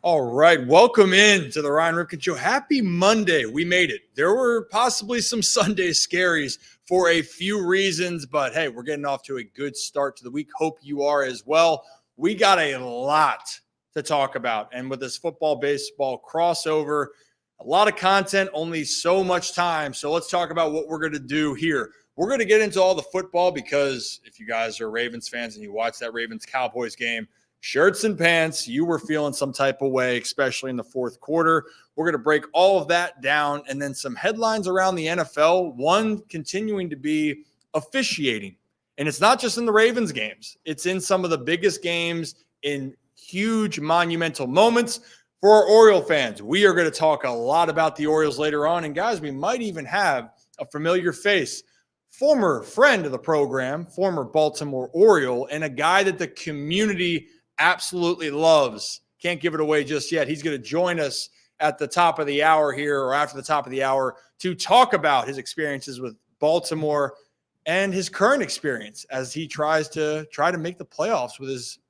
All right, welcome in to the Ryan Ripken Show. Happy Monday. We made it. There were possibly some Sunday scaries for a few reasons, but hey, we're getting off to a good start to the week. Hope you are as well. We got a lot to talk about, and with this football-baseball crossover, a lot of content, only so much time. So let's talk about what we're going to do here. We're going to get into all the football because if you guys are Ravens fans and you watch that Ravens-Cowboys game, shirts and pants, you were feeling some type of way, especially in the fourth quarter. We're going to break all of that down and then some headlines around the NFL, one continuing to be officiating. And it's not just in the Ravens games. It's in some of the biggest games in huge monumental moments. For our Oriole fans, we are going to talk a lot about the Orioles later on. And guys, we might even have a familiar face, former friend of the program, former Baltimore Oriole, and a guy that the community absolutely loves. Can't give it away just yet. He's going to join us at the top of the hour here, or after the top of the hour, to talk about his experiences with Baltimore and his current experience as he tries to make the playoffs with his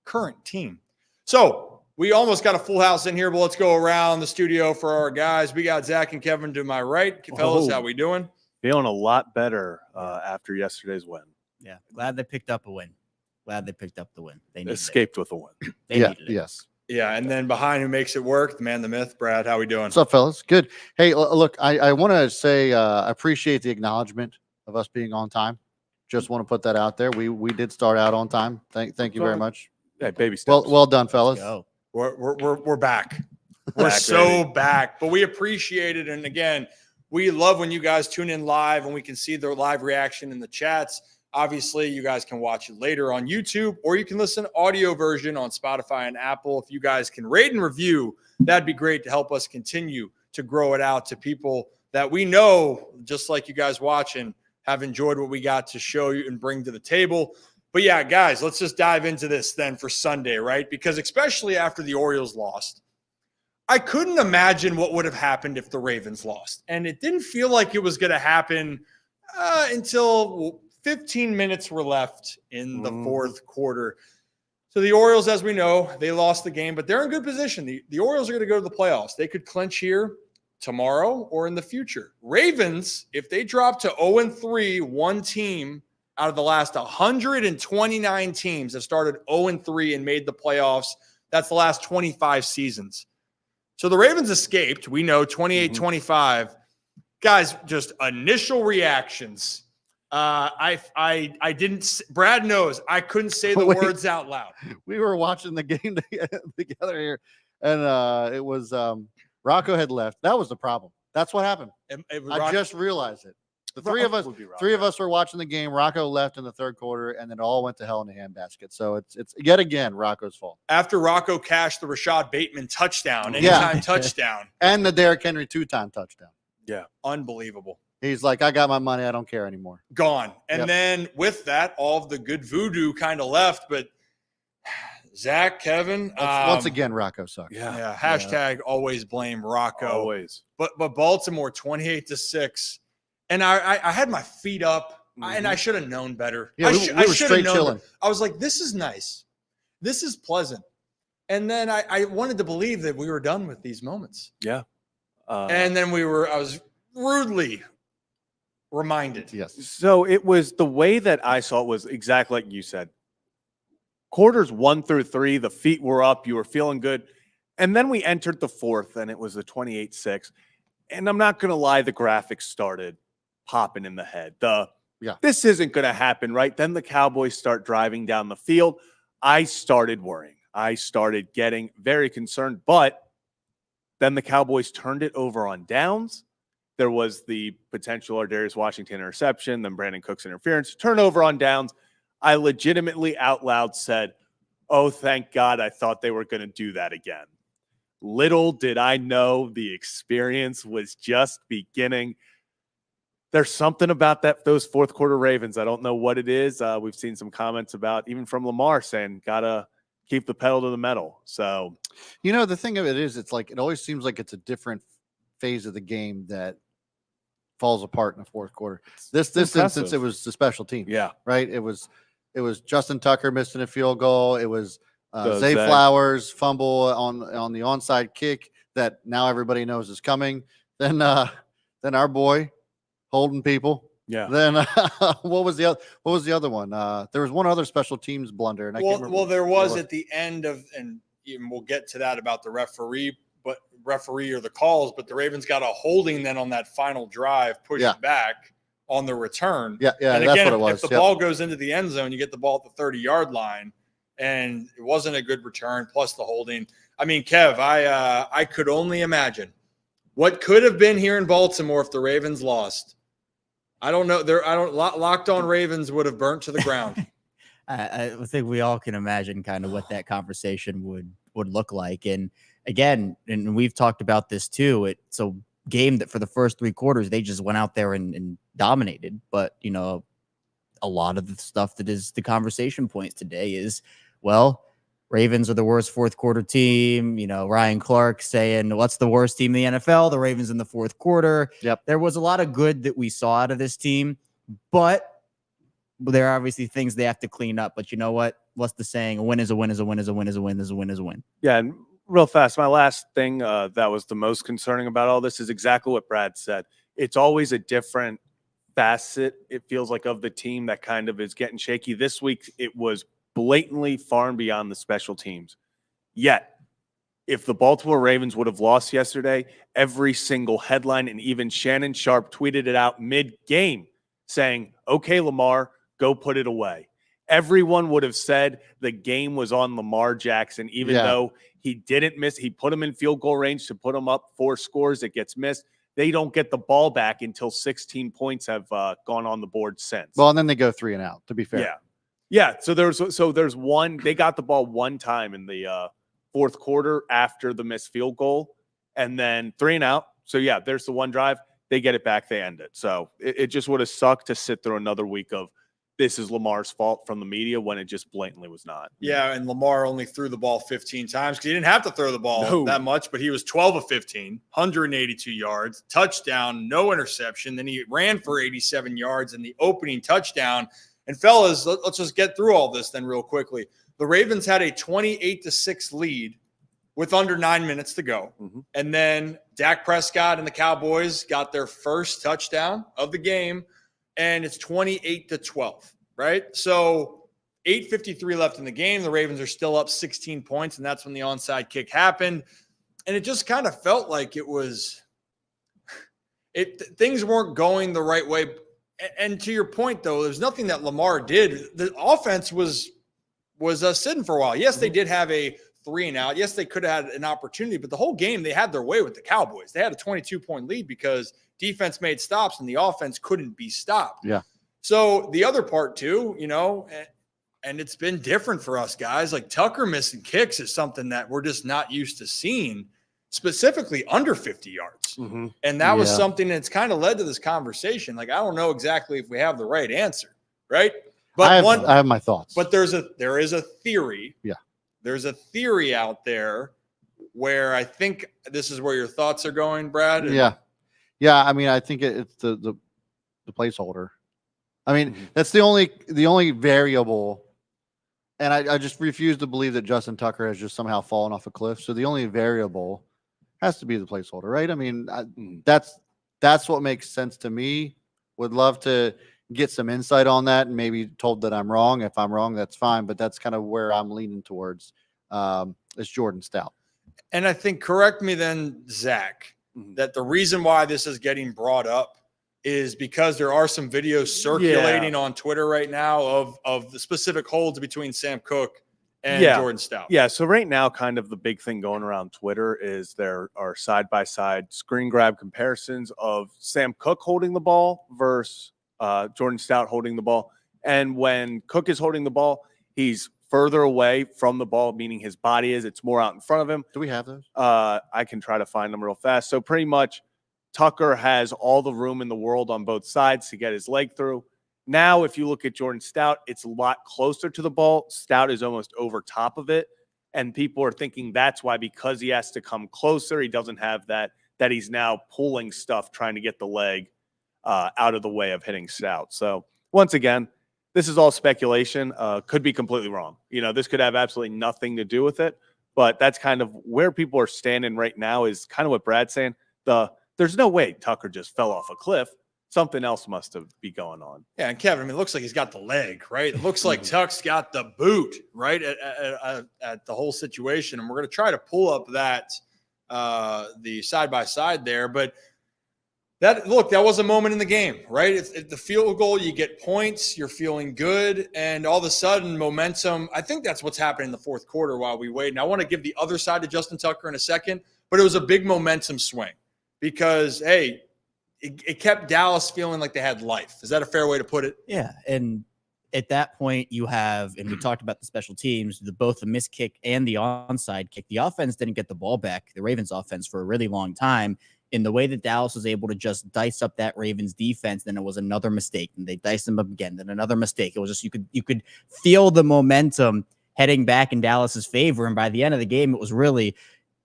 current team. So we almost got a full house in here, but let's go around the studio for our guys. We got Zach and Kevin to my right. Fellas, how we doing? Feeling a lot better after yesterday's win. Yeah, glad they picked up a win. Glad they picked up the win. They escaped with a win. They needed it. Yes. Yeah, and then behind who makes it work, the man, the myth, Brad. How we doing? What's up, fellas? Good. Hey, look, I want to say I appreciate the acknowledgement of us being on time. Just want to put that out there. We did start out on time. Thank you very much. Hey, baby steps. Well done, fellas. We're back. We're so back, but we appreciate it. And again, we love when you guys tune in live and we can see the live reaction in the chats. Obviously, you guys can watch it later on YouTube, or you can listen audio version on Spotify and Apple. If you guys can rate and review, that'd be great to help us continue to grow it out to people that we know, just like you guys watching, have enjoyed what we got to show you and bring to the table. But yeah, guys, let's just dive into this then for Sunday, right? Because especially after the Orioles lost, I couldn't imagine what would have happened if the Ravens lost. And it didn't feel like it was going to happen until 15 minutes were left in the fourth quarter. So the Orioles, as we know, they lost the game, but they're in good position. The Orioles are going to go to the playoffs. They could clinch here tomorrow or in the future. Ravens, if they drop to 0-3, one team out of the last 129 teams have started 0-3 and made the playoffs. That's the last 25 seasons. So the Ravens escaped. We know 28-25. Guys, just initial reactions. I didn't. Brad knows I couldn't say the words out loud. We were watching the game together here, and it was Rocco had left. That was the problem. That's what happened. I just realized it. The three of us were watching the game. Rocco left in the third quarter, and then it all went to hell in a handbasket. So it's yet again Rocco's fault. After Rocco cashed the Rashad Bateman touchdown, anytime touchdown, and the Derrick Henry 2-time touchdown. Yeah, unbelievable. He's like, I got my money. I don't care anymore. Gone. And then with that, all of the good voodoo kind of left. But Zach, Kevin. Once again, Rocco sucks. Yeah. Hashtag always blame Rocco. Always. But Baltimore 28-6. And I had my feet up, and I should have known better. Yeah, I were straight chilling. I was like, this is nice. This is pleasant. And then I wanted to believe that we were done with these moments. Yeah. And then I was rudely reminded. Yes. So it was the way that I saw it was exactly like you said. Quarters 1 through 3, the feet were up. You were feeling good. And then we entered the fourth, and it was a 28-6. And I'm not going to lie, the graphics started popping in the head. This isn't going to happen, right? Then the Cowboys start driving down the field. I started worrying. I started getting very concerned. But then the Cowboys turned it over on downs. There was the potential Darius Washington interception, then Brandon Cook's interference, turnover on downs. I legitimately out loud said, oh, thank God, I thought they were going to do that again. Little did I know the experience was just beginning. There's something about those fourth quarter Ravens. I don't know what it is. We've seen some comments about, even from Lamar, saying, gotta keep the pedal to the metal. So, the thing of it is, it's like, it always seems like it's a different phase of the game that falls apart in the fourth quarter. This instance, it was the special team. Yeah. Right. It was Justin Tucker missing a field goal. It was Zay Flowers fumble on the onside kick that now everybody knows is coming. Then our boy holding people. Yeah. Then what was the other one? There was one other special teams blunder, and I can't remember. Well, there was at the end of, and even we'll get to that about the referee or the calls, but the Ravens got a holding then on that final drive, pushed back on the return. Yeah, and that's again, what it was. If the ball goes into the end zone, you get the ball at the 30-yard line, and it wasn't a good return, plus the holding. I mean, Kev, I could only imagine what could have been here in Baltimore if the Ravens lost. I don't know. Locked On Ravens would have burnt to the ground. I think we all can imagine kind of what that conversation would look like. And again, and we've talked about this too. It's a game that for the first 3 quarters, they just went out there and dominated. But, you know, a lot of the stuff that is the conversation points today is, well, Ravens are the worst fourth quarter team. You know, Ryan Clark saying, what's the worst team in the NFL? The Ravens in the fourth quarter. Yep. There was a lot of good that we saw out of this team, but there are obviously things they have to clean up. But you know what? What's the saying? A win is a win is a win is a win is a win is a win is a win. Yeah. And real fast, my last thing that was the most concerning about all this is exactly what Brad said. It's always a different facet, it feels like, of the team that kind of is getting shaky. This week, it was blatantly far and beyond the special teams. Yet, if the Baltimore Ravens would have lost yesterday, every single headline, and even Shannon Sharp tweeted it out mid-game saying, okay, Lamar, go put it away. Everyone would have said the game was on Lamar Jackson, even though he didn't miss. He put him in field goal range to put him up 4 scores. It gets missed. They don't get the ball back until 16 points have gone on the board since. Well, and then they go 3 and out, to be fair. Yeah. Yeah, so there's one. They got the ball one time in the fourth quarter after the missed field goal, and then 3 and out. So yeah, there's the one drive. They get it back. They end it. So it just would have sucked to sit through another week of this is Lamar's fault from the media when it just blatantly was not. Yeah, and Lamar only threw the ball 15 times because he didn't have to throw the ball that much, but he was 12 of 15, 182 yards, touchdown, no interception. Then he ran for 87 yards in the opening touchdown. And fellas, let's just get through all this then real quickly. The Ravens had a 28-6 lead with under 9 minutes to go. Mm-hmm. And then Dak Prescott and the Cowboys got their first touchdown of the game, and it's 28-12, right? So 8:53 left in the game. The Ravens are still up 16 points, and that's when the onside kick happened. And it just kind of felt like things weren't going the right way. And to your point, though, there's nothing that Lamar did. The offense was sitting for a while. Yes, they did have a 3 and out. Yes, they could have had an opportunity, but the whole game they had their way with the Cowboys. They had a 22-point lead because defense made stops and the offense couldn't be stopped. Yeah. So the other part too, you know, and it's been different for us guys. Like Tucker missing kicks is something that we're just not used to seeing, specifically under 50 yards. Mm-hmm. And that was something that's kind of led to this conversation. Like, I don't know exactly if we have the right answer, right? But I have my thoughts. But there is a theory. Yeah. There's a theory out there where I think this is where your thoughts are going, Brad. Yeah. Yeah. I mean, I think it's the placeholder. I mean, that's the only variable. And I just refuse to believe that Justin Tucker has just somehow fallen off a cliff. So the only variable has to be the placeholder, right? I mean, that's what makes sense to me. Would love to get some insight on that and maybe told that I'm wrong. If I'm wrong, that's fine. But that's kind of where I'm leaning towards is Jordan Stout. And I think, correct me then, Zach, that the reason why this is getting brought up is because there are some videos circulating on Twitter right now of the specific holds between Sam Cook and Jordan Stout. Yeah, so right now kind of the big thing going around Twitter is there are side-by-side screen grab comparisons of Sam Cook holding the ball versus Jordan Stout holding the ball. And when Cook is holding the ball, he's further away from the ball, meaning his body it's more out in front of him. Do we have those? I can try to find them real fast. So pretty much Tucker has all the room in the world on both sides to get his leg through. Now, if you look at Jordan Stout, it's a lot closer to the ball. Stout is almost over top of it. And people are thinking that's why, because he has to come closer, he doesn't have that he's now pulling stuff, trying to get the leg out of the way of hitting Stout. So once again, this is all speculation. Could be completely wrong. This could have absolutely nothing to do with it. But that's kind of where people are standing right now is kind of what Brad's saying. There's no way Tucker just fell off a cliff. Something else must be going on. Yeah, and Kevin, it looks like he's got the leg, right? It looks like Tuck's got the boot, right, at the whole situation. And we're going to try to pull up the side-by-side there. But that was a moment in the game, right? It's the field goal, you get points, you're feeling good, and all of a sudden momentum. I think that's what's happening in the fourth quarter while we wait. And I want to give the other side to Justin Tucker in a second, but it was a big momentum swing because, hey, it kept Dallas feeling like they had life. Is that a fair way to put it? Yeah. And at that point you have, and we talked about the special teams, both the missed kick and the onside kick. The offense didn't get the ball back, the Ravens offense, for a really long time. In the way that Dallas was able to just dice up that Ravens defense, then it was another mistake, and they diced them up again, then another mistake. It was just, you could feel the momentum heading back in Dallas's favor. And by the end of the game, it was really,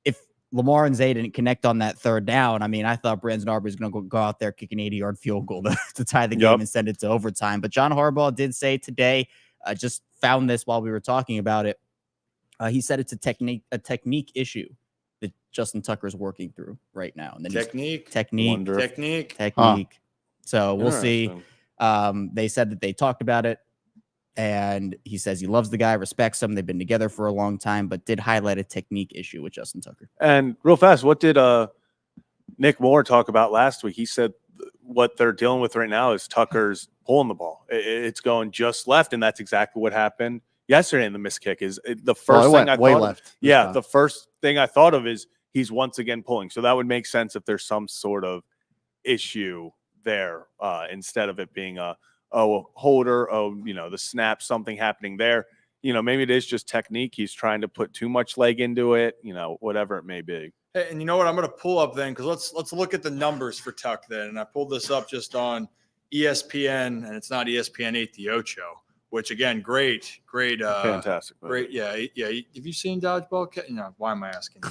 if Lamar and Zay didn't connect on that third down, I mean, I thought Brandon Aubrey was going to go out there, kick an 80-yard field goal to tie the game and send it to overtime. But John Harbaugh did say today, just found this while we were talking about it. He said it's a technique issue that Justin Tucker is working through right now. And then technique. So we'll see. They said that they talked about it, and he says he loves the guy, respects him. They've been together for a long time, but did highlight a technique issue with Justin Tucker. And real fast, what did Nick Moore talk about last week? He said what they're dealing with right now is Tucker's pulling the ball. It's going just left, and that's exactly what happened yesterday in the missed kick. Is the first thing I thought left. Yeah, the first thing I thought of is he's once again pulling. So that would make sense if there's some sort of issue there, instead of it being a holder, the snap, something happening there. Maybe it is just technique. He's trying to put too much leg into it, whatever it may be. Hey, and you know what? I'm going to pull up then, because let's look at the numbers for Tuck then. And I pulled this up just on ESPN, and it's not ESPN 8 the Ocho, which again, great, fantastic, great, yeah. Have you seen dodgeball? No, why am I asking?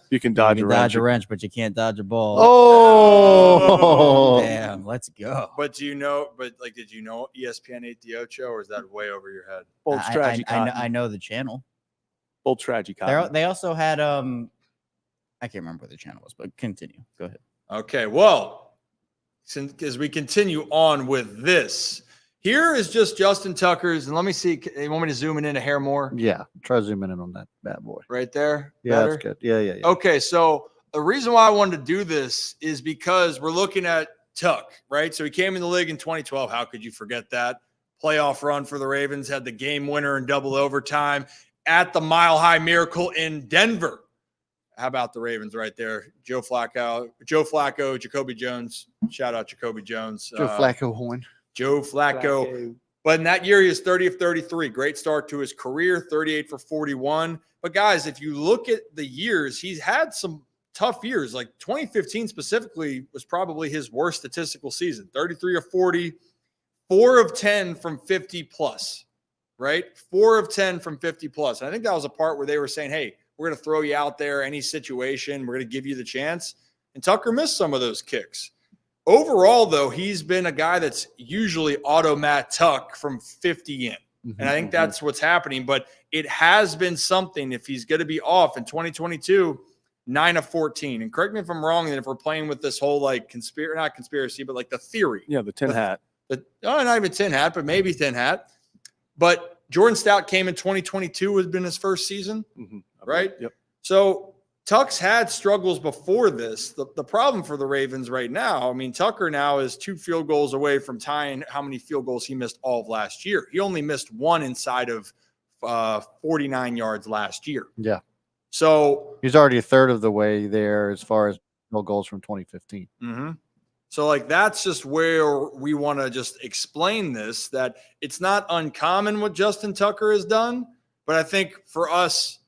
You can dodge a wrench, but you can't dodge a ball. Oh, damn! Let's go. But did you know ESPN 8 the Ocho, or is that way over your head? Bold strategy. I know the channel. Bold strategy. They also had I can't remember what the channel was, but continue. Go ahead. Okay, well, as we continue on with this. Here is just Justin Tucker's, and let me see. You want me to zoom in a hair more? Yeah, try zooming in on that bad boy. Right there? Yeah, better? That's good. Yeah. Okay, so the reason why I wanted to do this is because we're looking at Tuck, right? So he came in the league in 2012. How could you forget that? Playoff run for the Ravens, had the game winner in double overtime at the Mile High Miracle in Denver. How about the Ravens right there? Joe Flacco, Jacoby Jones. Shout out Jacoby Jones. Joe Flacco. But in that year, he was 30 of 33. Great start to his career, 38 for 41. But guys, if you look at the years, he's had some tough years. Like 2015 specifically was probably his worst statistical season. 33 of 40, 4 of 10 from 50 plus, right? 4 of 10 from 50 plus. And I think that was a part where they were saying, hey, we're going to throw you out there, any situation. We're going to give you the chance. And Tucker missed some of those kicks. Overall, though, he's been a guy that's usually automat Tuck from 50 in. And I think that's what's happening. But it has been something, if he's going to be off in 2022, 9 of 14. And correct me if I'm wrong, and if we're playing with this whole not conspiracy, but like the theory. Yeah, the tin hat. Not even tin hat, but maybe tin hat. But Jordan Stout came in 2022, has been his first season, right? Yep. So Tuck's had struggles before this. The problem for the Ravens right now, I mean, Tucker now is 2 field goals away from tying how many field goals he missed all of last year. He only missed 1 inside of 49 yards last year. Yeah. So he's already a third of the way there as far as field goals from 2015. So that's just where we want to just explain this, that it's not uncommon what Justin Tucker has done, but I think for us,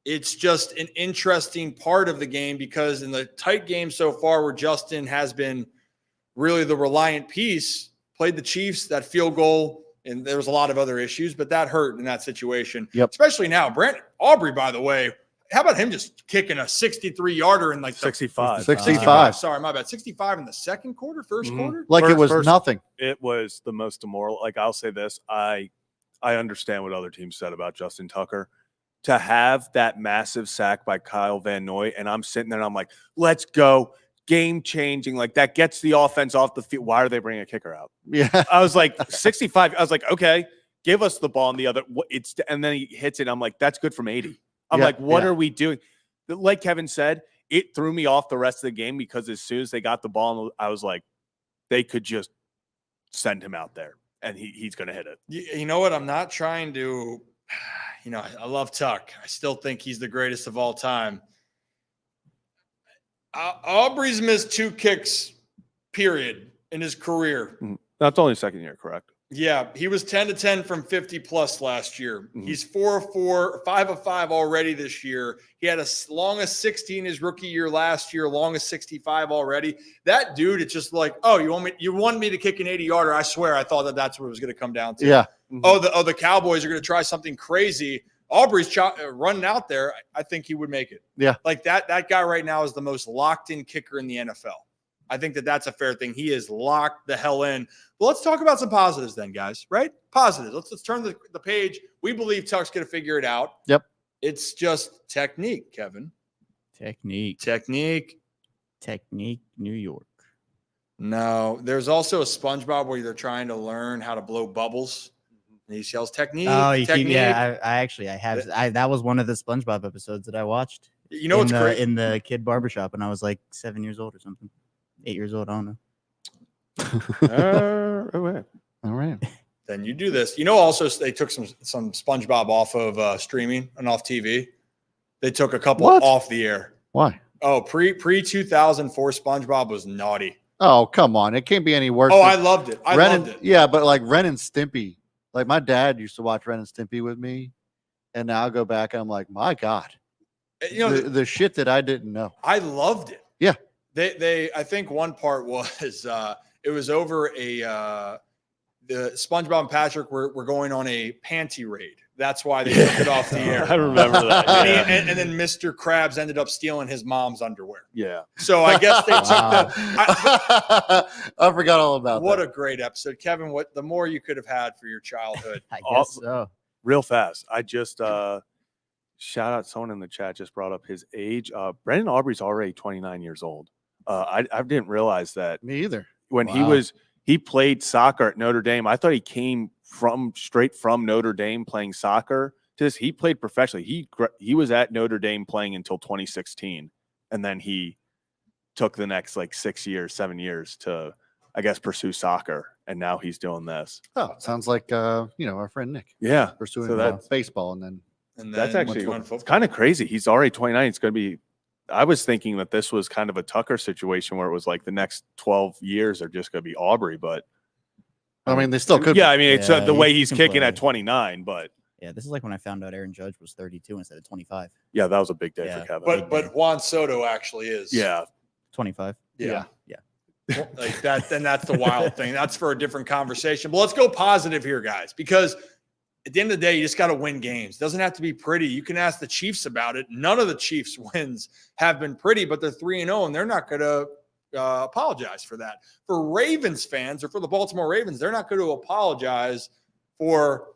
it's just an interesting part of the game, because in the tight game so far where Justin has been really the reliant piece, played the Chiefs, that field goal, and there was a lot of other issues, but that hurt in that situation. Yep. Especially now. Brandon Aubrey, by the way, how about him just kicking a 63-yarder in like 65. 65. Sorry, my bad. 65 in the second quarter, first quarter? Like it was nothing. It was the most immoral. Like, I'll say this. I understand what other teams said about Justin Tucker. To have that massive sack by Kyle Van Noy, and I'm sitting there and I'm like, let's go. Game changing. Like, that gets the offense off the field. Why are they bringing a kicker out? Yeah. I was like, 65. I was like, okay, give us the ball on the other. And then he hits it. I'm like, that's good from 80. I'm like, what are we doing? Like Kevin said, it threw me off the rest of the game because as soon as they got the ball, I was like, they could just send him out there and he's going to hit it. You know what? I'm not trying to, I love Tuck. I still think he's the greatest of all time. Aubrey's missed 2 kicks, period, in his career. That's only second year, correct? Yeah, he was 10-10 from 50+ last year. He's 4-4, 5-5 already this year. He had a longest 60 in his rookie year last year, longest 65 already. That dude, it's just like, oh, you want me to kick an 80-yarder? I swear, I thought that's what it was going to come down to. Yeah. The Cowboys are going to try something crazy. Aubrey's running out there. I think he would make it. Yeah, like that guy right now is the most locked-in kicker in the NFL. I think that's a fair thing. He is locked the hell in. Well, let's talk about some positives then, guys, right? Positives. Let's turn the page. We believe Tuck's going to figure it out. Yep. It's just technique, Kevin. Technique, New York. No, there's also a SpongeBob where they're trying to learn how to blow bubbles. And he yells technique. Oh, technique. That was one of the SpongeBob episodes that I watched. You know what's great? In the kid barbershop, and I was like 7 years old or something. 8 years old, I don't know. All right. Then you do this. Also they took some SpongeBob off of streaming and off TV. They took a couple off the air. Why? Oh, pre 2004 SpongeBob was naughty. Oh, come on. It can't be any worse. Oh, I loved it. I loved it. Yeah, but like Ren and Stimpy. Like my dad used to watch Ren and Stimpy with me. And now I go back and I'm like, my God. The shit that I didn't know. I loved it. Yeah. I think one part was it was over the SpongeBob and Patrick were going on a panty raid. That's why they took it off the air. I remember that. And then Mr. Krabs ended up stealing his mom's underwear. Yeah. So I guess they took I forgot all about that. What a great episode. Kevin, the more you could have had for your childhood. I guess so. Real fast. I just shout out someone in the chat just brought up his age. Brendan Aubrey's already 29 years old. I didn't realize that. Me either. When he played soccer at Notre Dame, I thought he came straight from Notre Dame playing soccer to this. He played professionally. He was at Notre Dame playing until 2016, and then he took the next 7 years to, I guess, pursue soccer, and now he's doing this. Oh, sounds like our friend Nick. Yeah, pursuing baseball, and that's actually kind of crazy. He's already 29. It's going to be. I was thinking that this was kind of a Tucker situation where it was like the next 12 years are just going to be Aubrey, but I mean, they still could. Yeah, I mean, it's the way he's kicking at 29. But yeah, this is like when I found out Aaron Judge was 32 instead of 25. Yeah, that was a big day for Kevin. But Juan Soto actually is. Yeah, 25. Yeah. Like that. Then that's the wild thing. That's for a different conversation. But let's go positive here, guys, because at the end of the day, you just got to win games. It doesn't have to be pretty. You can ask the Chiefs about it. None of the Chiefs' wins have been pretty, but they're 3-0, and they're not going to apologize for that. For Ravens fans or for the Baltimore Ravens, they're not going to apologize for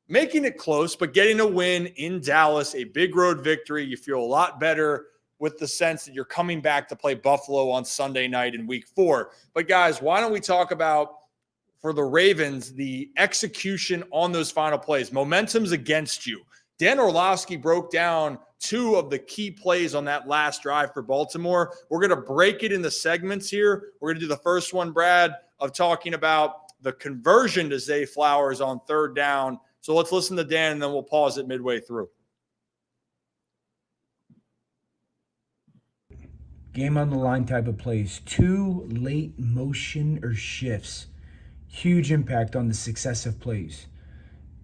making it close, but getting a win in Dallas, a big road victory. You feel a lot better with the sense that you're coming back to play Buffalo on Sunday night in week 4. But guys, why don't we talk about, for the Ravens, the execution on those final plays? Momentum's against you. Dan Orlovsky broke down 2 of the key plays on that last drive for Baltimore. We're going to break it into segments here. We're going to do the first one, Brad, of talking about the conversion to Zay Flowers on 3rd down. So let's listen to Dan, and then we'll pause it midway through. Game on the line type of plays. 2 late motion or shifts. Huge impact on the success of plays.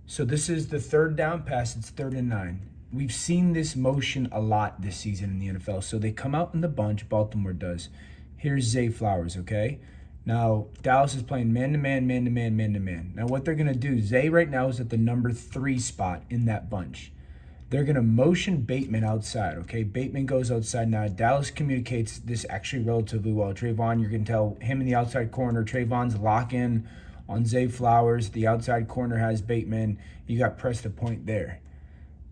So this is the 3rd down pass. It's 3rd and 9. We've seen this motion a lot this season in the NFL. So they come out in the bunch. Baltimore does. Here's Zay Flowers, okay? Now, Dallas is playing man-to-man, man-to-man, man-to-man. Now, what they're going to do, Zay right now is at the number 3 spot in that bunch. They're going to motion Bateman outside, okay? Bateman goes outside. Now, Dallas communicates this actually relatively well. Trayvon, you can tell him in the outside corner. Trayvon's lock-in on Zay Flowers. The outside corner has Bateman. You got pressed a point there.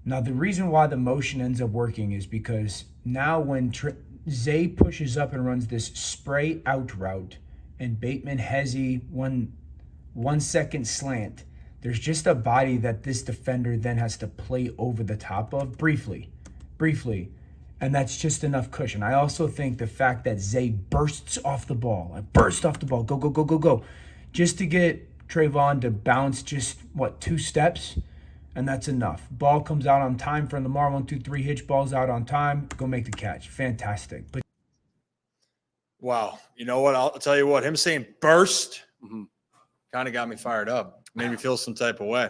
Now, the reason why the motion ends up working is because now when Zay pushes up and runs this spray out route and Bateman hezzy 1 second slant, there's just a body that this defender then has to play over the top of briefly. And that's just enough cushion. I also think the fact that Zay bursts off the ball, go, just to get Trayvon to bounce just, 2 steps, and that's enough. Ball comes out on time for Lamar, 1, 2, 3, hitch balls out on time, go make the catch. Fantastic. But wow. You know what? I'll tell you what, him saying burst kind of got me fired up. Made me feel some type of way.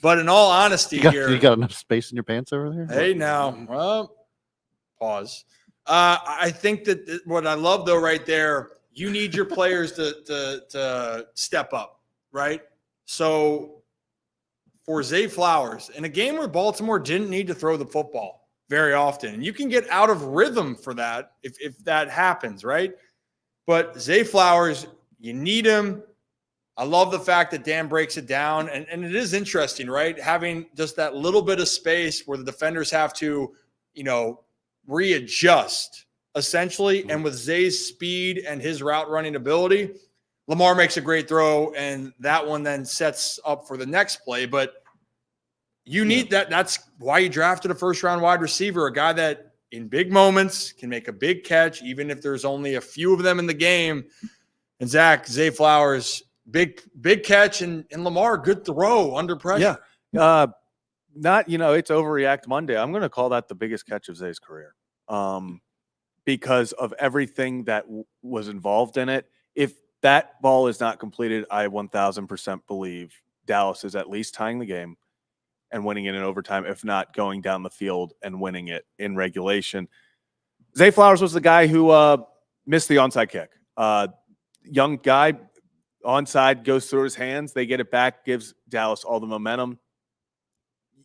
But in all honesty you got enough space in your pants over there? Hey, now, well, pause. I think that what I love, though, right there, you need your players to step up, right? So for Zay Flowers, in a game where Baltimore didn't need to throw the football very often, and you can get out of rhythm for that if that happens, right? But Zay Flowers, you need him. I love the fact that Dan breaks it down, and it is interesting, right? Having just that little bit of space where the defenders have to, readjust, essentially. And with Zay's speed and his route running ability, Lamar makes a great throw, and that one then sets up for the next play. But you need that. That's why you drafted a first-round wide receiver, a guy that in big moments can make a big catch, even if there's only a few of them in the game. And Zay Flowers, big catch, and Lamar, good throw under pressure. Yeah. It's overreact Monday. I'm going to call that the biggest catch of Zay's career because of everything that was involved in it. If that ball is not completed, I 1,000% believe Dallas is at least tying the game and winning it in overtime, if not going down the field and winning it in regulation. Zay Flowers was the guy who missed the onside kick. Young guy, onside, goes through his hands. They get it back, gives Dallas all the momentum.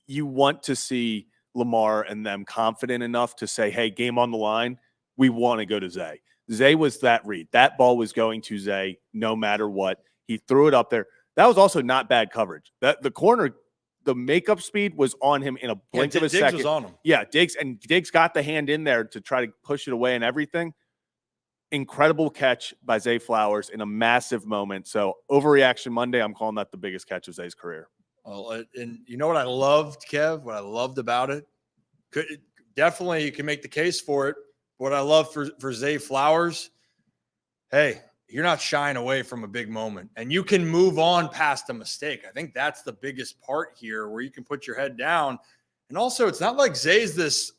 You want to see Lamar and them confident enough to say, hey, game on the line. We want to go to Zay. Zay was that read. That ball was going to Zay no matter what. He threw it up there. That was also not bad coverage. The corner, the makeup speed was on him in a blink of a second. Diggs was on him. Yeah, Diggs got the hand in there to try to push it away and everything. Incredible catch by Zay Flowers in a massive moment. So overreaction Monday, I'm calling that the biggest catch of Zay's career. Well, and you know what I loved, Kev? What I loved about it? Definitely you can make the case for it. What I love for Zay Flowers, hey, you're not shying away from a big moment, and you can move on past a mistake. I think that's the biggest part here, where you can put your head down. And also, it's not like Zay's this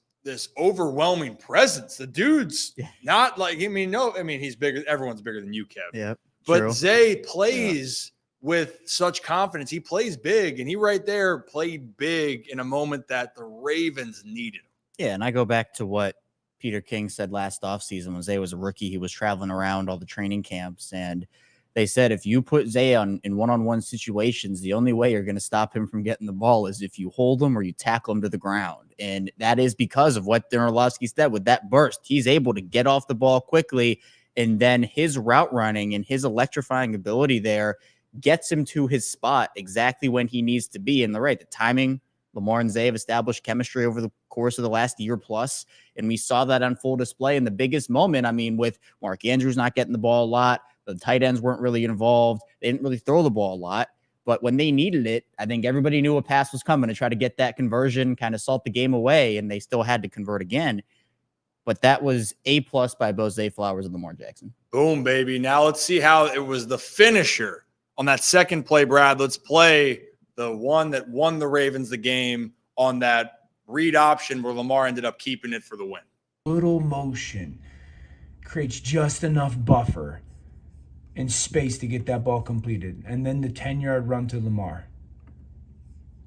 overwhelming presence. The dude's not like, he's bigger. Everyone's bigger than you, Kev. Yeah. But True. Zay plays with such confidence. He plays big, and he right there played big in a moment that the Ravens needed him. Yeah, and I go back to what Peter King said last offseason when Zay was a rookie. He was traveling around all the training camps, and they said if you put Zay in one-on-one situations, the only way you're going to stop him from getting the ball is if you hold him or you tackle him to the ground. And that is because of what Darren Orlovsky said with that burst. He's able to get off the ball quickly, and then his route running and his electrifying ability there gets him to his spot exactly when he needs to be in the right. The timing, Lamar and Zay have established chemistry over the course of the last year plus, and we saw that on full display in the biggest moment. With Mark Andrews not getting the ball a lot, the tight ends weren't really involved. They didn't really throw the ball a lot, but when they needed it, I think everybody knew a pass was coming to try to get that conversion, kind of salt the game away, and they still had to convert again. But that was A+ by both Zay Flowers and Lamar Jackson. Boom, baby. Now let's see how it was the finisher on that second play, Brad. Let's play the one that won the Ravens the game on that read option where Lamar ended up keeping it for the win. Little motion creates just enough buffer and space to get that ball completed. And then the 10-yard run to Lamar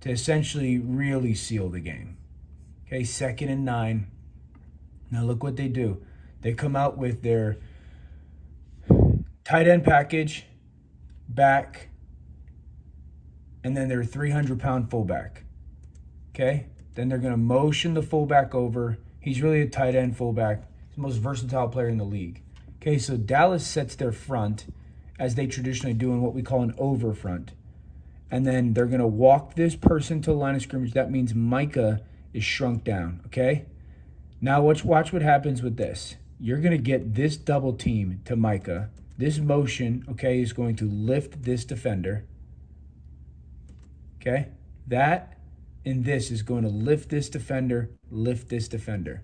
to essentially really seal the game. Okay, 2nd and 9. Now look what they do. They come out with their tight end package, back, and then their 300-pound fullback. Okay? Then they're going to motion the fullback over. He's really a tight end fullback. He's the most versatile player in the league. Okay, so Dallas sets their front as they traditionally do in what we call an over front. And then they're going to walk this person to the line of scrimmage. That means Micah is shrunk down, okay? Now watch what happens with this. You're going to get this double team to Micah. This motion, okay, is going to lift this defender. Okay? That and this is going to lift this defender, lift this defender.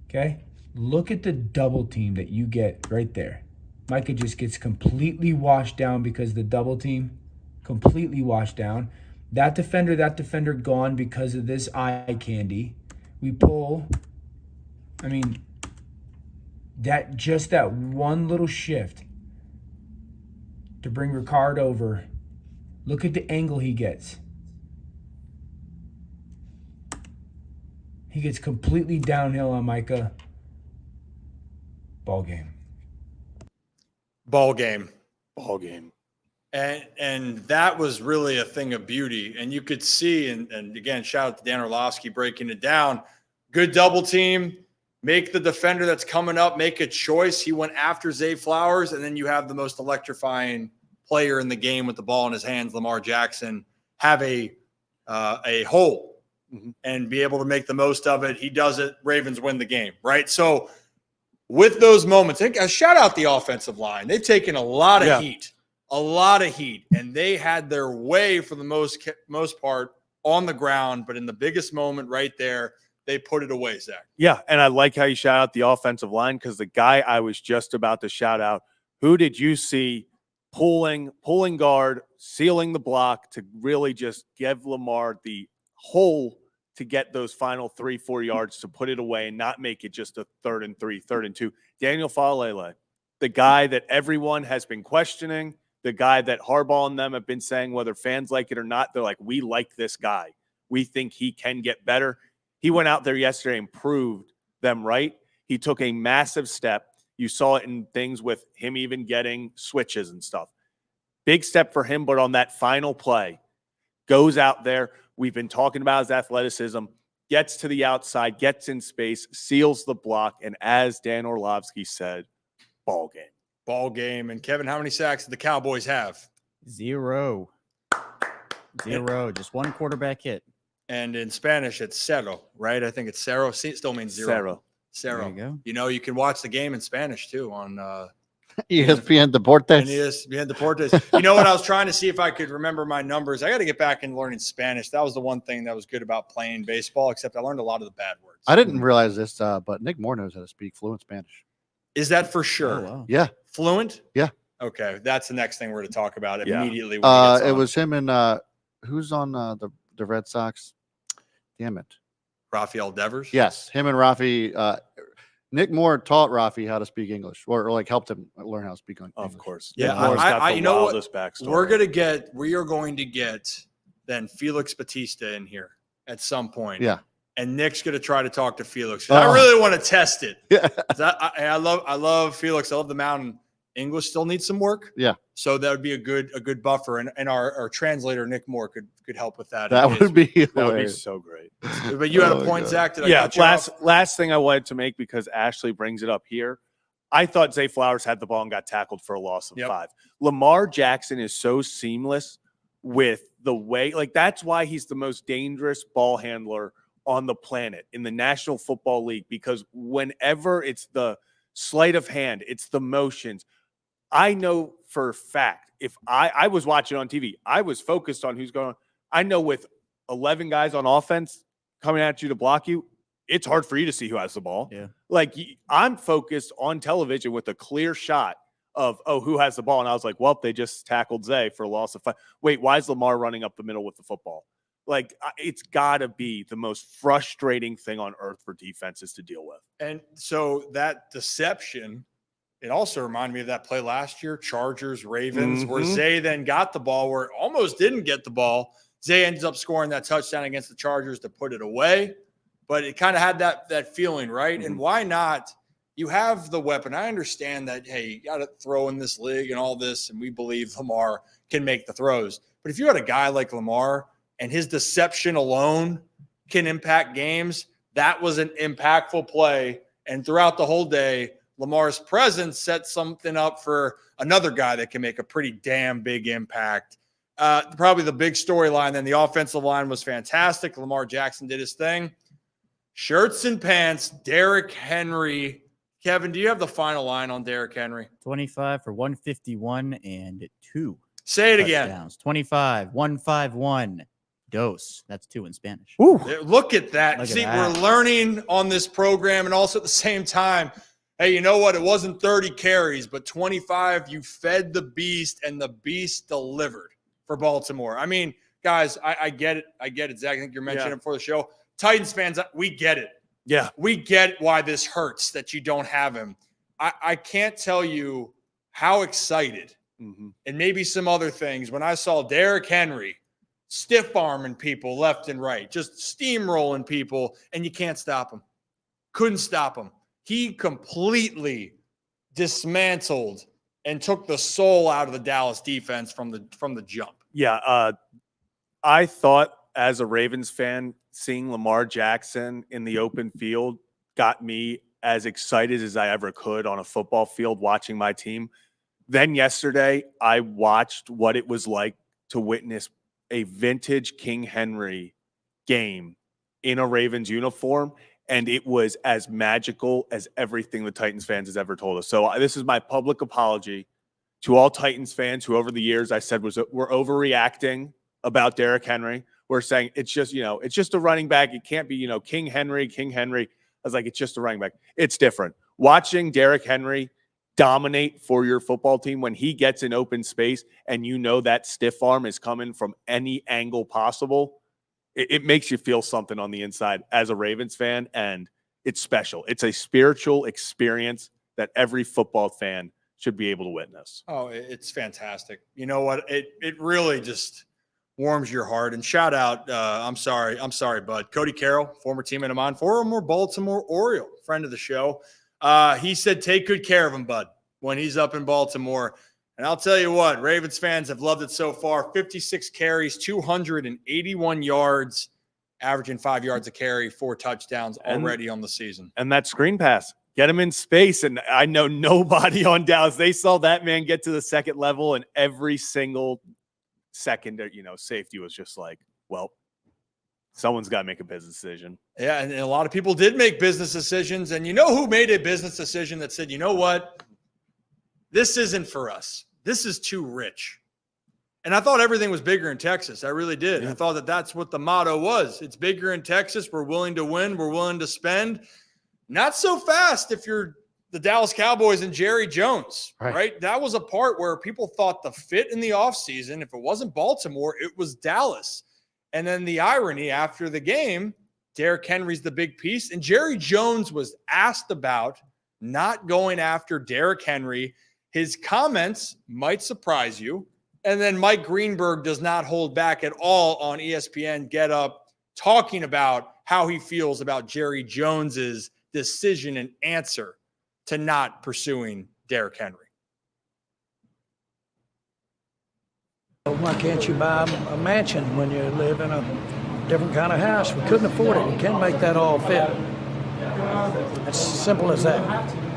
Okay? Look at the double team that you get right there. Micah just gets completely washed down because the double team, completely washed down. That defender gone because of this eye candy. We pull, that one little shift to bring Ricard over. Look at the angle he gets. He gets completely downhill on Micah. Ball game. And that was really a thing of beauty. And you could see, and again, shout out to Dan Orlovsky breaking it down. Good double team. Make the defender that's coming up make a choice. He went after Zay Flowers, and then you have the most electrifying player in the game with the ball in his hands, Lamar Jackson, have a hole and be able to make the most of it. He does it. Ravens win the game, right? So with those moments, a shout out the offensive line. They've taken a lot of heat, and they had their way for the most part on the ground. But in the biggest moment right there, they put it away, Zach. Yeah, and I like how you shout out the offensive line because the guy I was just about to shout out, who did you see pulling guard, sealing the block to really just give Lamar the hole to get those final 3-4 yards to put it away and not make it just a 3rd and 3, 3rd and 2. Daniel Falele, the guy that everyone has been questioning, the guy that Harbaugh and them have been saying, whether fans like it or not, they're like, we like this guy. We think he can get better. He went out there yesterday and proved them right. He took a massive step. You saw it in things with him even getting switches and stuff. Big step for him, but on that final play, goes out there. We've been talking about his athleticism, gets to the outside, gets in space, seals the block, and as Dan Orlovsky said, ball game. Ball game. And Kevin, how many sacks did the Cowboys have? 0. Just one quarterback hit. And in Spanish, it's cero, right? I think it's cero. Still means zero. Cero. There you go. You know, you can watch the game in Spanish too on ESPN Deportes. ESPN Deportes. You know what? I was trying to see if I could remember my numbers. I got to get back into learning Spanish. That was the one thing that was good about playing baseball, except I learned a lot of the bad words. I didn't realize this, but Nick Moore knows how to speak fluent Spanish. Is that for sure? Oh, wow. Yeah. Fluent? Yeah. Okay. That's the next thing we're to talk about immediately. It was him and who's on the Red Sox? Damn it. Rafael Devers? Yes. Him and Rafi. Nick Moore taught Rafi how to speak English or like helped him learn how to speak English. Of course. Yeah. I you know what? Backstory. We are going to get then Felix Batista in here at some point. Yeah. And Nick's going to try to talk to Felix. I really want to test it. Yeah. I love Felix. I love the mountain. English still needs some work. Yeah. So that would be a good buffer. And our translator, Nick Moore, could help with that. That would be so great. But you had a point, God. Zach. Last thing I wanted to make, because Ashley brings it up here. I thought Zay Flowers had the ball and got tackled for a loss of 5. Lamar Jackson is so seamless with the way, like that's why he's the most dangerous ball handler on the planet in the National Football League, because whenever it's the sleight of hand, it's the motions. I know for a fact, if I was watching on TV, I was focused on who's going on. I know with 11 guys on offense coming at you to block you, it's hard for you to see who has the ball. Yeah. Like I'm focused on television with a clear shot of, who has the ball? And I was like, well, they just tackled Zay for a loss of 5. Wait, why is Lamar running up the middle with the football? Like, it's got to be the most frustrating thing on earth for defenses to deal with. And so that deception, it also reminded me of that play last year, Chargers, Ravens, where Zay then got the ball, where it almost didn't get the ball. Zay ends up scoring that touchdown against the Chargers to put it away. But it kind of had that feeling, right? And why not? You have the weapon. I understand that, hey, you got to throw in this league and all this, and we believe Lamar can make the throws. But if you had a guy like Lamar and his deception alone can impact games. That was an impactful play. And throughout the whole day, Lamar's presence set something up for another guy that can make a pretty damn big impact. Probably the big storyline, then the offensive line was fantastic. Lamar Jackson did his thing. Shirts and pants, Derrick Henry. Kevin, do you have the final line on Derrick Henry? 25 for 151 and 2. Say it touchdowns. again. 25, 151. Dos. That's 2 in Spanish. Ooh. Look at that. Look See, at that. We're learning on this program, and also at the same time, hey, you know what? It wasn't 30 carries, but 25. You fed the beast, and the beast delivered for Baltimore. I mean, guys, I get it. I get it, Zach. I think you're mentioning it before the show. Titans fans, we get it. Yeah. We get why this hurts that you don't have him. I can't tell you how excited and maybe some other things when I saw Derrick Henry stiff-arming people left and right, just steamrolling people, and you can't stop him. Couldn't stop him. He completely dismantled and took the soul out of the Dallas defense from the jump. Yeah, I thought as a Ravens fan, seeing Lamar Jackson in the open field got me as excited as I ever could on a football field watching my team. Then yesterday, I watched what it was like to witness a vintage King Henry game in a Ravens uniform, and it was as magical as everything the Titans fans has ever told us. So this is my public apology to all Titans fans who over the years I said we're overreacting about Derrick Henry. We're saying it's just a running back. It can't be, King Henry. I was like, it's just a running back. It's different. Watching Derrick Henry dominate for your football team when he gets in open space and that stiff arm is coming from any angle possible, it makes you feel something on the inside as a Ravens fan, and it's special. It's a spiritual experience that every football fan should be able to witness. Oh, it's fantastic. You know what? It really just warms your heart. And shout out, I'm sorry, bud. Cody Carroll, former teammate of mine, former Baltimore Oriole, friend of the show. He said, take good care of him, bud, when he's up in Baltimore. And I'll tell you what, Ravens fans have loved it so far. 56 carries, 281 yards, averaging 5 yards a carry, 4 touchdowns already on the season. And that screen pass, get him in space. And I know nobody on Dallas, they saw that man get to the second level, and every single second, safety was just like, well, someone's got to make a business decision. Yeah, and a lot of people did make business decisions. And you know who made a business decision that said, you know what? This isn't for us. This is too rich. And I thought everything was bigger in Texas. I really did. Yeah. I thought that's what the motto was. It's bigger in Texas. We're willing to win. We're willing to spend. Not so fast if you're the Dallas Cowboys and Jerry Jones, right? That was a part where people thought the fit in the offseason, if it wasn't Baltimore, it was Dallas. And then the irony after the game, Derrick Henry's the big piece. And Jerry Jones was asked about not going after Derrick Henry. His comments might surprise you. And then Mike Greenberg does not hold back at all on ESPN Get Up, talking about how he feels about Jerry Jones's decision and answer to not pursuing Derrick Henry. Why can't you buy a mansion when you live in a different kind of house? We couldn't afford it. We can't make that all fit. It's simple as that.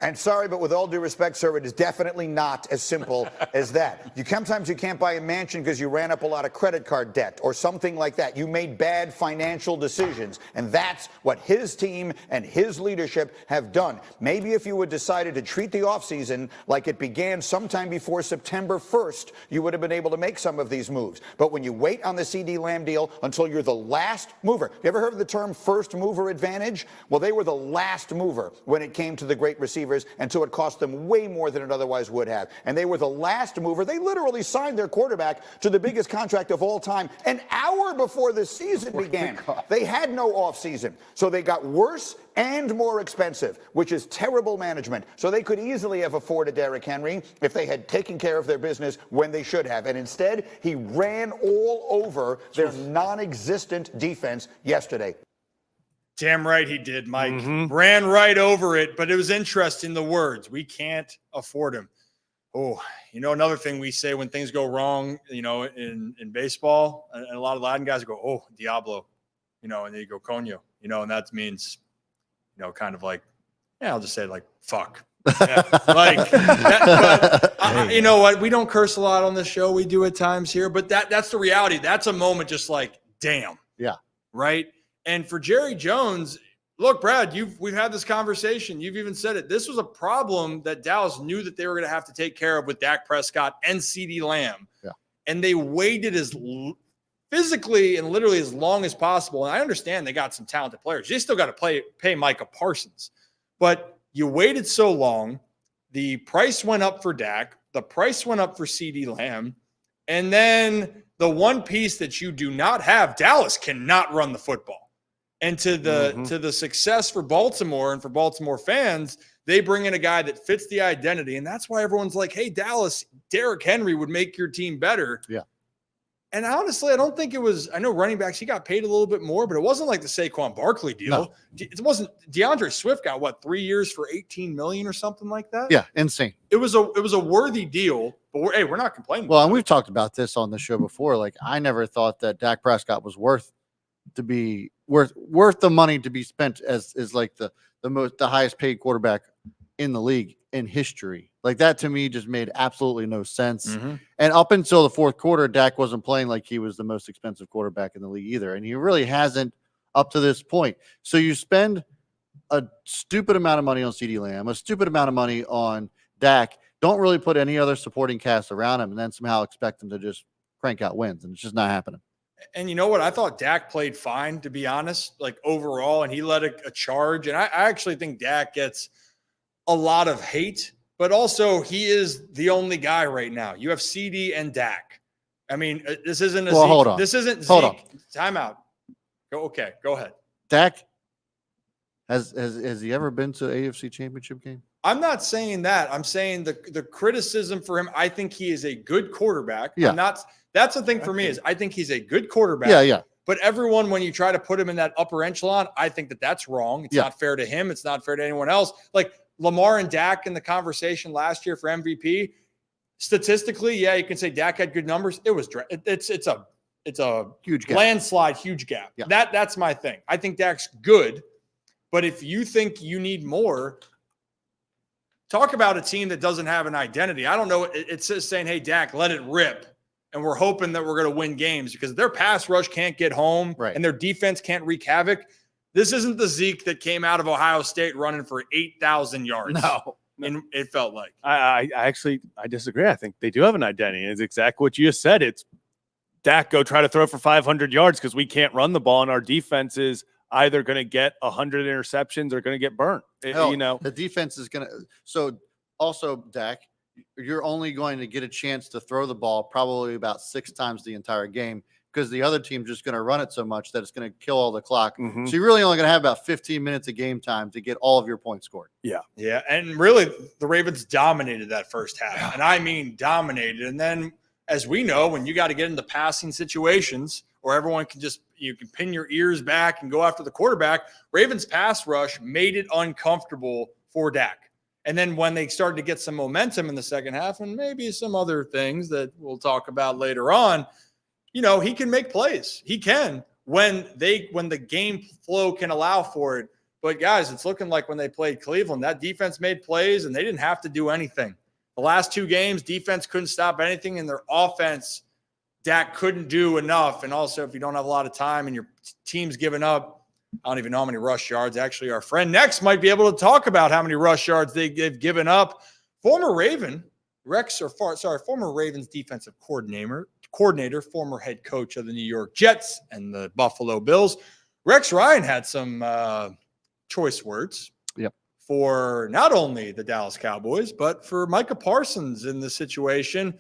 And sorry, but with all due respect, sir, it is definitely not as simple as that. Sometimes you can't buy a mansion because you ran up a lot of credit card debt or something like that. You made bad financial decisions, and that's what his team and his leadership have done. Maybe if you had decided to treat the offseason like it began sometime before September 1st, you would have been able to make some of these moves. But when you wait on the CeeDee Lamb deal until you're the last mover, you ever heard of the term first mover advantage? Well, they were the last mover when it came to the great receivers, and so it cost them way more than it otherwise would have. And they were the last mover. They literally signed their quarterback to the biggest contract of all time an hour before the season began. They had no offseason, so they got worse and more expensive, which is terrible management. So they could easily have afforded Derrick Henry if they had taken care of their business when they should have. And instead, he ran all over their non-existent defense yesterday. Damn right he did, Mike. Ran right over it, but it was interesting, the words. We can't afford him. Oh, another thing we say when things go wrong, in baseball, and a lot of Latin guys go, oh, Diablo. and then you go coño, and that means, kind of like, I'll just say like, fuck. Yeah, like that, but you know what? We don't curse a lot on this show. We do at times here, but that's the reality. That's a moment just like, damn. Yeah. Right. And for Jerry Jones, look, Brad, we've had this conversation. You've even said it. This was a problem that Dallas knew that they were going to have to take care of with Dak Prescott and CeeDee Lamb. Yeah. And they waited as physically and literally as long as possible. And I understand they got some talented players. They still got to pay Micah Parsons, but you waited so long. The price went up for Dak. The price went up for CeeDee Lamb. And then the one piece that you do not have, Dallas cannot run the football. And to the success for Baltimore and for Baltimore fans, they bring in a guy that fits the identity. And that's why everyone's like, hey, Dallas, Derrick Henry would make your team better. Yeah. And honestly, I don't think it was – I know running backs, he got paid a little bit more, but it wasn't like the Saquon Barkley deal. No. It wasn't – DeAndre Swift got, 3 years for $18 million or something like that? Yeah, insane. It was a worthy deal, but we're not complaining. Well, and we've talked about this on the show before. Like, I never thought that Dak Prescott was worth the money to be spent as like the highest paid quarterback in the league in history. Like, that to me just made absolutely no sense. Mm-hmm. And up until the fourth quarter, Dak wasn't playing like he was the most expensive quarterback in the league either. And he really hasn't up to this point. So you spend a stupid amount of money on CeeDee Lamb, a stupid amount of money on Dak, don't really put any other supporting cast around him, and then somehow expect him to just crank out wins. And it's just not happening. And you know what? I thought Dak played fine, to be honest, like overall, and he led a charge. And I actually think Dak gets a lot of hate, but also he is the only guy right now. You have CD and Dak. I mean, this isn't a well, Zeke. hold on. This isn't Zeke. Hold on. Timeout. Okay, go ahead. Dak, has he ever been to an AFC Championship game? I'm not saying that. I'm saying the criticism for him, I think he is a good quarterback. Yeah. That's the thing for me is I think he's a good quarterback. Yeah. But everyone, when you try to put him in that upper echelon, I think that's wrong. It's not fair to him. It's not fair to anyone else. Like Lamar and Dak in the conversation last year for MVP, statistically, you can say Dak had good numbers. It's a huge gap. Landslide, huge gap. Yeah. That's my thing. I think Dak's good, but if you think you need more, talk about a team that doesn't have an identity. I don't know. It's just saying, hey, Dak, let it rip. And we're hoping that we're going to win games because their pass rush can't get home and their defense can't wreak havoc. This isn't the Zeke that came out of Ohio State running for 8,000 yards. No. And it felt like. I disagree. I think they do have an identity. It's exactly what you just said. It's Dak, go try to throw for 500 yards because we can't run the ball, and our defense is either going to get 100 interceptions or going to get burnt. The defense is going to – so also, Dak, you're only going to get a chance to throw the ball probably about 6 times the entire game because the other team's just going to run it so much that it's going to kill all the clock. Mm-hmm. So you're really only going to have about 15 minutes of game time to get all of your points scored. Yeah. Yeah. And really, the Ravens dominated that first half. Yeah. And I mean dominated. And then, as we know, when you got to get into passing situations where everyone you can pin your ears back and go after the quarterback, Ravens pass rush made it uncomfortable for Dak. And then when they started to get some momentum in the second half and maybe some other things that we'll talk about later on, he can make plays. He can when the game flow can allow for it. But guys, it's looking like when they played Cleveland, that defense made plays and they didn't have to do anything. The last 2 games, defense couldn't stop anything, and their offense, Dak couldn't do enough. And also, if you don't have a lot of time and your team's giving up, I don't even know how many rush yards. Actually, our friend next might be able to talk about how many rush yards they've given up. Former Ravens defensive coordinator, former head coach of the New York Jets and the Buffalo Bills, Rex Ryan had some choice words for not only the Dallas Cowboys, but for Micah Parsons in this situation,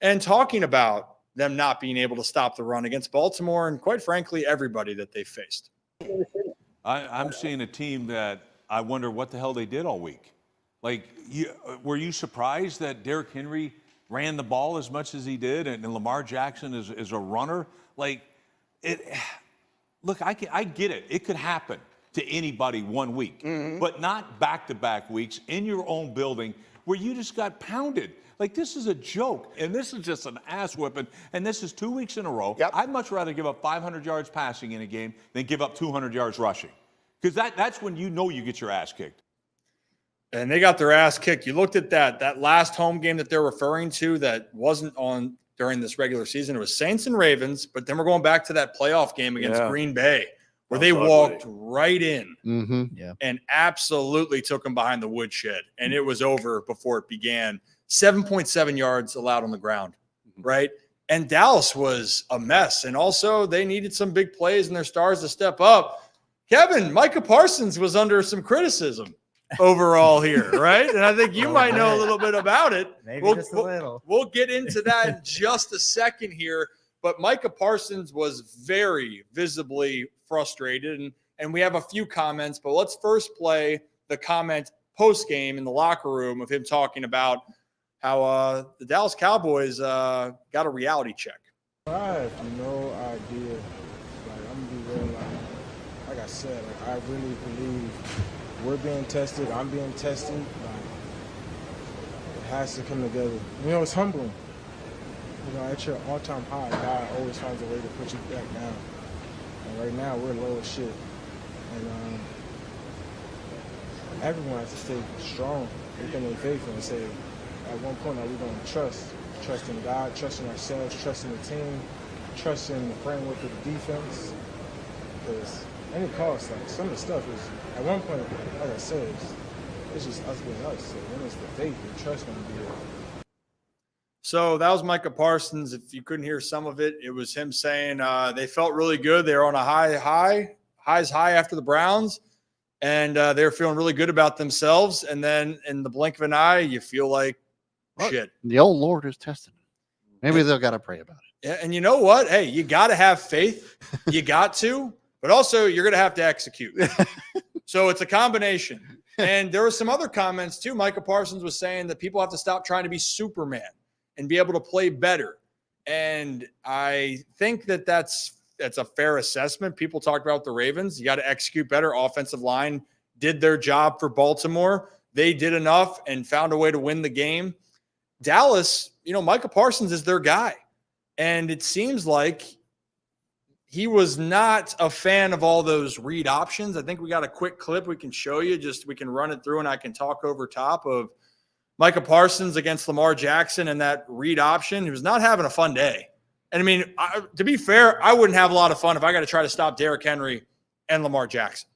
and talking about them not being able to stop the run against Baltimore and, quite frankly, everybody that they faced. I'm seeing a team that I wonder what the hell they did all week. Like, were you surprised that Derrick Henry ran the ball as much as he did, and Lamar Jackson is a runner? Like, look, I get it. It could happen to anybody one week, but not back-to-back weeks in your own building where you just got pounded. Like, this is a joke, and this is just an ass whipping, and this is 2 weeks in a row. Yep. I'd much rather give up 500 yards passing in a game than give up 200 yards rushing, because that's when you know you get your ass kicked. And they got their ass kicked. You looked at that last home game that they're referring to that wasn't on during this regular season. It was Saints and Ravens, but then we're going back to that playoff game against Green Bay where they walked right in and absolutely took them behind the woodshed, and it was over before it began. 7.7 yards allowed on the ground, right? And Dallas was a mess, and also they needed some big plays and their stars to step up. Kevin, Micah Parsons was under some criticism overall here, right? And I think you might know a little bit about it. Maybe just a little. We'll get into that in just a second here. But Micah Parsons was very visibly frustrated, and we have a few comments. But let's first play the comment post-game in the locker room of him talking about how the Dallas Cowboys got a reality check. I have no idea. Like, I'm gonna be real. Like I said, I really believe we're being tested. I'm being tested. Like, it has to come together. You know, it's humbling. You know, at your all-time high, God always finds a way to put you back down. And right now, we're low as shit. And everyone has to stay strong within their faith and say, at one point, are we going to trust in God, trust in ourselves, trust in the team, trust in the framework of the defense? Because any cost, like, some of the stuff is, at one point, like I said, it's just us being us. So when it's the faith and trust going to be there. So that was Micah Parsons. If you couldn't hear some of it, it was him saying they felt really good. They were on a highs high after the Browns, and they were feeling really good about themselves. And then in the blink of an eye, you feel like shit. The old Lord is testing. Maybe they'll got to pray about it. Yeah, and you know what? Hey, you got to have faith. You got to, but also you're going to have to execute. So it's a combination. And there were some other comments too. Micah Parsons was saying that people have to stop trying to be Superman and be able to play better. And I think that's a fair assessment. People talked about the Ravens. You got to execute better. Offensive line did their job for Baltimore. They did enough and found a way to win the game. Dallas, you know, Micah Parsons is their guy. And it seems like he was not a fan of all those read options. I think we got a quick clip we can show you. Just we can run it through and I can talk over top of Micah Parsons against Lamar Jackson and that read option. He was not having a fun day. And I mean, to be fair, I wouldn't have a lot of fun if I got to try to stop Derrick Henry and Lamar Jackson,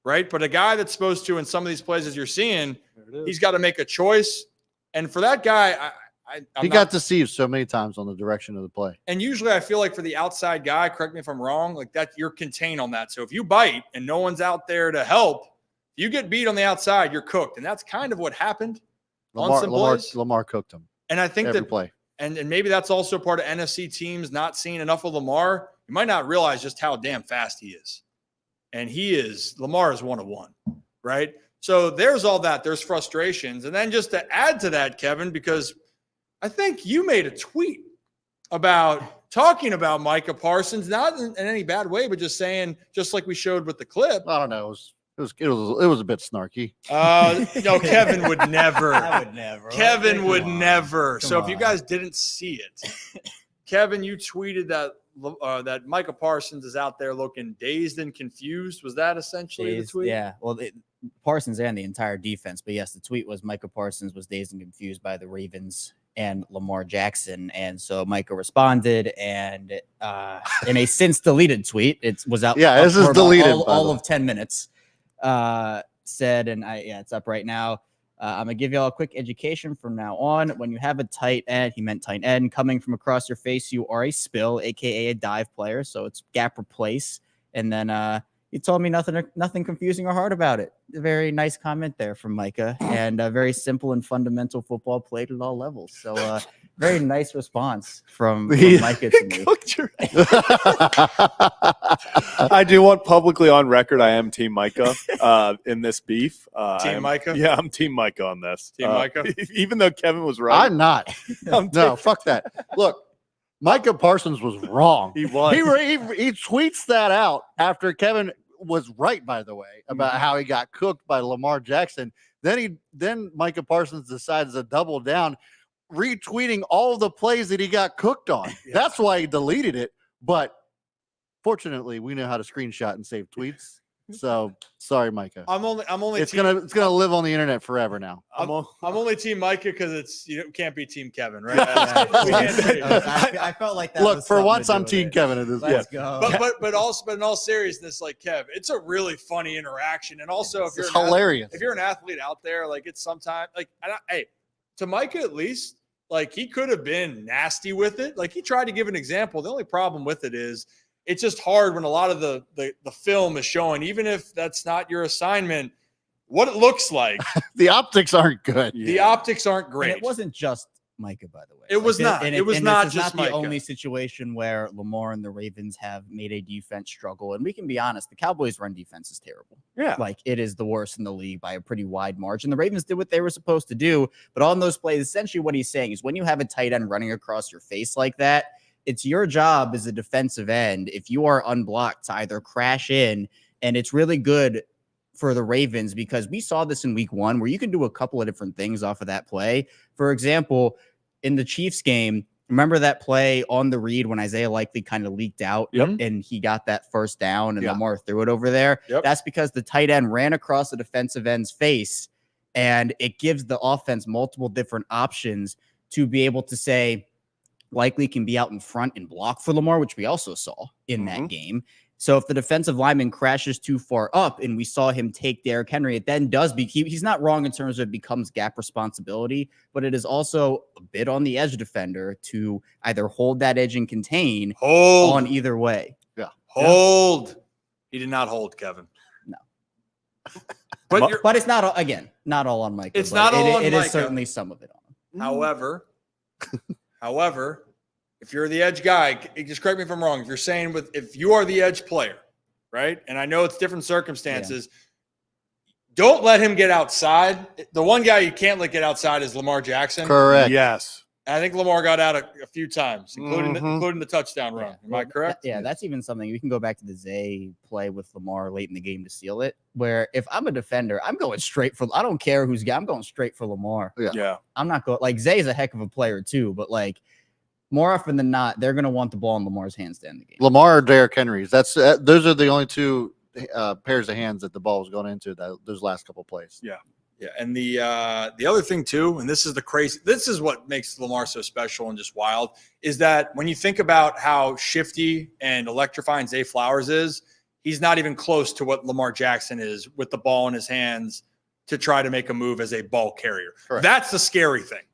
right? But a guy that's supposed to, in some of these plays as you're seeing, he's got to make a choice. And for that guy, he got deceived so many times on the direction of the play. And usually I feel like for the outside guy, correct me if I'm wrong, like that you're contained on that. So if you bite and no one's out there to help, you get beat on the outside, you're cooked. And that's kind of what happened on some plays. Lamar cooked him. And I think every that play. And maybe that's also part of NFC teams not seeing enough of Lamar. You might not realize just how damn fast he is. And Lamar is 101, right? So there's all that. There's frustrations. And then just to add to that, Kevin, because I think you made a tweet about talking about Micah Parsons, not in any bad way, but just saying, just like we showed with the clip. I don't know. It was a bit snarky. No, Kevin would never. I would never. Kevin would never. So Come if you on. guys didn't see it, Kevin, you tweeted that Micah Parsons is out there looking dazed and confused. Was that essentially the tweet? Yeah. Well, Parsons and the entire defense. But yes, the tweet was Micah Parsons was dazed and confused by the Ravens and Lamar Jackson. And so Micah responded, and in a since deleted tweet, it was out. Yeah, this is deleted. All of 10 minutes. Said, and it's up right now. I'm gonna give y'all a quick education from now on. When you have a tight end, he meant tight end, coming from across your face, you are a spill, aka a dive player. So it's gap replace. And then he told me nothing confusing or hard about it. A very nice comment there from Micah, and a very simple and fundamental football played at all levels. So very nice response from Micah to me. I do want publicly on record, I am Team Micah in this beef. Micah? Yeah, I'm Team Micah on this. Team Micah? Even though Kevin was right. I'm not. No, fuck that. Look, Micah Parsons was wrong. He was. He tweets that out after Kevin was right, by the way, about how he got cooked by Lamar Jackson. Then Micah Parsons decides to double down, retweeting all the plays that he got cooked on. That's why he deleted it. But fortunately, we know how to screenshot and save tweets. So sorry, Micah. I'm only. It's gonna live on the internet forever now. I'm only team Micah because it's can't be team Kevin, right? I felt like that. Look, for once, I'm team Kevin at this. Let's go. But in all seriousness, like Kev, it's a really funny interaction, and also if you're hilarious. If you're an athlete out there, like it's sometimes like hey, to Micah at least, like he could have been nasty with it. Like he tried to give an example. The only problem with it is, it's just hard when a lot of the film is showing, even if that's not your assignment, what it looks like. The optics aren't good. The optics aren't great. And it wasn't just Micah, by the way. It was not. It was not just the Micah. only situation where Lamar and the Ravens have made a defense struggle. And we can be honest, the Cowboys' run defense is terrible. Yeah. Like it is the worst in the league by a pretty wide margin. The Ravens did what they were supposed to do. But on those plays, essentially what he's saying is when you have a tight end running across your face like that, it's your job as a defensive end, if you are unblocked, to either crash in. And it's really good for the Ravens because we saw this in week 1 where you can do a couple of different things off of that play. For example, in the Chiefs game, remember that play on the read when Isaiah Likely kind of leaked out and he got that first down and Lamar threw it over there? That's because the tight end ran across the defensive end's face, and it gives the offense multiple different options to be able to say, Likely can be out in front and block for Lamar, which we also saw in that game. So if the defensive lineman crashes too far up and we saw him take Derrick Henry, it then does he's not wrong in terms of it becomes gap responsibility, but it is also a bit on the edge defender to either hold that edge and contain on either way. Hold. He did not hold, Kevin. No. But it's not, again, not all on Micah. It's not all on Micah. It is certainly some of it on him. However, if you're the edge guy, just correct me if I'm wrong. If you're saying if you are the edge player, right? And I know it's different circumstances. Don't let him get outside. The one guy you can't let get outside is Lamar Jackson. Correct. Yes. I think Lamar got out a few times, including the touchdown run. Am I correct? That's even something. We can go back to the Zay play with Lamar late in the game to seal it, where if I'm a defender, I'm going straight for – I don't care who's – I'm going straight for Lamar. Yeah. I'm not going – like, Zay's a heck of a player too, but, like, more often than not, they're going to want the ball in Lamar's hands to end the game. Lamar or Derrick Henry's. Those are the only two pairs of hands that the ball was going into those last couple plays. Yeah. Yeah, and the other thing too, and this is what makes Lamar so special and just wild, is that when you think about how shifty and electrifying Zay Flowers is, he's not even close to what Lamar Jackson is with the ball in his hands to try to make a move as a ball carrier. Correct. That's the scary thing.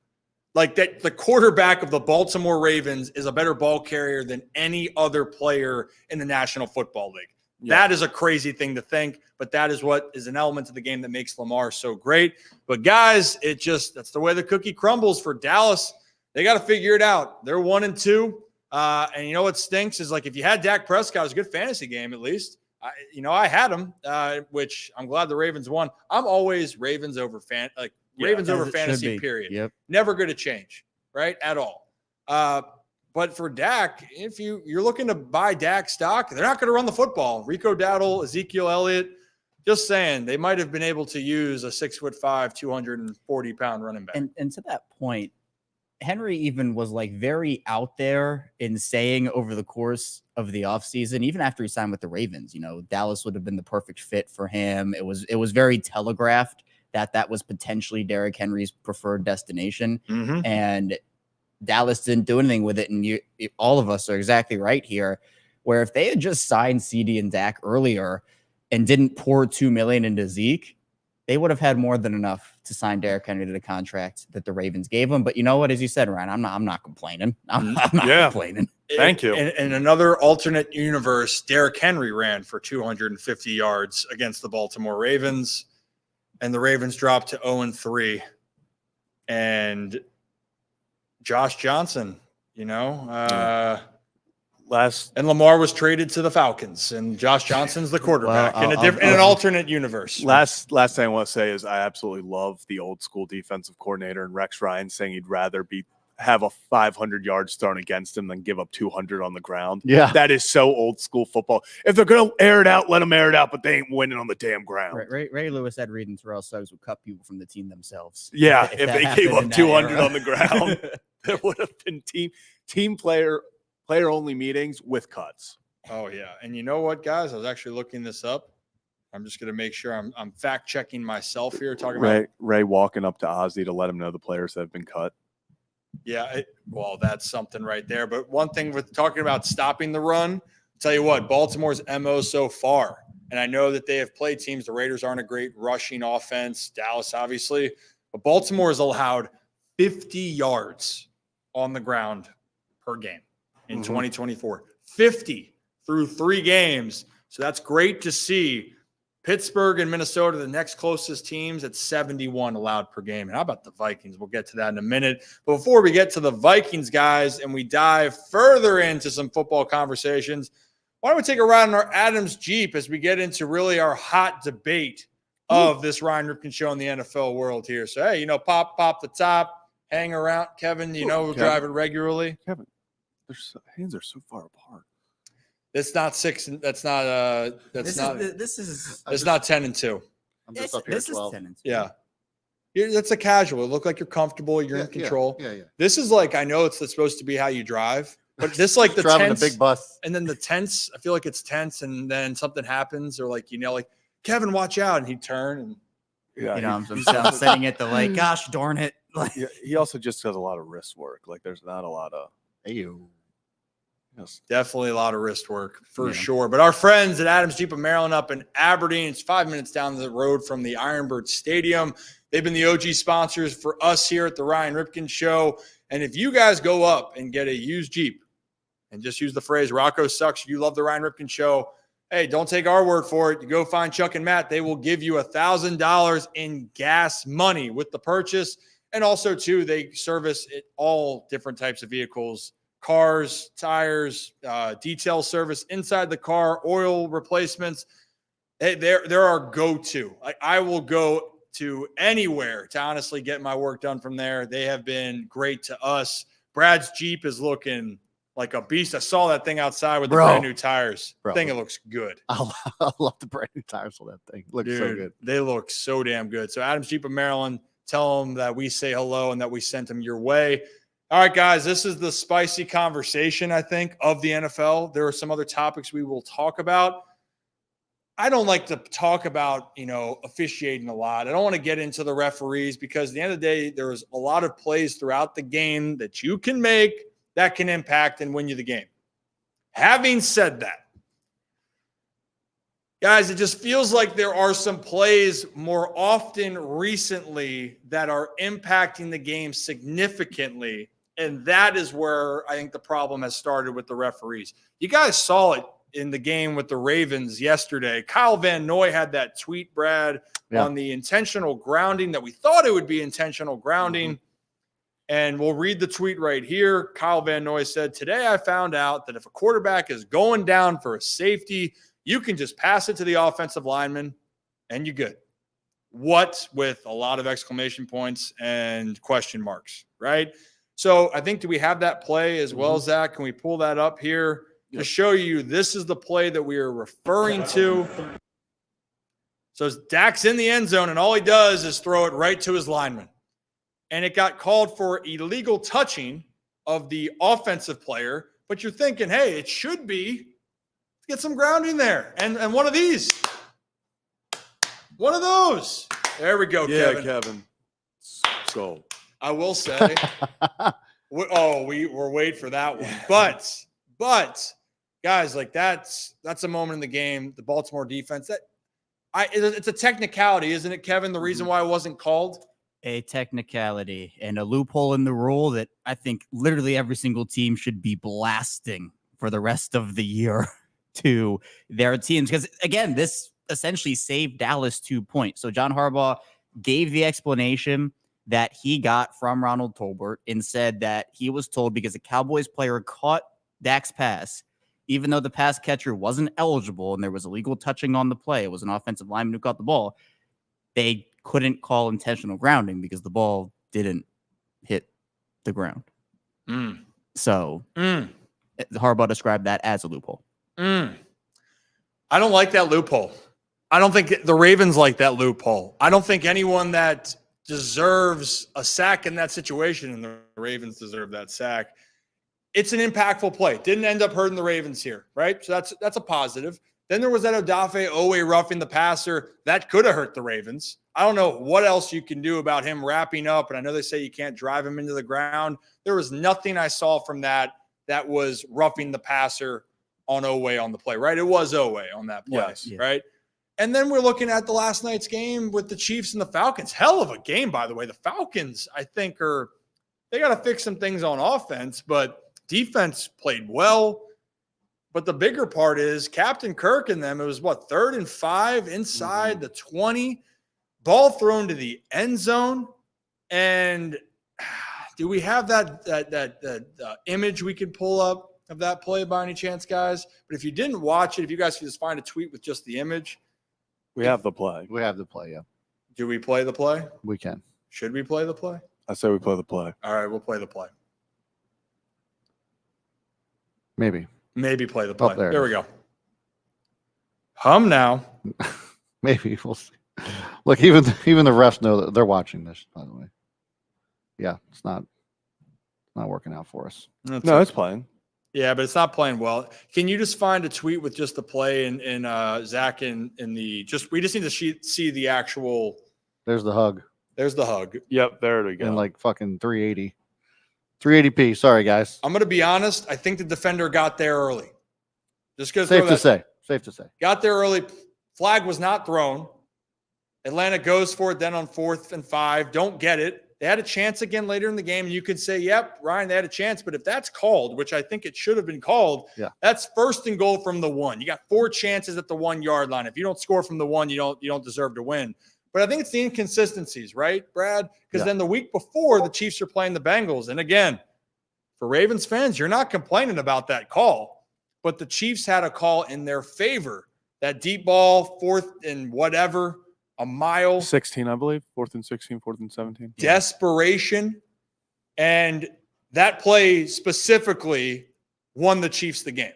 Like that, the quarterback of the Baltimore Ravens is a better ball carrier than any other player in the National Football League. Yeah. That is a crazy thing to think, but that is what is an element of the game that makes Lamar so great. But guys, that's the way the cookie crumbles for Dallas. They got to figure it out. They're 1-2. And you know what stinks is, like, if you had Dak Prescott, it was a good fantasy game at least. I had him, which I'm glad the Ravens won. I'm always Ravens over Ravens over fantasy, period. Yep. Never going to change, right? At all. But for Dak, if you're looking to buy Dak stock, they're not going to run the football. Rico Dowdle, Ezekiel Elliott, just saying, they might have been able to use a 6'5", 240-pound running back. And to that point, Henry even was like very out there in saying over the course of the offseason, even after he signed with the Ravens, Dallas would have been the perfect fit for him. It was very telegraphed that was potentially Derrick Henry's preferred destination. Mm-hmm. And Dallas didn't do anything with it. And all of us are exactly right here, where if they had just signed CD and Dak earlier and didn't pour $2 million into Zeke, they would have had more than enough to sign Derrick Henry to the contract that the Ravens gave him. But you know what, as you said, Ryan, I'm not complaining. I'm not complaining. Thank you. In another alternate universe, Derrick Henry ran for 250 yards against the Baltimore Ravens, and the Ravens dropped to 0-3. And Josh Johnson, and Lamar was traded to the Falcons, and Josh Johnson's the quarterback in an alternate universe. Last thing I want to say is I absolutely love the old school defensive coordinator and Rex Ryan saying he'd rather be have a 500 yards thrown against him than give up 200 on the ground. Yeah. That is so old school football. If they're going to air it out, let them air it out, but they ain't winning on the damn ground. Ray Lewis said Reed and Terrell Suggs would cut people from the team themselves. Yeah, if that they gave happened in up that 200 era. on the ground, there would have been team player only meetings with cuts. Oh, yeah. And you know what, guys? I was actually looking this up. I'm just going to make sure I'm fact checking myself here. Talking about Ray walking up to Ozzy to let him know the players that have been cut. Yeah, well, that's something right there. But one thing with talking about stopping the run, I'll tell you what, Baltimore's MO so far, and I know that they have played teams. The Raiders aren't a great rushing offense. Dallas, obviously. But Baltimore has allowed 50 yards on the ground per game in 2024. 50 through 3 games. So that's great to see. Pittsburgh and Minnesota, the next closest teams, at 71 allowed per game. And how about the Vikings? We'll get to that in a minute. But before we get to the Vikings, guys, and we dive further into some football conversations, why don't we take a ride in our Adams Jeep as we get into really our hot debate of this Ryan Ripken Show in the NFL world here. So, hey, pop the top, hang around. Kevin, we'll drive it regularly. Kevin, their hands are so far apart. That's not 6. That's not. That's not 10 and 2. I'm just up here at 12. 10 and 2. Yeah. That's a casual. It look like you're comfortable. You're in control. Yeah. This is like, I know it's supposed to be how you drive, but this like the driving tense, a big bus. and then the tense. I feel like it's tense, and then something happens, or like like Kevin, watch out, and he'd turn and. Yeah, I'm sitting at the like, gosh darn it. Like, yeah, he also just does a lot of wrist work. Like there's not a lot of. Yes, definitely a lot of wrist work for sure. But our friends at Adams Jeep of Maryland up in Aberdeen, it's 5 minutes down the road from the Ironbird Stadium. They've been the OG sponsors for us here at the Ryan Ripken Show. And if you guys go up and get a used Jeep and just use the phrase Rocco sucks, you love the Ryan Ripken Show, hey, don't take our word for it. You go find Chuck and Matt. They will give you $1,000 in gas money with the purchase. And also, too, they service all different types of vehicles. Cars, tires, detail service inside the car, oil replacements. They're our go-to. I will go to anywhere to honestly get my work done from there. They have been great to us. Brad's Jeep is looking like a beast. I saw that thing outside with the brand new tires. I think it looks good. I love the brand new tires on that thing. Looks so good. They look so damn good. So Adams Jeep of Maryland, tell them that we say hello and that we sent them your way. All right, guys, this is the spicy conversation, I think, of the NFL. There are some other topics we will talk about. I don't like to talk about, officiating a lot. I don't want to get into the referees because at the end of the day, there's a lot of plays throughout the game that you can make that can impact and win you the game. Having said that, guys, it just feels like there are some plays more often recently that are impacting the game significantly. And that is where I think the problem has started with the referees. You guys saw it in the game with the Ravens yesterday. Kyle Van Noy had that tweet, Brad, on the intentional grounding that we thought it would be intentional grounding. And we'll read the tweet right here. Kyle Van Noy said, "Today I found out that if a quarterback is going down for a safety, you can just pass it to the offensive lineman and you're good." What, with a lot of exclamation points and question marks, right? So I think, do we have that play as well, Zach? Can we pull that up here to show you this is the play that we are referring to? So Dak's in the end zone, and all he does is throw it right to his lineman. And it got called for illegal touching of the offensive player. But you're thinking, hey, it should be. Get some grounding there. And one of these. One of those. There we go, Kevin. So I will say, we're waiting for that one. But guys, like that's a moment in the game. The Baltimore defense, it's a technicality, isn't it, Kevin? The reason why it wasn't called? A technicality and a loophole in the rule that I think literally every single team should be blasting for the rest of the year to their teams. Because again, this essentially saved Dallas 2 points. So John Harbaugh gave the explanation that he got from Ronald Tolbert and said that he was told because a Cowboys player caught Dak's pass, even though the pass catcher wasn't eligible and there was illegal touching on the play, it was an offensive lineman who caught the ball, they couldn't call intentional grounding because the ball didn't hit the ground. So Harbaugh described that as a loophole. I don't like that loophole. I don't think the Ravens like that loophole. I don't think anyone that deserves a sack in that situation, and the Ravens deserve that sack, it's an impactful play. Didn't end up hurting the Ravens here, right? So that's a positive. Then there was that Odafe Owe roughing the passer. That could have hurt the Ravens. I don't know what else you can do about him wrapping up, and I know they say you can't drive him into the ground. There was nothing I saw from that was roughing the passer on Owe on the play, right? It was Owe on that play, right? And then we're looking at the last night's game with the Chiefs and the Falcons. Hell of a game, by the way. The Falcons, I think, they got to fix some things on offense, but defense played well. But the bigger part is Captain Kirk and them, it was 3rd and 5 inside the 20, ball thrown to the end zone. And do we have that image we could pull up of that play by any chance, guys? But if you didn't watch it, if you guys could just find a tweet with just the image. We have the play. We have the play, yeah. Do we play the play? We can. Should we play the play? I say we play the play. All right, we'll play the play. Maybe play the play. Oh, there we go. Hum now. Maybe we'll see. Look, even the refs know that they're watching this, by the way. Yeah, it's not working out for us. No, it's playing. Yeah, but it's not playing well. Can you just find a tweet with just the play and Zach in the we just need to see the actual. There's the hug. There's the hug. Yep, there we go. And like fucking 380p. Sorry, guys. I'm gonna be honest. I think the defender got there early. Just because safe to say. Got there early. Flag was not thrown. Atlanta goes for it then on 4th and 5. Don't get it. They had a chance again later in the game, and you could say, yep, Ryan, they had a chance. But if that's called, which I think it should have been called, that's 1st and goal from the 1. You got 4 chances at the 1-yard line. If you don't score from the 1, you don't deserve to win. But I think it's the inconsistencies, right, Brad? Because then the week before, the Chiefs are playing the Bengals. And again, for Ravens fans, you're not complaining about that call. But the Chiefs had a call in their favor. That deep ball, 4th and whatever, a mile. 16, I believe. 4th and 16, 4th and 17. Desperation. And that play specifically won the Chiefs the game.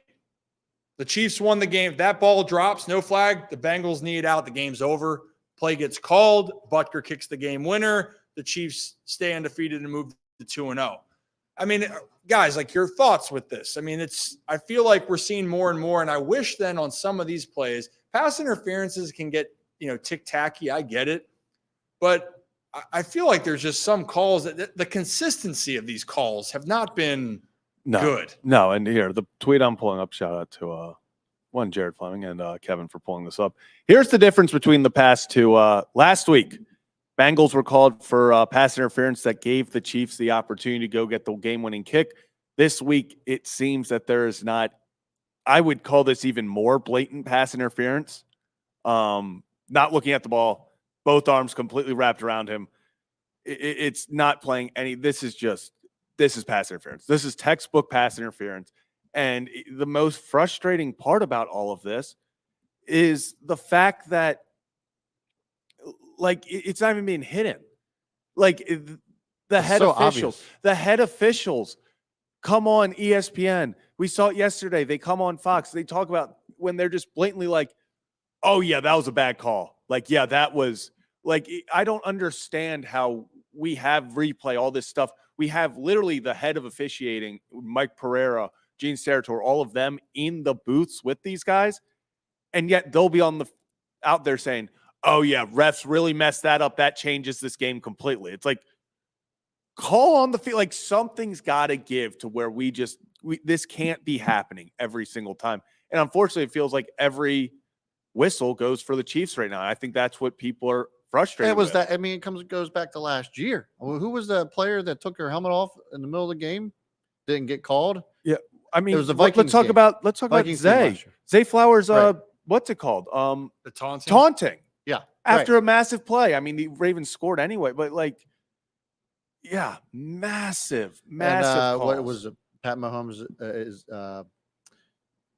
The Chiefs won the game. If that ball drops, no flag, the Bengals need out. The game's over. Play gets called. Butker kicks the game winner. The Chiefs stay undefeated and move to 2-0. I mean, guys, like your thoughts with this. I mean, I feel like we're seeing more and more, and I wish then on some of these plays, pass interferences can get, tick-tacky. I get it. But I feel like there's just some calls that the consistency of these calls have not been good. No, and here, the tweet I'm pulling up, shout out to one, Jared Fleming, and Kevin for pulling this up. Here's the difference between the past two. Last week, Bengals were called for pass interference that gave the Chiefs the opportunity to go get the game-winning kick. This week, it seems that there is not, I would call this even more blatant pass interference. Not looking at the ball, both arms completely wrapped around him. It's not playing any. This is pass interference. This is textbook pass interference. And the most frustrating part about all of this is the fact that, it's not even being hidden. The head officials come on ESPN. We saw it yesterday. They come on Fox. They talk about when they're just blatantly like, oh, yeah, that was a bad call. That was I don't understand how we have replay, all this stuff. We have literally the head of officiating, Mike Pereira, Gene Steratore, all of them in the booths with these guys. And yet they'll be out there saying, oh, yeah, refs really messed that up. That changes this game completely. It's call on the field. Something's got to give to where this can't be happening every single time. And unfortunately, it feels like every whistle goes for the Chiefs right now. I think that's what people are frustrated with. It goes back to last year. Who was the player that took her helmet off in the middle of the game? Didn't get called? Yeah. I mean, it was the Vikings let's talk about Zay. Zay Flowers, right. What's it called? The taunting. Taunting. Yeah. After a massive play. I mean, the Ravens scored anyway, but massive. And, what was it? Pat Mahomes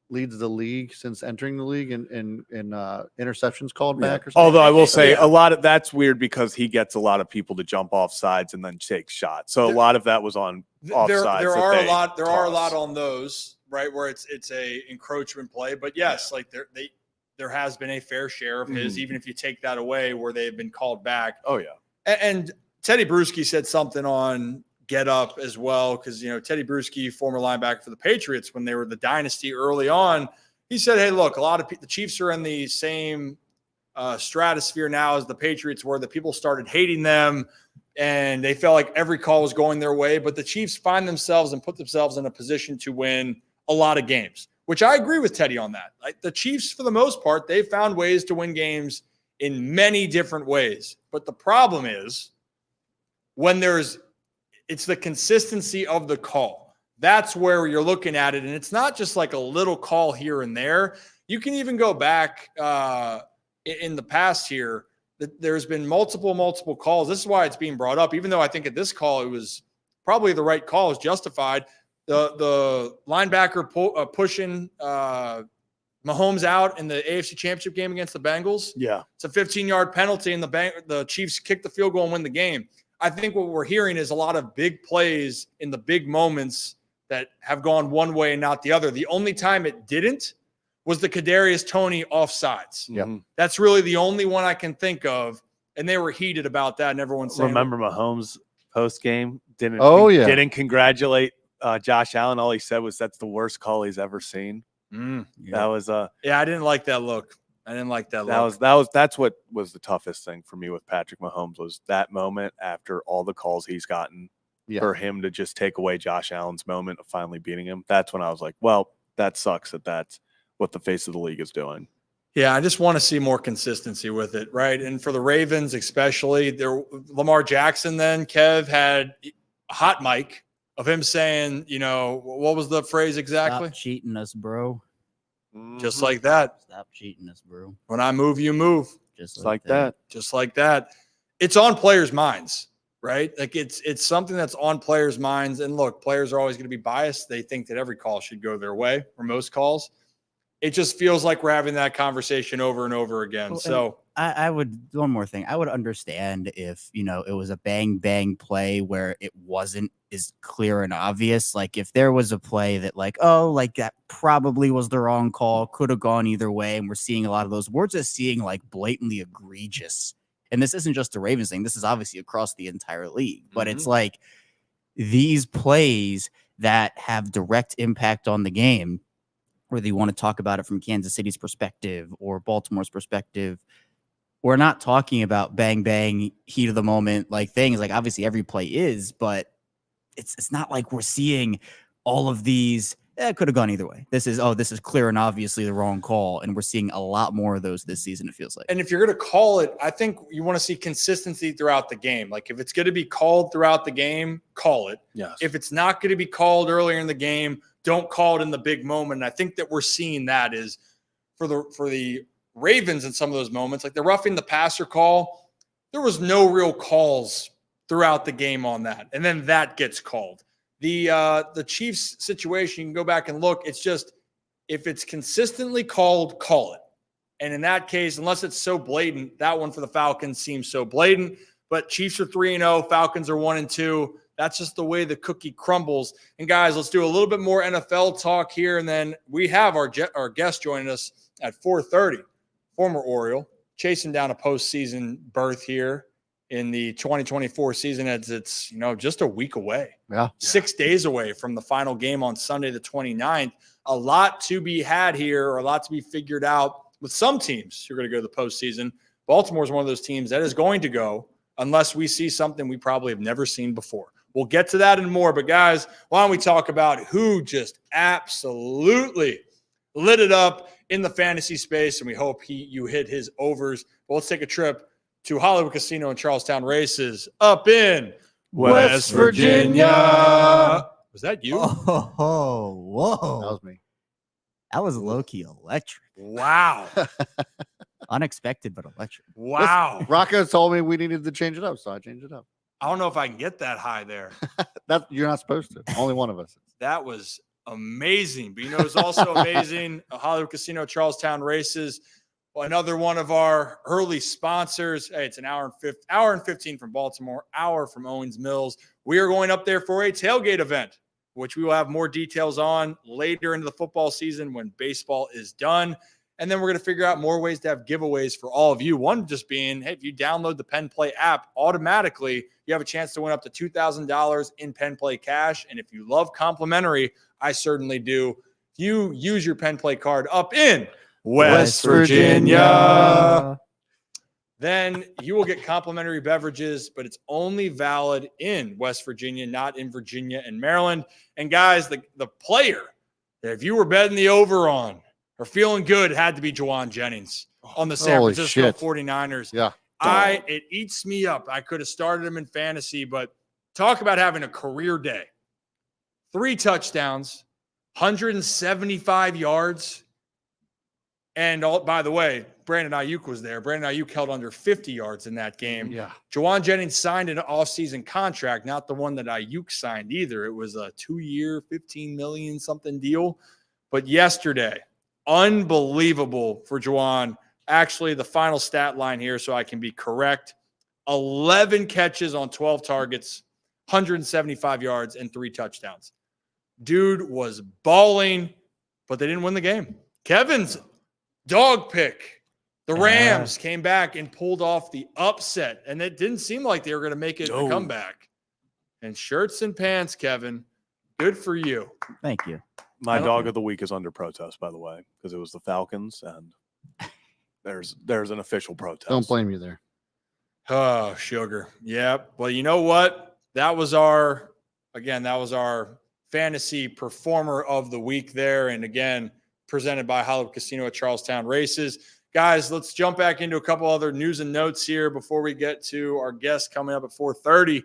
leads the league since entering the league in interceptions called back or something. Although I will say a lot of that's weird because he gets a lot of people to jump off sides and then take shots. So a lot of that was on offsides. There are a lot. There are a lot on those, right, where it's a encroachment play. But yes, like there has been a fair share of his, even if you take that away, where they've been called back. Oh yeah. And Teddy Bruschi said something on Get Up as well, because Teddy Bruschi, former linebacker for the Patriots when they were the dynasty early on, he said, "Hey, look, a lot of the Chiefs are in the same stratosphere now as the Patriots were. That people started hating them, and they felt like every call was going their way. But the Chiefs find themselves and put themselves in a position to win a lot of games." Which I agree with Teddy on that. Like the Chiefs, for the most part, they've found ways to win games in many different ways. But the problem is when it's the consistency of the call. That's where you're looking at it. And it's not just like a little call here and there. You can even go back in the past here. There's been multiple calls. This is why it's being brought up, even though I think at this call, it was probably the right call, is justified. The linebacker pushing Mahomes out in the AFC Championship game against the Bengals. Yeah. It's a 15-yard penalty, and the Chiefs kick the field goal and win the game. I think what we're hearing is a lot of big plays in the big moments that have gone one way and not the other. The only time it didn't was the Kadarius Toney offsides. Yeah. That's really the only one I can think of, and they were heated about that, and everyone's saying, remember Mahomes post-game didn't congratulate Josh Allen. All he said was that's the worst call he's ever seen. That was I didn't like that look. That's what was the toughest thing for me with Patrick Mahomes, was that moment after all the calls he's gotten, for him to just take away Josh Allen's moment of finally beating him. That's when I was like, well, that sucks that's what the face of the league is doing. Yeah, I just want to see more consistency with it, right? And for the Ravens especially, Lamar Jackson then, Kev, had a hot mic of him saying, what was the phrase exactly? Stop cheating us, bro. Just like that. Stop cheating us, bro. When I move, you move. Just like that. Just like that. It's on players' minds, right? Like it's something that's on players' minds. And look, players are always going to be biased. They think that every call should go their way, or most calls. It just feels like we're having that conversation over and over again. So I would, one more thing. I would understand if, it was a bang, bang play where it wasn't as clear and obvious. Like if there was a play that that probably was the wrong call, could have gone either way. And we're seeing a lot of those. We're just seeing like blatantly egregious. And this isn't just a Ravens thing. This is obviously across the entire league. But it's like these plays that have direct impact on the game, whether you want to talk about it from Kansas City's perspective or Baltimore's perspective, we're not talking about bang, bang, heat of the moment, like things. Like obviously every play is, but it's not like we're seeing all of these. It could have gone either way. This is clear and obviously the wrong call. And we're seeing a lot more of those this season, it feels like. And if you're going to call it, I think you want to see consistency throughout the game. Like if it's going to be called throughout the game, call it. Yes. If it's not going to be called earlier in the game, don't call it in the big moment. And I think that we're seeing that is for the Ravens in some of those moments, like the roughing the passer call, there was no real calls throughout the game on that. And then that gets called. The Chiefs situation, you can go back and look. It's just, if it's consistently called, call it. And in that case, unless it's so blatant, that one for the Falcons seems so blatant. But Chiefs are 3-0, Falcons are 1-2. That's just the way the cookie crumbles. And guys, let's do a little bit more NFL talk here. And then we have our guest joining us at 4:30, former Oriole, chasing down a postseason berth here in the 2024 season as it's, just a week away. Yeah. 6 days away from the final game on Sunday, the 29th. A lot to be had here, or a lot to be figured out with some teams who are going to go to the postseason. Baltimore is one of those teams that is going to go unless we see something we probably have never seen before. We'll get to that and more. But, guys, why don't we talk about who just absolutely lit it up in the fantasy space, and we hope you hit his overs. But let's take a trip to Hollywood Casino and Charlestown Races up in West Virginia. Was that you? Oh, whoa. That was me. That was low-key electric. Wow. Unexpected, but electric. Wow. Listen, Rocco told me we needed to change it up, so I changed it up. I don't know if I can get that high there. You're not supposed to. Only one of us. That was amazing. But it's also amazing. Hollywood Casino, Charlestown Races. another one of our early sponsors. Hey, it's an hour and 15 from Baltimore, hour from Owens Mills. We are going up there for a tailgate event, which we will have more details on later into the football season when baseball is done. And then we're going to figure out more ways to have giveaways for all of you. One just being, hey, if you download the Penn Play app, automatically you have a chance to win up to $2,000 in Penn Play cash. And if you love complimentary, I certainly do. If you use your Penn Play card up in West Virginia, then you will get complimentary beverages, but it's only valid in West Virginia, not in Virginia and Maryland. And guys, the player that if you were betting the over on or feeling good, it had to be Juwan Jennings on the San Francisco 49ers. Yeah. It eats me up. I could have started him in fantasy, but talk about having a career day. 3 touchdowns, 175 yards. And by the way, Brandon Ayuk was there. Brandon Ayuk held under 50 yards in that game. Yeah. Juwan Jennings signed an offseason contract, not the one that Ayuk signed either. It was a 2-year, $15 million something deal. But yesterday, unbelievable for Juwan. Actually, the final stat line here, so I can be correct, 11 catches on 12 targets, 175 yards, and 3 touchdowns. Dude was balling, but they didn't win the game. Kevin's dog pick. The Rams came back and pulled off the upset, and it didn't seem like they were going to make it a comeback. And shirts and pants, Kevin, good for you. Thank you. My dog of the week is under protest, by the way, because it was the Falcons, and there's an official protest. Don't blame you there. Oh, sugar. Yeah. Well, you know what? That was our fantasy performer of the week there. And again, presented by Hollywood Casino at Charlestown Races. Guys, let's jump back into a couple other news and notes here before we get to our guest coming up at 4:30.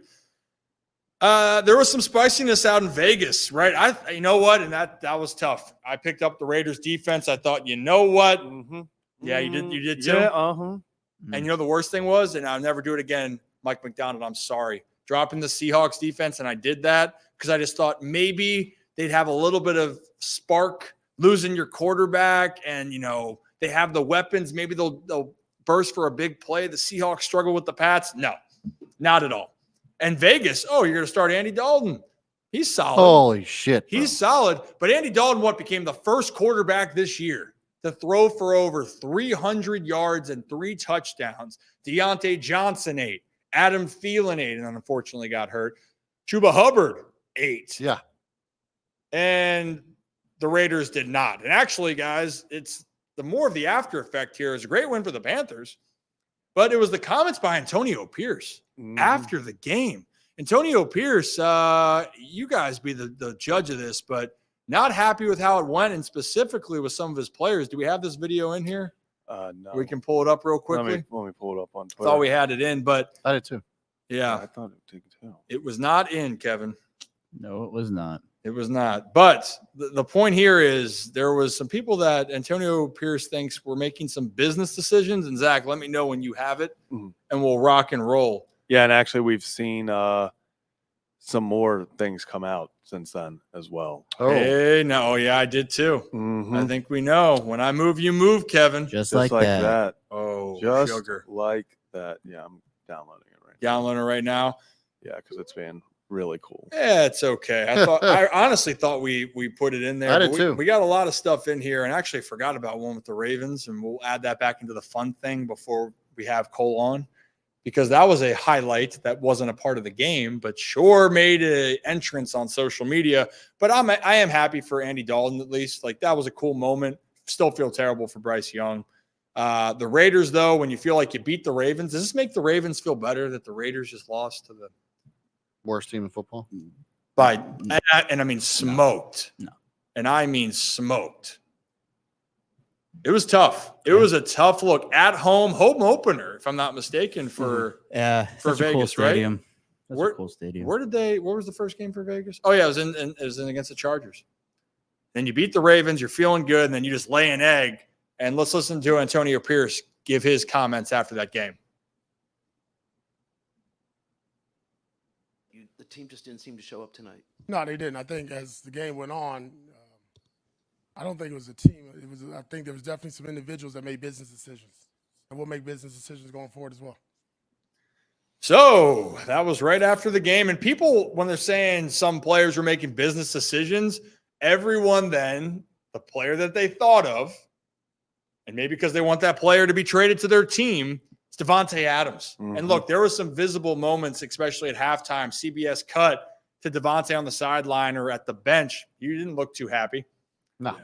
There was some spiciness out in Vegas, right? You know what? And that was tough. I picked up the Raiders defense. I thought, you know what? Mm-hmm. Yeah, you did too. Yeah, And you know the worst thing was, and I'll never do it again, Mike McDonald, I'm sorry. Dropping the Seahawks defense, and I did that because I just thought maybe they'd have a little bit of spark losing your quarterback, and, you know, they have the weapons. Maybe they'll burst for a big play. The Seahawks struggle with the Pats. No, not at all. And Vegas, you're going to start Andy Dalton. He's solid. Holy shit. Bro. He's solid. But Andy Dalton, became the first quarterback this year to throw for over 300 yards and 3 touchdowns. Deontay Johnson, 8. Adam Thielen, 8, and unfortunately got hurt. Chuba Hubbard, 8. Yeah. And the Raiders did not. And actually, guys, it's the more of the after effect here is a great win for the Panthers. But it was the comments by Antonio Pierce after the game. Antonio Pierce, you guys be the judge of this, but not happy with how it went, and specifically with some of his players. Do we have this video in here? No. We can pull it up real quickly. Let me pull it up on Twitter. Thought we had it in, but I did too. Yeah, I thought it did too. It was not in, Kevin. No, it was not. It was not. But the point here is there was some people that Antonio Pierce thinks were making some business decisions. And Zach, let me know when you have it, and we'll rock and roll. Yeah, and actually we've seen some more things come out since then as well. Oh, hey, no, yeah, I did too. I think we know. When I move, you move, Kevin. Just like that. Oh, just sugar. like that. Yeah, I'm downloading it right now. Downloading it right now. Yeah, because it's been really cool. Yeah, it's okay. I honestly thought we put it in there. I did too. We got a lot of stuff in here, and actually forgot about one with the Ravens, and we'll add that back into the fun thing before we have Cole on, because that was a highlight that wasn't a part of the game, but sure made an entrance on social media. But I am happy for Andy Dalton, at least. Like, that was a cool moment. Still feel terrible for Bryce Young. The Raiders, though, when you feel like you beat the Ravens, does this make the Ravens feel better that the Raiders just lost to the worst team in football? And I mean smoked. No. And I mean smoked. It was tough. It was a tough look at home opener, if I'm not mistaken, for Vegas, cool right? That's Where- a cool stadium. Where was the first game for Vegas? Oh yeah, it was in against the Chargers. Then you beat the Ravens, you're feeling good, and then you just lay an egg. And let's listen to Antonio Pierce give his comments after that game. The team just didn't seem to show up tonight. No, they didn't. I think as the game went on, I don't think it was a team. I think there was definitely some individuals that made business decisions, and we'll make business decisions going forward as well. So that was right after the game. And people, when they're saying some players were making business decisions, everyone then, the player that they thought of, and maybe because they want that player to be traded to their team, it's Davante Adams. Mm-hmm. And look, there were some visible moments, especially at halftime. CBS cut to Davante on the sideline or at the bench. He didn't look too happy. No.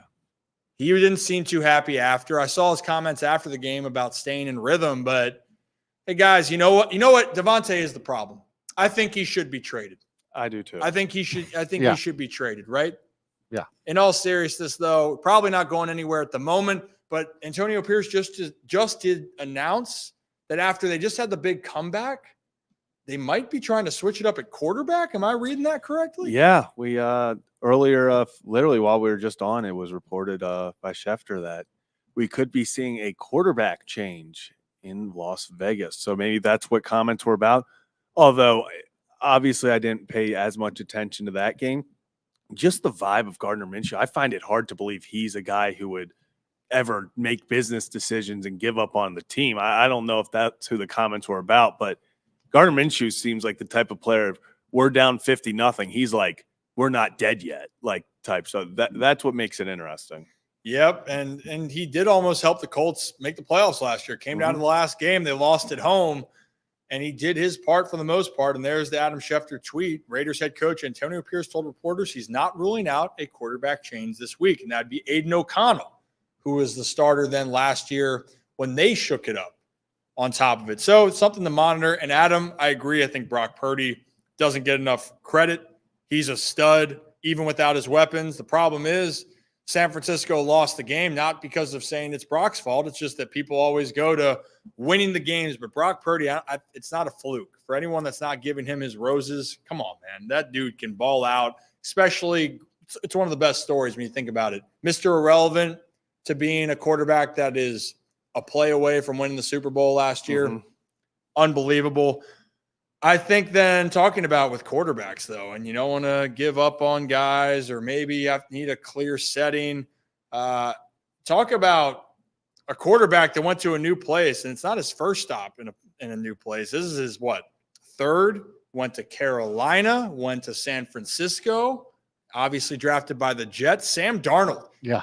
He didn't seem too happy after. I saw his comments after the game about staying in rhythm, but hey, guys, you know what? Davante is the problem. I think he should be traded. I do too. I think he should be traded, right? Yeah. In all seriousness, though, probably not going anywhere at the moment. But Antonio Pierce just did announce that after they just had the big comeback, they might be trying to switch it up at quarterback. Am I reading that correctly? Yeah, we earlier, literally while we were just on, it was reported by Schefter that we could be seeing a quarterback change in Las Vegas. So maybe that's what comments were about. Although, obviously, I didn't pay as much attention to that game. Just the vibe of Gardner Minshew, I find it hard to believe he's a guy who would ever make business decisions and give up on the team. I don't know if that's who the comments were about, but Gardner Minshew seems like the type of player, we're down 50-0. He's like, we're not dead yet, like type. So that's what makes it interesting. Yep, and he did almost help the Colts make the playoffs last year. Came down to the last game. They lost at home, and he did his part for the most part. And there's the Adam Schefter tweet. Raiders head coach Antonio Pierce told reporters he's not ruling out a quarterback change this week, and that'd be Aiden O'Connell, who was the starter then last year when they shook it up on top of it. So it's something to monitor. And Adam, I agree. I think Brock Purdy doesn't get enough credit. He's a stud, even without his weapons. The problem is San Francisco lost the game, not because of saying it's Brock's fault. It's just that people always go to winning the games. But Brock Purdy, it's not a fluke. For anyone that's not giving him his roses, come on, man. That dude can ball out, especially it's one of the best stories when you think about it. Mr. Irrelevant to being a quarterback that is a play away from winning the Super Bowl last year. Unbelievable. I think then talking about with quarterbacks, though, and you don't want to give up on guys or maybe you need a clear setting. Talk about a quarterback that went to a new place, and it's not his first stop in a new place. This is his, third? Went to Carolina, went to San Francisco, obviously drafted by the Jets. Sam Darnold. Yeah.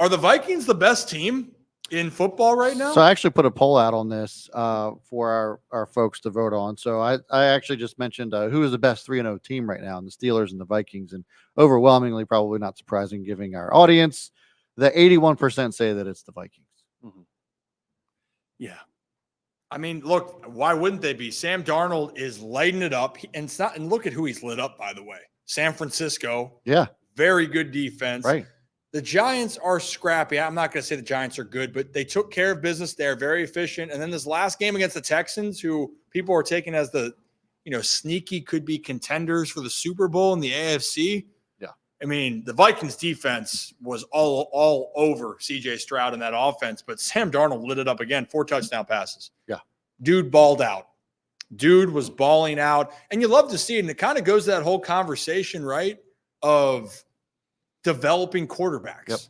Are the Vikings the best team in football right now? So I actually put a poll out on this for our folks to vote on. So I actually just mentioned who is the best 3-0 team right now, and the Steelers and the Vikings. And overwhelmingly, probably not surprising, giving our audience, the 81% say that it's the Vikings. Yeah. I mean, look, why wouldn't they be? Sam Darnold is lighting it up. And look at who he's lit up, by the way. San Francisco. Yeah. Very good defense. Right. The Giants are scrappy. I'm not going to say the Giants are good, but they took care of business. They're very efficient. And then this last game against the Texans, who people are taking as the, sneaky could be contenders for the Super Bowl in the AFC. Yeah. I mean, the Vikings defense was all over CJ Stroud in that offense, but Sam Darnold lit it up again, 4 touchdown passes. Yeah. Dude balled out. Dude was balling out. And you love to see it. And it kind of goes to that whole conversation, right, of developing quarterbacks,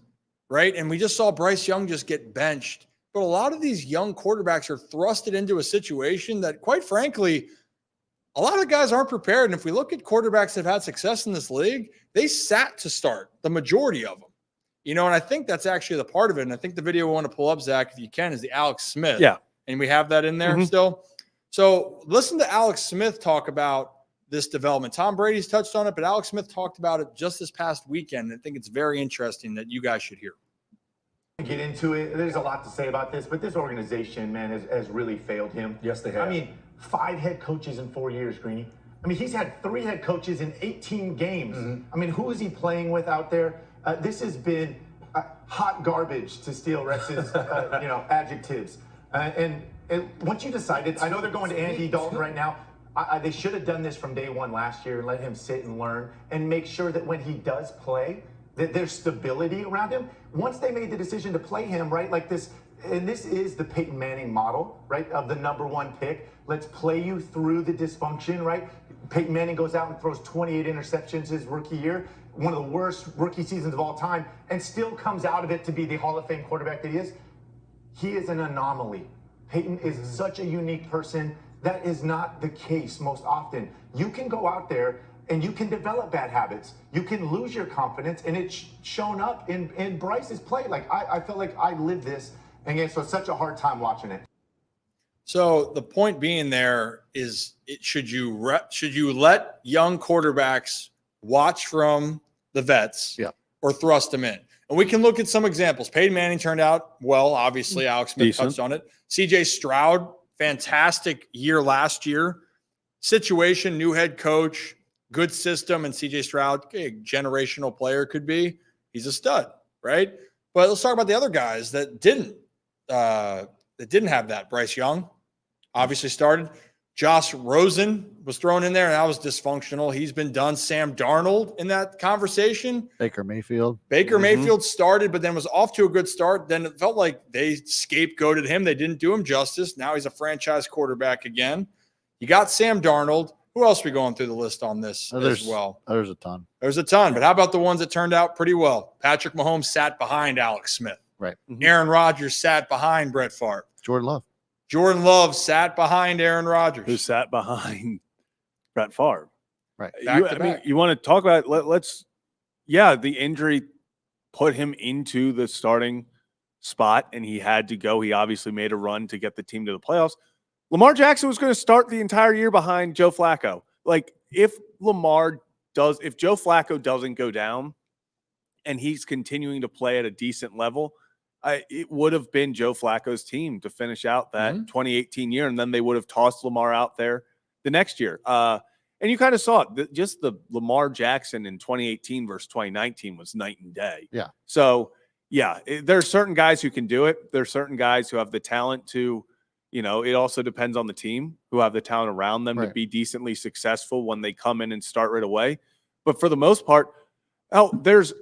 right? And we just saw Bryce Young just get benched. But a lot of these young quarterbacks are thrusted into a situation that, quite frankly, a lot of the guys aren't prepared. And if we look at quarterbacks that have had success in this league, they sat to start, the majority of them. And I think that's actually the part of it. And I think the video we want to pull up, Zach, if you can, is the Alex Smith. Yeah. And we have that in there still. So listen to Alex Smith talk about this development. Tom Brady's touched on it, but Alex Smith talked about it just this past weekend. I think it's very interesting that you guys should hear. Get into it. There's a lot to say about this, but this organization, man, has really failed him. Yes, they have. I mean, 5 head coaches in 4 years, Greeny. I mean, he's had 3 head coaches in 18 games. I mean, who is he playing with out there? This has been hot garbage, to steal Rex's, adjectives. And once you decided, I know they're going to Andy Dalton right now. They should have done this from day one last year and let him sit and learn and make sure that when he does play, that there's stability around him. Once they made the decision to play him, right, like this And this is the Peyton Manning model, right, of the #1 pick. Let's play you through the dysfunction, right? Peyton Manning goes out and throws 28 interceptions his rookie year, one of the worst rookie seasons of all time, and still comes out of it to be the Hall of Fame quarterback that he is. He is an anomaly. Peyton is such a unique person. That is not the case most often. You can go out there and you can develop bad habits. You can lose your confidence, and it's shown up in Bryce's play. Like, I felt like I lived this, and so it's such a hard time watching it. So the point being there is, should you let young quarterbacks watch from the vets, or thrust them in? And we can look at some examples. Peyton Manning turned out well, obviously. Alex Smith touched on it. C.J. Stroud, fantastic year last year. Situation, new head coach, good system, and C.J. Stroud, a generational player could be. He's a stud, right? But let's talk about the other guys that didn't have that. Bryce Young obviously started. Josh Rosen was thrown in there, and that was dysfunctional. He's been done. Sam Darnold in that conversation. Baker Mayfield. Mayfield started, but then was off to a good start. Then it felt like they scapegoated him. They didn't do him justice. Now he's a franchise quarterback again. You got Sam Darnold. Who else are we going through the list on this as well? There's a ton. There's a ton. But how about the ones that turned out pretty well? Patrick Mahomes sat behind Alex Smith. Right. Aaron Rodgers sat behind Brett Favre. Jordan Love sat behind Aaron Rodgers. Who sat behind Brett Favre. Right. You want to talk about the injury put him into the starting spot, and he had to go. He obviously made a run to get the team to the playoffs. Lamar Jackson was going to start the entire year behind Joe Flacco. Like, if Joe Flacco doesn't go down and he's continuing to play at a decent level, it would have been Joe Flacco's team to finish out that 2018 year, and then they would have tossed Lamar out there the next year. And you kind of saw it. Just the Lamar Jackson in 2018 versus 2019 was night and day. Yeah. So, there are certain guys who can do it. There are certain guys who have the talent to, it also depends on the team who have the talent around them to be decently successful when they come in and start right away. But for the most part, there's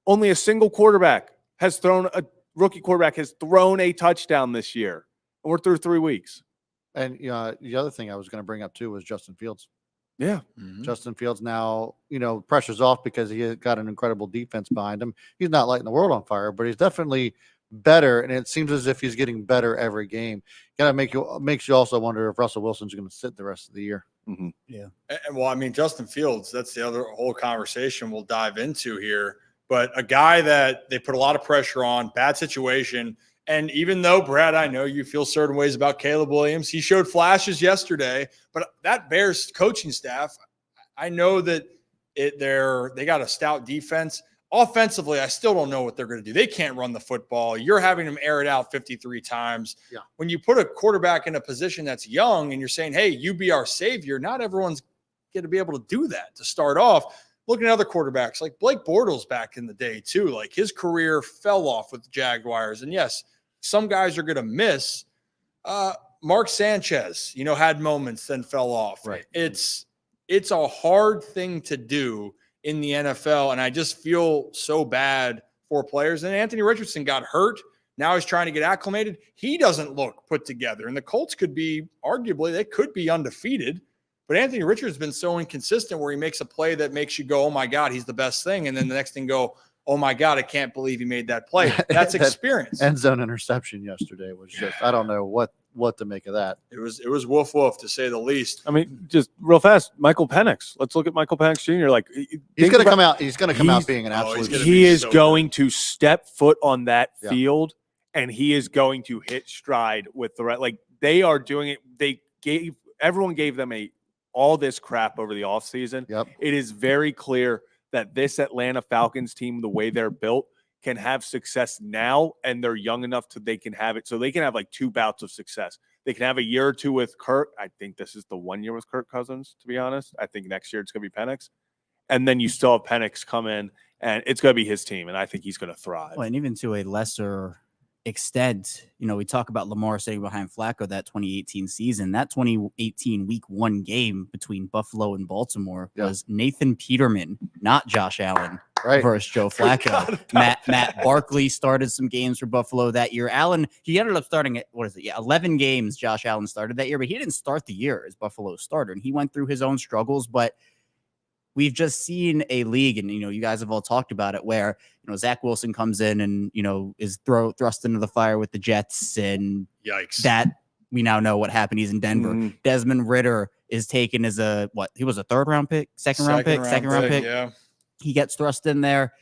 only a single rookie quarterback has thrown a touchdown this year, and we're through 3 weeks. And the other thing I was going to bring up too was Justin Fields. Yeah. Justin Fields now, pressure's off because he has got an incredible defense behind him. He's not lighting the world on fire, but he's definitely better, and it seems as if he's getting better every game. Makes you also wonder if Russell Wilson's going to sit the rest of the year. Yeah. And well, I mean, Justin Fields, that's the other whole conversation we'll dive into here. But a guy that they put a lot of pressure on, bad situation. And even though, Brad, I know you feel certain ways about Caleb Williams, he showed flashes yesterday, but that Bears coaching staff, I know that they got a stout defense. Offensively, I still don't know what they're going to do. They can't run the football. You're having them air it out 53 times. Yeah. When you put a quarterback in a position that's young and you're saying, hey, you be our savior, not everyone's going to be able to do that to start off. Looking at other quarterbacks like Blake Bortles back in the day too, like his career fell off with the Jaguars. And yes, some guys are going to miss. Mark Sanchez, had moments, then fell off. Right. It's a hard thing to do in the NFL, and I just feel so bad for players. And Anthony Richardson got hurt. Now he's trying to get acclimated. He doesn't look put together. And the Colts could be, arguably, they could be undefeated. But Anthony Richardson has been so inconsistent where he makes a play that makes you go, oh, my God, he's the best thing. And then the next thing go, oh, my God, I can't believe he made that play. That's experience. End zone interception yesterday was just, I don't know what to make of that. It was woof woof, to say the least. I mean, just real fast, Michael Penix. Let's look at Michael Penix Jr. Like, he's going to come out. He's going to come out being an absolute. He is going to step foot on that field, and he is going to hit stride with the right. Like, they are doing it. Everyone gave them all this crap over the offseason. Yep. It is very clear that this Atlanta Falcons team, the way they're built, can have success now, and they're young enough to they can have it. So they can have like 2 bouts of success. They can have a year or 2 with Kirk. I think this is the 1 year with Kirk Cousins, to be honest. I think next year it's going to be Penix. And then you still have Penix come in, and it's going to be his team, and I think he's going to thrive. Well, and even to a lesser extent, we talk about Lamar sitting behind Flacco that 2018 season. That 2018 week 1 game between Buffalo and Baltimore was Nathan Peterman, not Josh Allen, versus Joe Flacco. Matt Barkley started some games for Buffalo that year. Allen, he ended up starting at 11 games. Josh Allen started that year, but he didn't start the year as Buffalo's starter, and he went through his own struggles. But we've just seen a league, and you guys have all talked about it, where Zach Wilson comes in and is thrust into the fire with the Jets, and yikes, that we now know what happened. He's in Denver. Desmond Ridder is taken as he was a third round pick, second round pick. Yeah, he gets thrust in there,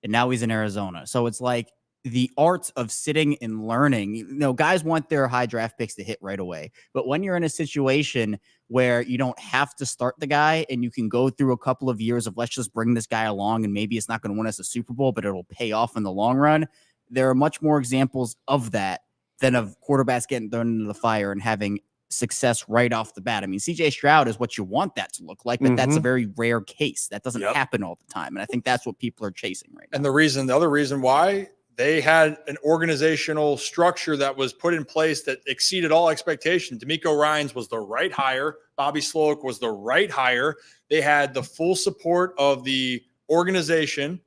and now he's in Arizona. So it's like the art of sitting and learning. Guys want their high draft picks to hit right away, but when you're in a situation where you don't have to start the guy and you can go through a couple of years of let's just bring this guy along, and maybe it's not going to win us a Super Bowl, but it'll pay off in the long run. There are much more examples of that than of quarterbacks getting thrown into the fire and having success right off the bat. I mean, CJ Stroud is what you want that to look like, but that's a very rare case. That doesn't happen all the time. And I think that's what people are chasing right now. And the other reason why they had an organizational structure that was put in place that exceeded all expectation. DeMeco Ryans was the right hire. Bobby Sloak was the right hire. They had the full support of the organization.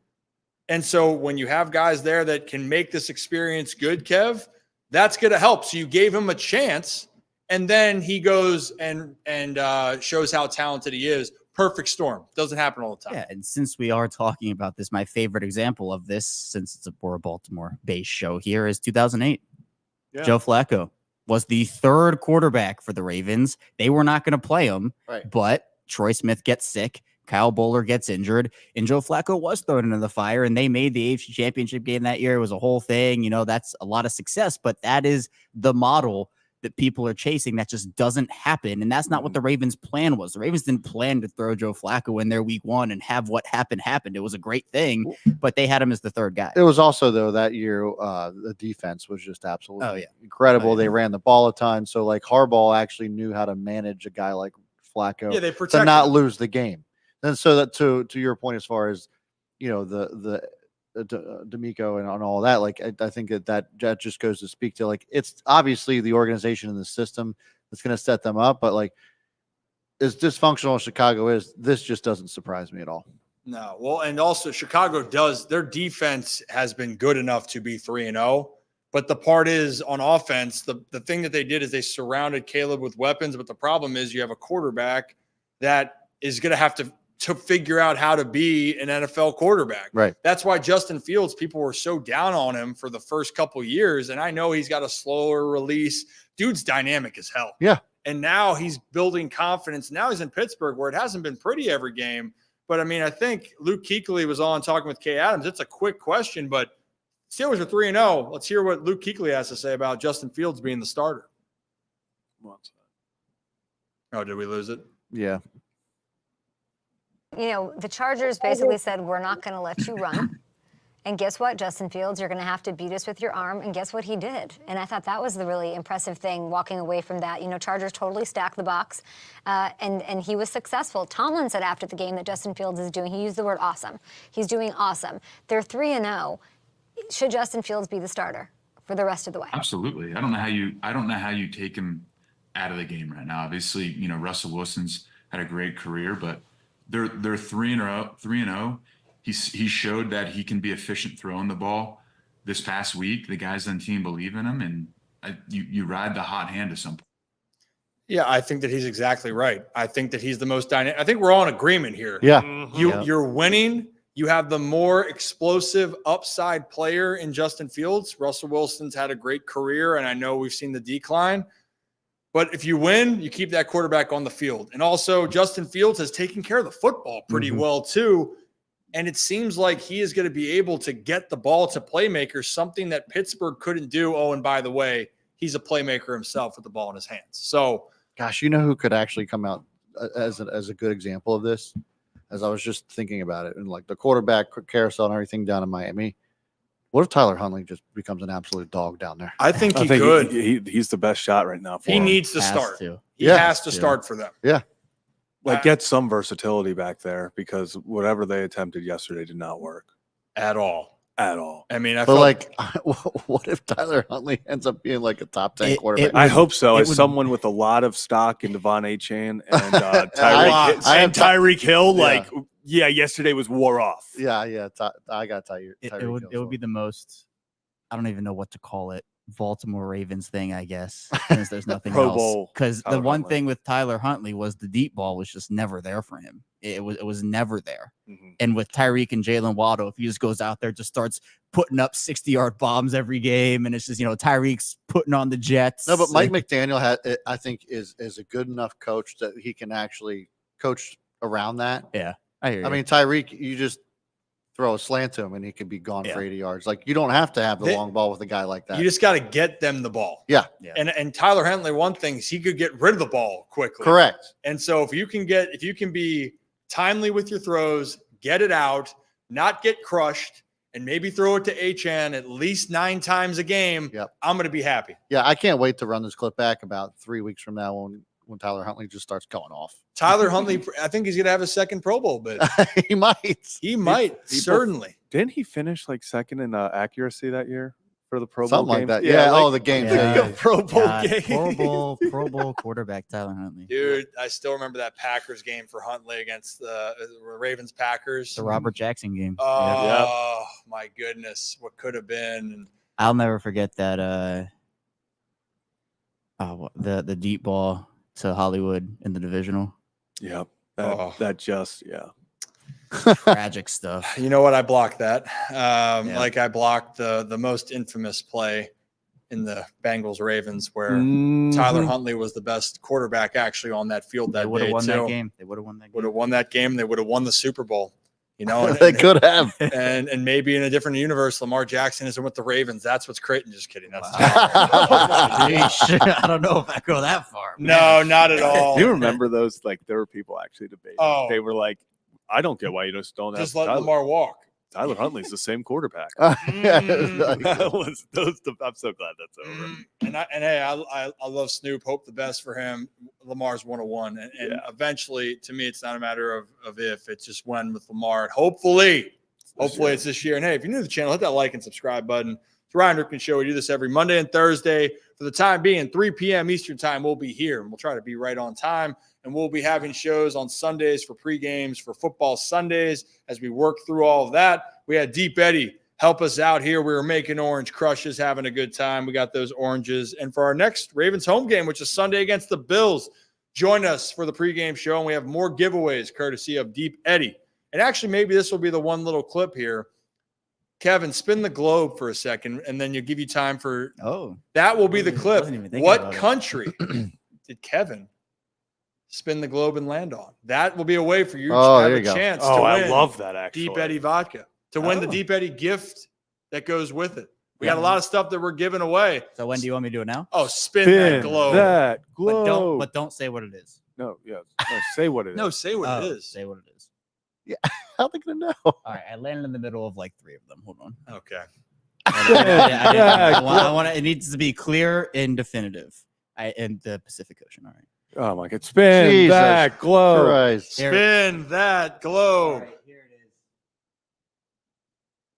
And so when you have guys there that can make this experience good, Kev, that's going to help. So you gave him a chance, and then he goes and shows how talented he is. Perfect storm. Doesn't happen all the time. Yeah, and since we are talking about this, my favorite example of this, since it's a Baltimore-based show here, is 2008. Yeah. Joe Flacco was the third quarterback for the Ravens. They were not going to play him, but Troy Smith gets sick. Kyle Bowler gets injured, and Joe Flacco was thrown into the fire, and they made the AFC Championship game that year. It was a whole thing. That's a lot of success, but that is the model that people are chasing. That just doesn't happen, and that's not what the Ravens' plan was. The Ravens didn't plan to throw Joe Flacco in their week one and have what happened. It was a great thing, but they had him as the third guy. It was also, though, that year the defense was just absolutely incredible. They ran the ball a ton, so Harbaugh actually knew how to manage a guy like Flacco to not lose the game. And so that to your point, as far as the DeMeco and on all that, I think that just goes to speak to it's obviously the organization and the system that's going to set them up, but as dysfunctional as Chicago is, this just doesn't surprise me at all. No, well, and also Chicago their defense has been good enough to be 3-0, but the part is on offense, the thing that they did is they surrounded Caleb with weapons, but the problem is you have a quarterback that is going to have to figure out how to be an NFL quarterback. Right. That's why Justin Fields, people were so down on him for the first couple of years. And I know he's got a slower release. Dude's dynamic as hell. Yeah. And now he's building confidence. Now he's in Pittsburgh, where it hasn't been pretty every game. But I mean, I think Luke Kuechly was on talking with Kay Adams. It's a quick question, but Steelers are 3-0. Let's hear what Luke Kuechly has to say about Justin Fields being the starter. Oh, did we lose it? Yeah. The Chargers basically said, we're not going to let you run. And guess what, Justin Fields, you're going to have to beat us with your arm. And guess what he did? And I thought that was the really impressive thing, walking away from that. Chargers totally stacked the box, and he was successful. Tomlin said after the game that Justin Fields is doing, he used the word awesome. He's doing awesome. They're 3-0. Should Justin Fields be the starter for the rest of the way? Absolutely. I don't know how you take him out of the game right now. Obviously, Russell Wilson's had a great career, but they're 3-0. He showed that he can be efficient throwing the ball this past week. The guys on the team believe in him, and you ride the hot hand at some point. Yeah, I think that he's exactly right. I think that he's the most dynamic. I think we're all in agreement here. Yeah. You're winning. You have the more explosive upside player in Justin Fields. Russell Wilson's had a great career, and I know we've seen the decline. But if you win, you keep that quarterback on the field. And also, Justin Fields has taken care of the football pretty well, too. And it seems like he is going to be able to get the ball to playmakers, something that Pittsburgh couldn't do. Oh, and by the way, he's a playmaker himself with the ball in his hands. So, gosh, who could actually come out as a good example of this? As I was just thinking about it, and the quarterback carousel and everything down in Miami. What if Tyler Huntley just becomes an absolute dog down there? I think he could. He's the best shot right now. He needs to start. He has to start for them. Yeah. Get some versatility back there, because whatever they attempted yesterday did not work. At all. I mean, what if Tyler Huntley ends up being a top 10 quarterback? I hope so. As someone with a lot of stock in Devon Achane and Tyreek Hill, yesterday was wore off. Yeah. I got tired. It would be the most, I don't even know what to call it, Baltimore Ravens thing, I guess, since there's nothing Pro else. Bowl Because the Tyler one Huntley. thing with Tyler Huntley was the deep ball was just never there for him. It was never there. Mm-hmm. And with Tyreek and Jalen Waddle, if he just goes out there, just starts putting up 60-yard bombs every game, and it's just, Tyreek's putting on the Jets. No, but Mike McDaniel I think is a good enough coach that he can actually coach around that. Yeah, I hear you. I mean, Tyreek, you just throw a slant to him and he could be gone for 80 yards. Like, you don't have to have the long ball with a guy like that. You just got to get them the ball. Yeah. And Tyler Huntley, one thing is he could get rid of the ball quickly. Correct. And so if you can be timely with your throws, get it out, not get crushed, and maybe throw it to HN at least 9 times a game, I'm going to be happy. Yeah, I can't wait to run this clip back about 3 weeks from now when Tyler Huntley just starts going off. Tyler Huntley, I think he's going to have a second Pro Bowl bid. He might. He might, certainly. Didn't he finish like second in accuracy that year for the Pro Bowl Something like game? that. Yeah. The game. Pro Bowl game. Pro Bowl quarterback Tyler Huntley. Dude, I still remember that Packers game for Huntley against the Ravens Packers. The Robert Jackson game. Oh, my goodness. What could have been. I'll never forget that the deep ball to Hollywood in the divisional. Yep. That just tragic stuff. You know what? I blocked that. Like I blocked the most infamous play in the Bengals Ravens where Tyler Huntley was the best quarterback actually on that field that day. They would have won too. that game. They would have won that game. Would have won that game. They would have won the Super Bowl. They could have. And maybe in a different universe, Lamar Jackson isn't with the Ravens. That's what's crazy. Just kidding. That's I don't know if I go that far. No, not at all. Do you remember those? Like, there were people actually debating. Oh. They were like, I don't get why you just don't Just have let Lamar walk. Tyler Huntley's the same quarterback. That was I'm so glad that's over. And hey, I love Snoop. Hope the best for him. Lamar's 101, and eventually, to me, it's not a matter of if, it's just when with Lamar. And hopefully it's this year. And hey, if you're new to the channel, hit that like and subscribe button. It's Ryan Ripken Show. We do this every Monday and Thursday. For the time being, 3 p.m. Eastern time, we'll be here, and we'll try to be right on time. And we'll be having shows on Sundays for pre-games, for football Sundays. As we work through all of that, we had Deep Eddie help us out here. We were making orange crushes, having a good time. We got those oranges. And for our next Ravens home game, which is Sunday against the Bills, join us for the pregame show. And we have more giveaways courtesy of Deep Eddie. And actually, maybe this will be the one little clip here. Kevin, spin the globe for a second, and then you'll give you time for that will be the clip. What country did Kevin spin the globe and land on? That will be a way for you to have a chance to win. I love that, actually. Deep Eddie vodka. To win the Deep Eddie gift that goes with it. We got a lot of stuff that we're giving away. So when do you want me to do it now? Oh, spin that globe. But don't say what it is. No, say what it is. No, say what it is. Say what it is. Yeah, how are they gonna know? All right, I landed in the middle of like 3 of them. Hold on. Okay. I want it needs to be clear and definitive. In the Pacific Ocean. All right. Oh my God! Spin that globe. Christ. Spin that globe. All right, here it is.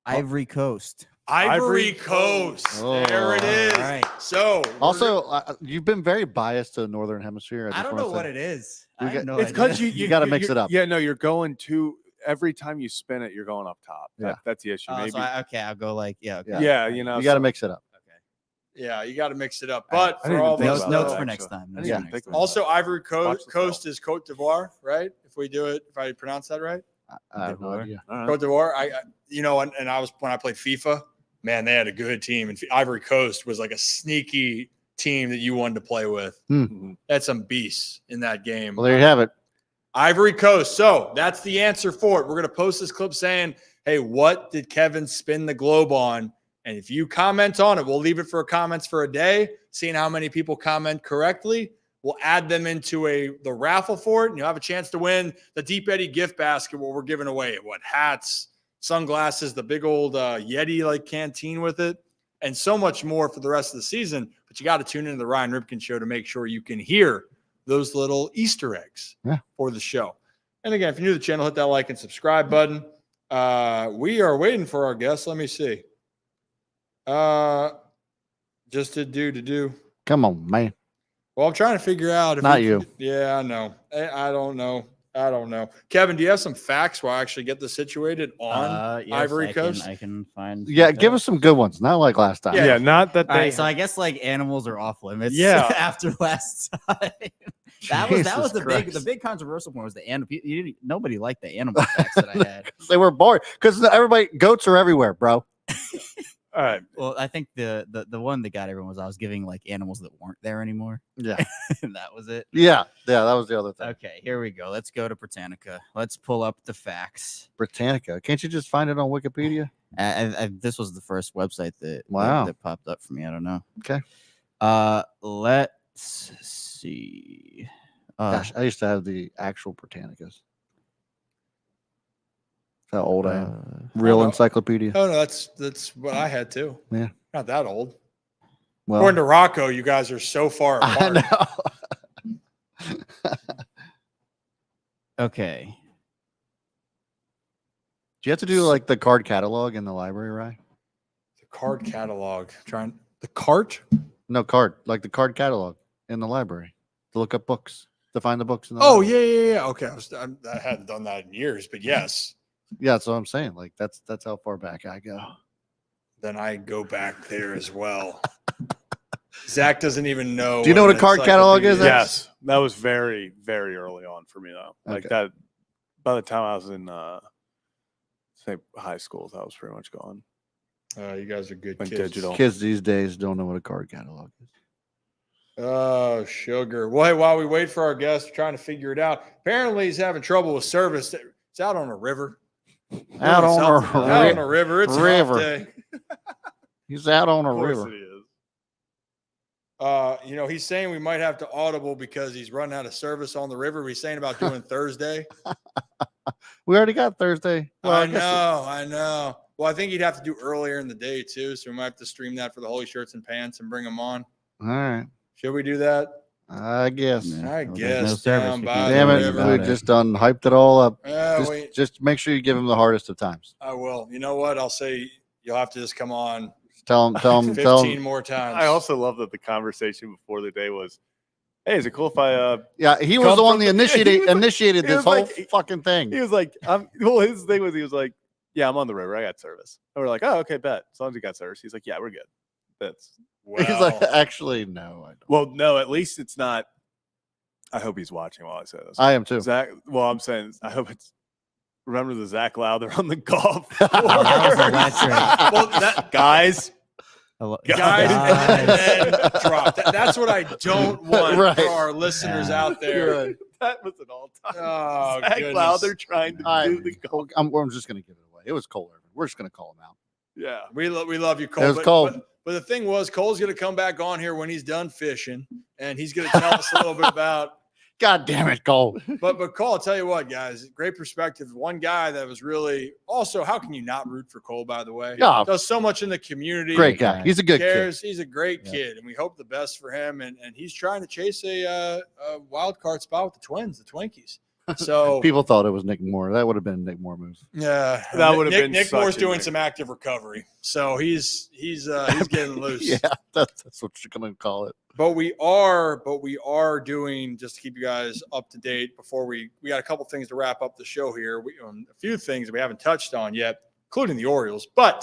Ivory Coast. Ivory Coast. Oh, there it is. All right. So Also, you've been very biased to the Northern Hemisphere. I don't know what it is. It's because you got to mix it up. Yeah, no, you're going to every time you spin it, you're going up top. Yeah. That's the issue. Maybe. So I'll go like Okay. Yeah, you know, you got to mix it up. yeah, you got to mix it up. But I for didn't all even think those about notes that, for next actually. time. I didn't Yeah. even think about also Ivory Watch the Coast is Cote d'Ivoire, right? If we do it, if I pronounce that right, I have no idea. that. All right. Cote d'Ivoire. And I was when I played FIFA. Man, they had a good team, and Ivory Coast was like a sneaky team that you wanted to play with. Mhm. Had some beasts in that game. Well, there you have it. Ivory Coast. So that's the answer for it. We're going to post this clip saying, hey, what did Kevin spin the globe on? And if you comment on it, we'll leave it for comments for a day, seeing how many people comment correctly. We'll add them into the raffle for it, and you'll have a chance to win the Deep Eddie gift basket where we're giving away hats, sunglasses, the big old Yeti like canteen with it, and so much more for the rest of the season. But you got to tune into the Ryan Ripken Show to make sure you can hear those little Easter eggs for the show. And again, if you're new to the channel, hit that like and subscribe button. We are waiting for our guests. Let me see. Just to do. Come on, man. Well, I'm trying to figure out if Not you. Yeah, I know. I don't know. I don't know. Kevin, do you have some facts while I actually get this situated on Yes, Ivory Coast? I can find. Yeah, give us some good ones. Not like last time. Yeah, not that All they. right, so I guess like animals are off limits. Yeah. After last time, that was Jesus the Christ. big controversial one was the animal. Nobody liked the animal facts that I had. They were boring because everybody goats are everywhere, bro. All right. Well, I think the one that got everyone was I was giving like animals that weren't there anymore. Yeah. And that was it. Yeah, that was the other thing. Okay, here we go. Let's go to Britannica. Let's pull up the facts. Britannica. Can't you just find it on Wikipedia? This was the first website that Wow. that popped up for me. I don't know. Okay. Let's see. Gosh, I used to have the actual Britannicas. How old I am. Real encyclopedia. Oh no, that's what I had too. Yeah. Not that old. Well, According to Rocco, you guys are so far apart. I know. Okay. Do you have to do like the card catalog in the library, right? The card catalog. The cart? No, like the card catalog in the library to look up books, to find the books. In the Oh library. yeah. Okay, I hadn't done that in years, but yes. Yeah, that's what I'm saying. Like that's how far back I go. Then I go back there as well. Zach doesn't even know. Do you know what a card catalog is? Yes, that was very, very early on for me though. Like Okay. that. By the time I was in say high school, that was pretty much gone. You guys are good Went kids. digital. Kids these days don't know what a card catalog is. Oh, sugar. Well, hey, while we wait for our guest, we're trying to figure it out. Apparently, he's having trouble with service. It's out on a river. Out on Out on a river. It's a river. rough day. He's out on a Of course river. it is. He's saying we might have to audible because he's running out of service on the river. He's saying about doing Thursday. We already got Thursday. Well, I guess know. Well, I think he'd have to do earlier in the day too, so we might have to stream that for the Holy Shirts and Pants and bring them on. All right. Should we do that? I guess. Yeah. I Well, there's guess. no service. Down We by can't the Damn do it. anything river. about We just done hyped it all up. Just make sure you give him the hardest of times. I will. You know what? I'll say you'll have to just come on Tell him 15 more times. I also love that the conversation before the day was, "Hey, is it cool if I?" Yeah, he was Come the one from that the- initiated he this was whole like- fucking thing. He was like, well, his thing was he was like, "Yeah, I'm on the river. I got service." And we're like, "Oh, okay, bet. As long as you got service." He's like, "Yeah, we're good." That's He's like, actually, no, I don't. well, no. At least it's not. I hope he's watching while I say this. I am too. Zach. Well, I'm saying I hope it's. Remember the Zach Lowther on the golf That was electric. well, that, guys. guys, and then drop. That's what I don't want Right. for our listeners out there. That was an all-time. Oh, Zach goodness. Lowther trying to do the golf. I'm just going to give it away. It was Cole Irvin. We're just going to call him out. Yeah. We love you, Cole. It was Cole. But the thing was, Cole's going to come back on here when he's done fishing, and he's going to tell us a little bit about. God damn it, Cole. But Cole, I'll tell you what, guys, great perspective. One guy that was really also, how can you not root for Cole, by the way? Yeah. Does so much in the community. Great guy. He's a good kid. Cares. He's a great kid, and we hope the best for him. And he's trying to chase a wild card spot with the Twins, the Twinkies. So People thought it was Nick Moore. That would have been Nick Moore move. yeah, That would have been Nick such Moore's a doing Nick- some active recovery, so he's getting loose. Yeah, that's what you're going to call it. But we are doing, just to keep you guys up to date before we got a couple things to wrap up the show here. A few things that we haven't touched on yet, including the Orioles. But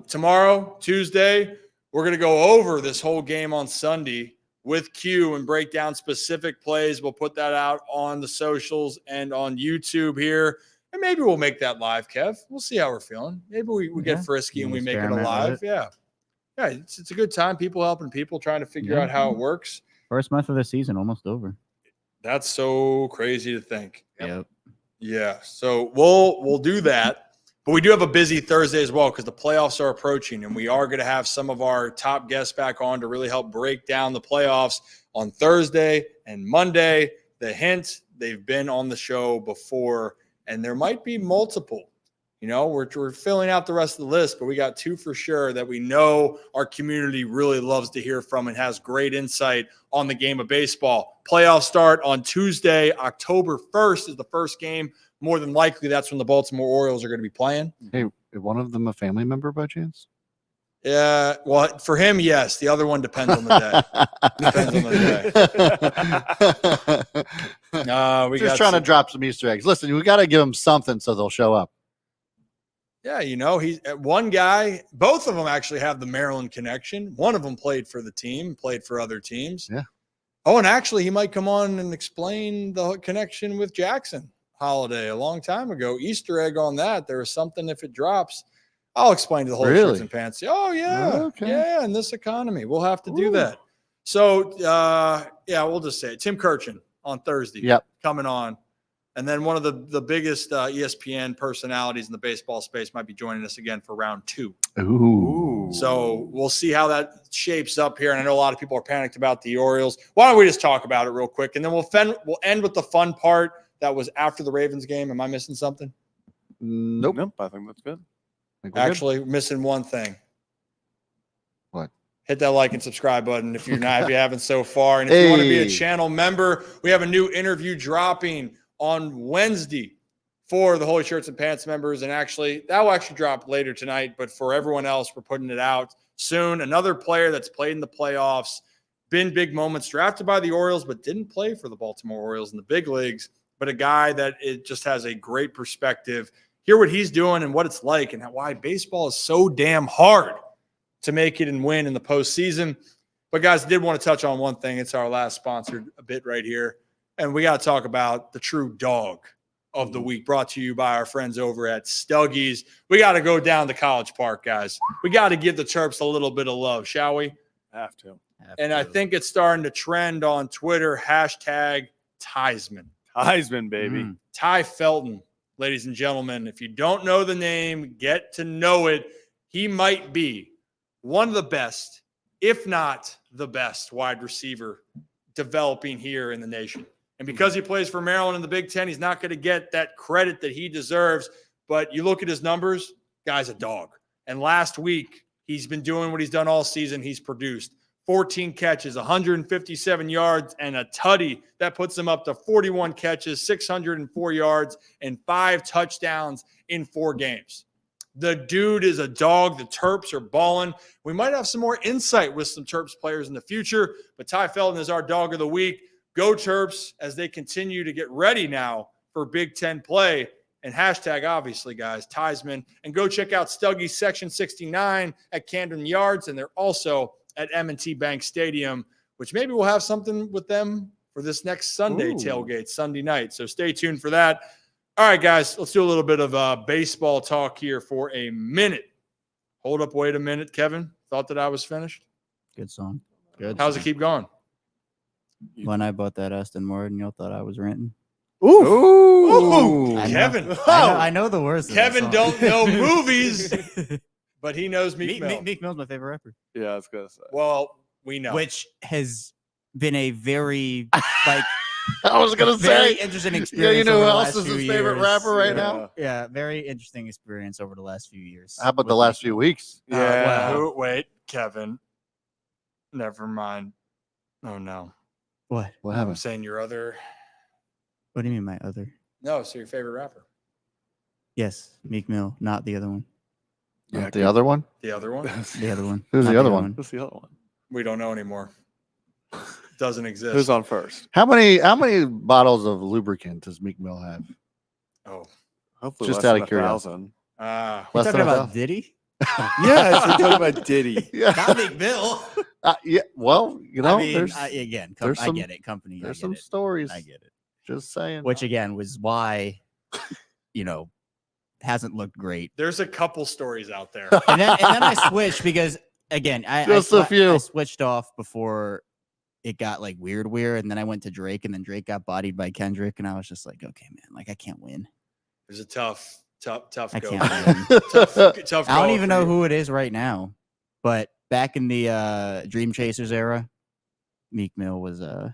tomorrow, Tuesday, we're going to go over this whole game on Sunday with Q and break down specific plays. We'll put that out on the socials and on YouTube here. And maybe we'll make that live, Kev. We'll see how we're feeling. Maybe we get frisky and we make it experiment alive. with it. Yeah. Yeah, it's a good time. People helping people, trying to figure out how it works. First month of the season almost over. That's so crazy to think. Yep. Yeah. So we'll do that. But we do have a busy Thursday as well because the playoffs are approaching, and we are going to have some of our top guests back on to really help break down the playoffs on Thursday and Monday. The hint, they've been on the show before, and there might be multiple. You know, we're filling out the rest of the list, but we got two for sure that we know our community really loves to hear from and has great insight on the game of baseball. Playoffs start on Tuesday, October 1st is the first game. More than likely, that's when the Baltimore Orioles are going to be playing. Hey, is one of them a family member by chance? Yeah, well, for him, yes. The other one depends on the day. We just trying to drop some Easter eggs. Listen, we got to give them something so they'll show up. Yeah, he's one guy. Both of them actually have the Maryland connection. One of them played for the team, played for other teams. Yeah. Oh, and actually, he might come on and explain the connection with Jackson Holiday a long time ago. Easter egg on that. There is something if it drops. I'll explain to the whole shirts and pants. Oh, yeah. Okay. Yeah, in this economy. We'll have to do that. So, we'll just say it. Tim Kirchin on Thursday coming on. And then one of the biggest ESPN personalities in the baseball space might be joining us again for round 2. Ooh. So we'll see how that shapes up here. And I know a lot of people are panicked about the Orioles. Why don't we just talk about it real quick? And then we'll end with the fun part that was after the Ravens game. Am I missing something? Nope. I think that's good. Actually, missing one thing. What? Hit that like and subscribe button if you haven't so far. And if you want to be a channel member, we have a new interview dropping on Wednesday for the Holy Shirts and Pants members. And actually, that will actually drop later tonight. But for everyone else, we're putting it out soon. Another player that's played in the playoffs, been big moments, drafted by the Orioles, but didn't play for the Baltimore Orioles in the big leagues. But a guy that it just has a great perspective. Hear what he's doing and what it's like and why baseball is so damn hard to make it and win in the postseason. But, guys, I did want to touch on one thing. It's our last sponsored bit right here. And we got to talk about the true dog of the week, brought to you by our friends over at Stuggies. We got to go down to College Park, guys. We got to give the Terps a little bit of love, shall we? Have to. I think it's starting to trend on Twitter, hashtag Theismann. Heisman, baby. Ty Felton. Ladies and gentlemen, if you don't know the name, get to know it. He might be one of the best, if not the best, wide receiver developing here in the nation. And because he plays for Maryland in the Big Ten, he's not going to get that credit that he deserves. But you look at his numbers, guy's a dog. And last week, he's been doing what he's done all season. He's produced 14 catches, 157 yards, and a tutty. That puts him up to 41 catches, 604 yards, and 5 touchdowns in 4 games. The dude is a dog. The Terps are balling. We might have some more insight with some Terps players in the future, but Ty Felton is our dog of the week. Go Terps as they continue to get ready now for Big Ten play. And hashtag, obviously, guys, Theismann. And go check out Stuggies Section 69 at Camden Yards, and they're also at M&T Bank Stadium, which maybe we'll have something with them for this next Sunday tailgate, Sunday night. So stay tuned for that. All right, guys, let's do a little bit of baseball talk here for a minute. Hold up, wait a minute, Kevin. Thought that I was finished? Good song. Good. How's it keep going? When I bought that Aston Martin, y'all thought I was ranting. Ooh. Kevin. I know the words. Kevin don't know movies, but he knows Meek Mill. Meek Mill's my favorite rapper. Yeah, I was going to say. Well, we know. Which has been a very, I was going to say, interesting experience. Yeah, you know who else is his favorite rapper right now? Yeah, very interesting experience over the last few years. How about the last few weeks? Yeah. Wait, Kevin. Never mind. Oh, no. What happened? I'm saying your other. What do you mean, my other? No, so your favorite rapper. Yes, Meek Mill, not the other one. Yeah, the other one? The other one? The other one. Who's the other one? Who's the other one? We don't know anymore. Doesn't exist. Who's on first? How many bottles of lubricant does Meek Mill have? Oh, hopefully just less out than of curiosity. You talking about Diddy? Yeah, I'm talking about Diddy. Not Meek Mill. Yeah, well, you know, I mean, there's I get it. Company. There's some stories. I get it. Just saying. Which again was why, hasn't looked great. There's a couple stories out there. And then I switched because again, I switched off before it got like weird, and then I went to Drake, and then Drake got bodied by Kendrick, and I was just like, okay, man, like I can't win. There's a tough I go. can't win. tough I don't even know who it is right now, but back in the Dream Chasers era, Meek Mill was I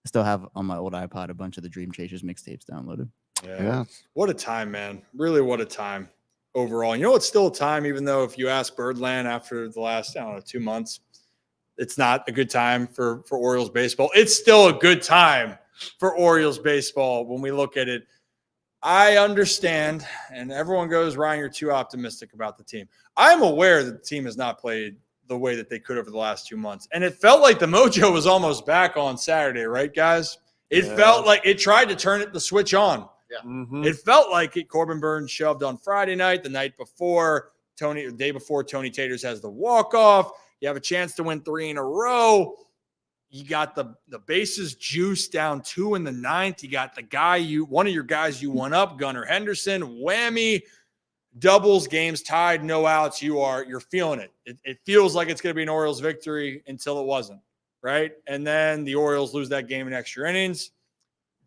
still have on my old iPod a bunch of the Dream Chasers mixtapes downloaded. Yeah. What a time, man. Really, what a time overall. You know, it's still a time, even though if you ask Birdland after the last, 2 months, it's not a good time for Orioles baseball. It's still a good time for Orioles baseball when we look at it. I understand, and everyone goes, Ryan, you're too optimistic about the team. I'm aware that the team has not played the way that they could over the last 2 months. And it felt like the mojo was almost back on Saturday, right, guys? It felt like it tried to turn the switch on. Yeah. Mm-hmm. It felt like it. Corbin Burns shoved on Friday night, the night before. The day before, Tony Taters has the walk-off. You have a chance to win 3 in a row. You got the bases juiced down 2 in the 9th. You got the guy one of your guys you won up, Gunnar Henderson, whammy, doubles, games tied, no outs. You're feeling it. It feels like it's going to be an Orioles victory until it wasn't, right? And then the Orioles lose that game in extra innings,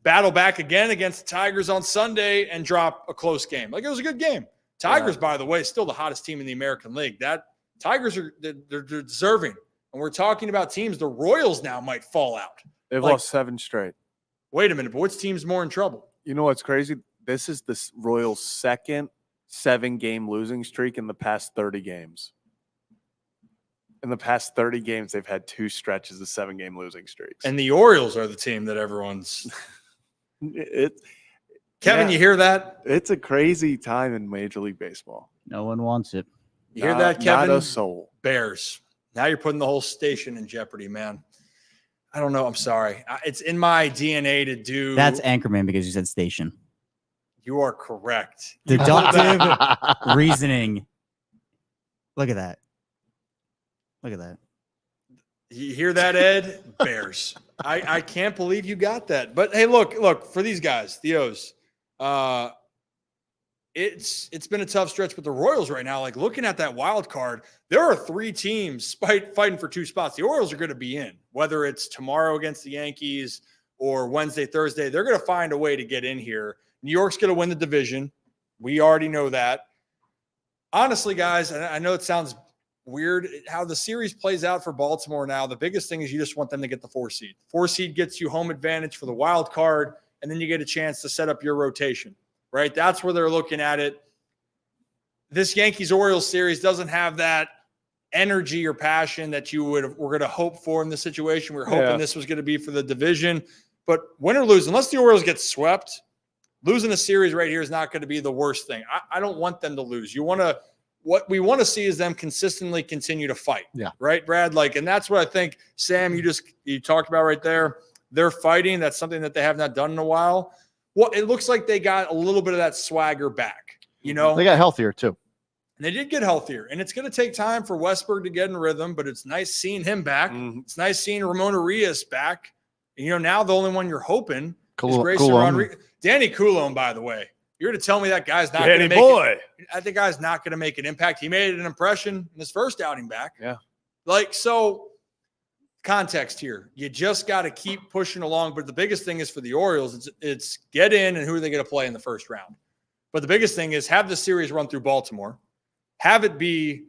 battle back again against the Tigers on Sunday, and drop a close game. Like, it was a good game. Tigers, by the way, still the hottest team in the American League. That Tigers they're deserving. And we're talking about teams. The Royals now might fall out. They've lost 7 straight. Wait a minute, but which team's more in trouble? You know what's crazy? This is the Royals' second 7-game losing streak in the past 30 games. In the past 30 games, they've had 2 stretches of 7-game losing streaks. And the Orioles are the team that everyone's Kevin, you hear that? It's a crazy time in Major League Baseball. No one wants it. You hear that, Kevin? Not a soul. Bears. Now you're putting the whole station in jeopardy, man. I don't know. I'm sorry. It's in my DNA to do. That's Anchorman because you said station. You are correct. Deductive reasoning. Look at that. Look at that. You hear that, Ed? Bears. I can't believe you got that. But hey, look for these guys, the O's. It's been a tough stretch with the Royals right now. Like, looking at that wild card, there are 3 teams fighting for 2 spots. The Orioles are going to be in, whether it's tomorrow against the Yankees or Wednesday, Thursday. They're going to find a way to get in here. New York's going to win the division. We already know that. Honestly, guys, and I know it sounds weird how the series plays out for Baltimore now. The biggest thing is you just want them to get the 4 seed. 4 seed gets you home advantage for the wild card, and then you get a chance to set up your rotation, right? That's where they're looking at it. This Yankees-Orioles series doesn't have that energy or passion that we're going to hope for in this situation. We're hoping this was going to be for the division. But win or lose, unless the Orioles get swept, losing a series right here is not going to be the worst thing. I don't want them to lose. What we want to see is them consistently continue to fight. Yeah. Right, Brad? And that's what I think, Sam, you talked about right there. They're fighting. That's something that they have not done in a while. Well, it looks like they got a little bit of that swagger back. They got healthier too. And they did get healthier. And it's going to take time for Westberg to get in rhythm, but it's nice seeing him back. Mm-hmm. It's nice seeing Ramon Arias back. And, now the only one you're hoping is Grayson Rodriguez. Danny Coulombe, by the way. You're to tell me that guy's not going to make it. I think guy's not going to make an impact. He made an impression in his first outing back. Yeah. So context here. You just got to keep pushing along. But the biggest thing is for the Orioles, it's get in and who are they going to play in the first round. But the biggest thing is have the series run through Baltimore. Have it be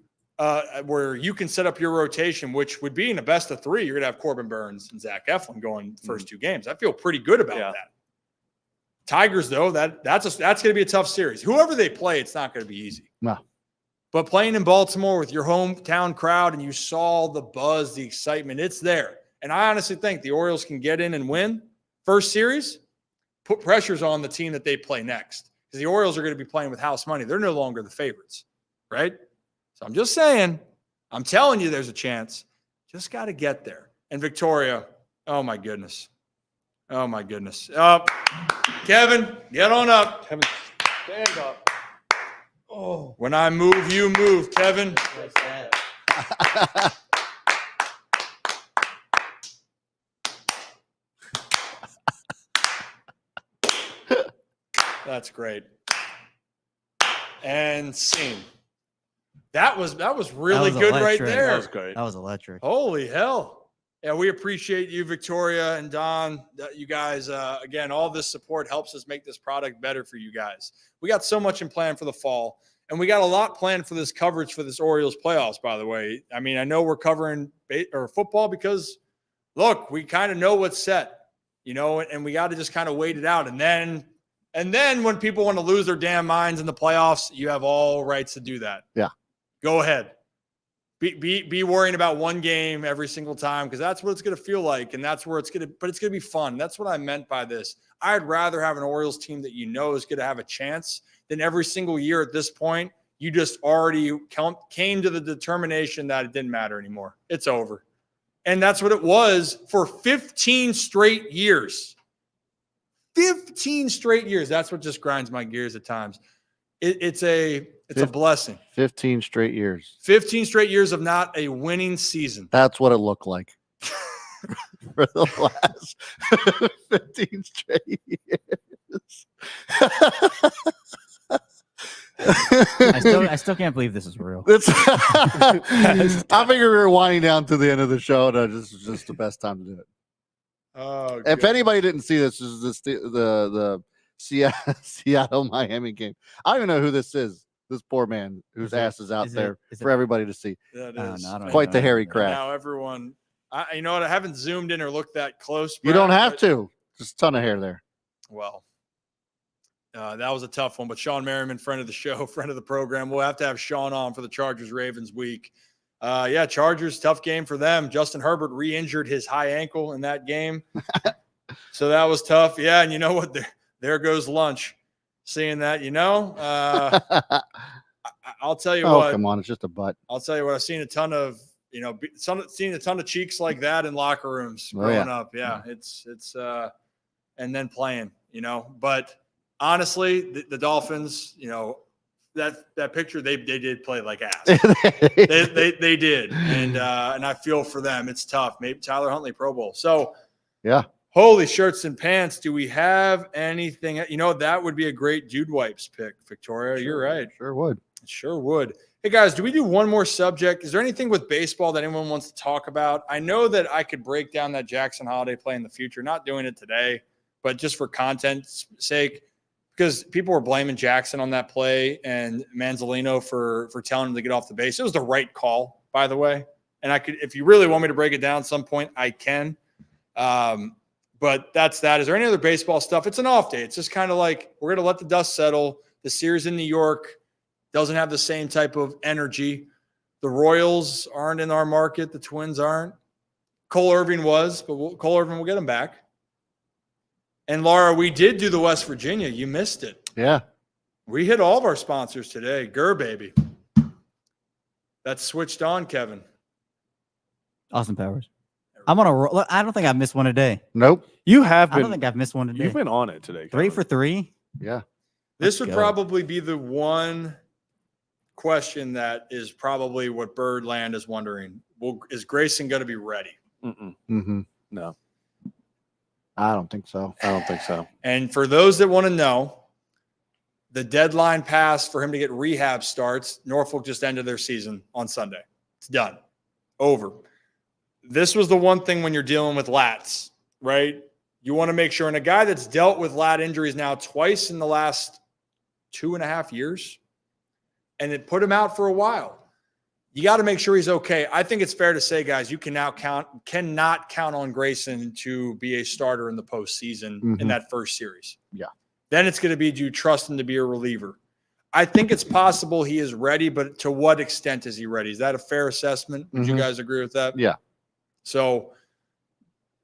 where you can set up your rotation, which would be in a best of 3. You're going to have Corbin Burns and Zach Eflin going the first 2 games. I feel pretty good about that. Tigers, though, that's going to be a tough series. Whoever they play, it's not going to be easy. No. But playing in Baltimore with your hometown crowd and you saw the buzz, the excitement, it's there. And I honestly think the Orioles can get in and win first series, put pressures on the team that they play next. Because the Orioles are going to be playing with house money. They're no longer the favorites, right? So I'm just saying, I'm telling you there's a chance. Just got to get there. And Victoria, oh, my goodness. Oh, my goodness. Kevin, get on up. Kevin, stand up. Oh. When I move, you move, Kevin. That's great. And scene. That was really good right there. That was great. That was electric. Holy hell. Yeah, we appreciate you, Victoria and Don. You guys, again, all this support helps us make this product better for you guys. We got so much in plan for the fall, and we got a lot planned for this coverage for this Orioles playoffs, by the way. I mean, I know we're covering football because, look, we kind of know what's set, and we got to just kind of wait it out. And then when people want to lose their damn minds in the playoffs, you have all rights to do that. Yeah. Go ahead. be worrying about one game every single time, because that's what it's going to feel like, and that's where it's going to. But it's going to be fun. That's what I meant by this. I'd rather have an Orioles team that is going to have a chance than every single year at this point. You just already came to the determination that it didn't matter anymore. It's over, and that's what it was for 15 straight years. 15 straight years. That's what just grinds my gears at times. It's a blessing. 15 straight years. 15 straight years of not a winning season. That's what it looked like for the last 15 straight years. I still can't believe this is real. I figure we're winding down to the end of the show. No, this is just the best time to do it. Oh, if anybody didn't see this, is the Seattle Miami game. I don't even know who this is. This poor man whose ass is out there for everybody to see. That is quite the hairy crap. Now everyone, you know what? I haven't zoomed in or looked that close. You don't have to. Just a ton of hair there. Well, that was a tough one. But Sean Merriman, friend of the show, friend of the program. We'll have to have Sean on for the Chargers-Ravens week. Yeah, Chargers, tough game for them. Justin Herbert re-injured his high ankle in that game. So that was tough. Yeah, and you know what? There goes lunch. Seeing that, I'll tell you what. Oh, come on. It's just a butt. I'll tell you what. I've seen a ton of, seen a ton of cheeks like that in locker rooms growing up. Yeah, it's and then playing, But honestly, the Dolphins, that picture, they did play like ass. they did, and I feel for them. It's tough. Maybe Tyler Huntley Pro Bowl. So yeah. Holy shirts and pants. Do we have anything? That would be a great Dude Wipes pick, Victoria. Sure, you're right. Sure would. Sure would. Hey, guys, do we do one more subject? Is there anything with baseball that anyone wants to talk about? I know that I could break down that Jackson Holiday play in the future. Not doing it today, but just for content's sake, because people were blaming Jackson on that play and Manzolino for telling him to get off the base. It was the right call, by the way. And I could, if you really want me to break it down at some point, I can. But that's that. Is there any other baseball stuff? It's an off day. It's just kind of like we're going to let the dust settle. The series in New York doesn't have the same type of energy. The Royals aren't in our market. The Twins aren't. Cole Irvin was, but Cole Irvin will get him back. And Laura, we did do the West Virginia. You missed it. Yeah. We hit all of our sponsors today. Gur baby. That's switched on, Kevin. Austin Powers. I'm on a roll. I don't think I've missed one a day. Nope. You have been. I don't think I've missed one a day. You've been on it today. 3 for 3. Yeah. This would probably be the one question that is probably what Birdland is wondering. Is Grayson going to be ready? No. I don't think so. And for those that want to know, the deadline passed for him to get rehab starts. Norfolk just ended their season on Sunday. It's done. Over. This was the one thing when you're dealing with lats, right? You want to make sure, and a guy that's dealt with lat injuries now twice in the last 2.5 years, and it put him out for a while. You got to make sure he's okay. I think it's fair to say, guys, you cannot count on Grayson to be a starter in the postseason in that first series. Yeah. Then it's going to be, do you trust him to be a reliever? I think it's possible he is ready, but to what extent is he ready? Is that a fair assessment? Would you guys agree with that? Yeah. So,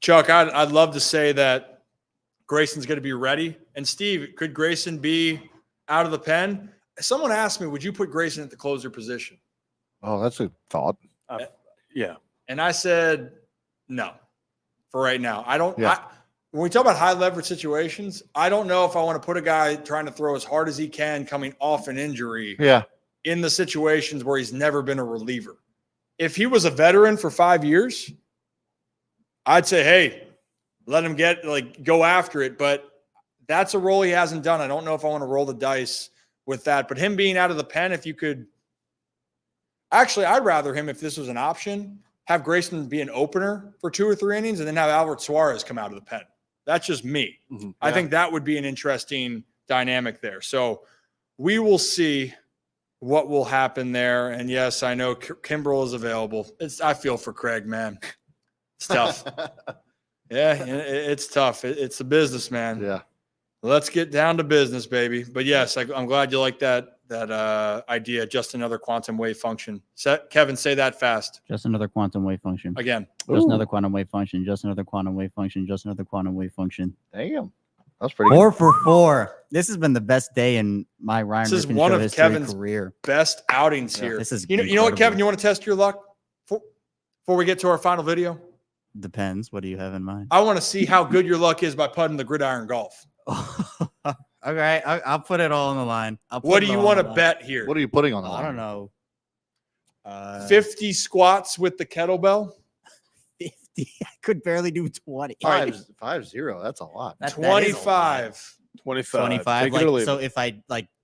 Chuck, I'd love to say that Grayson's going to be ready. And Steve, could Grayson be out of the pen? Someone asked me, would you put Grayson at the closer position? Oh, that's a thought. Yeah. And I said, no, for right now. I don't. Yeah. When we talk about high leverage situations, I don't know if I want to put a guy trying to throw as hard as he can coming off an injury in the situations where he's never been a reliever. If he was a veteran for 5 years, I'd say, hey, let him go after it. But that's a role he hasn't done. I don't know if I want to roll the dice with that. But him being out of the pen, if you could – actually, I'd rather him, if this was an option, have Grayson be an opener for 2 or 3 innings and then have Albert Suarez come out of the pen. That's just me. I think that would be an interesting dynamic there. So we will see what will happen there. And, yes, I know Kimbrel is available. I feel for Craig, man. It's tough. It's tough. It's a business, man. Yeah. Let's get down to business, baby. But, yes, I'm glad you like that idea. Just another quantum wave function. Kevin, say that fast. Just another quantum wave function. Again. Just another quantum wave function. Just another quantum wave function. Just another quantum wave function. Damn. That's pretty 4 for 4. This has been the best day in my Ryan This is Ripken one Show of history Kevin's career. best outings here. This is you know what, incredible. Kevin? You want to test your luck before we get to our final video? Depends. What do you have in mind? I want to see how good your luck is by putting the gridiron golf. Okay, I'll put it all on the line. What do you want to bet here? What are you putting on the line? I don't know. 50 squats with the kettlebell. 50. I could barely do 20. 5-0. That's a lot. That is a 25. 25. 25. Take it or leave So it. if I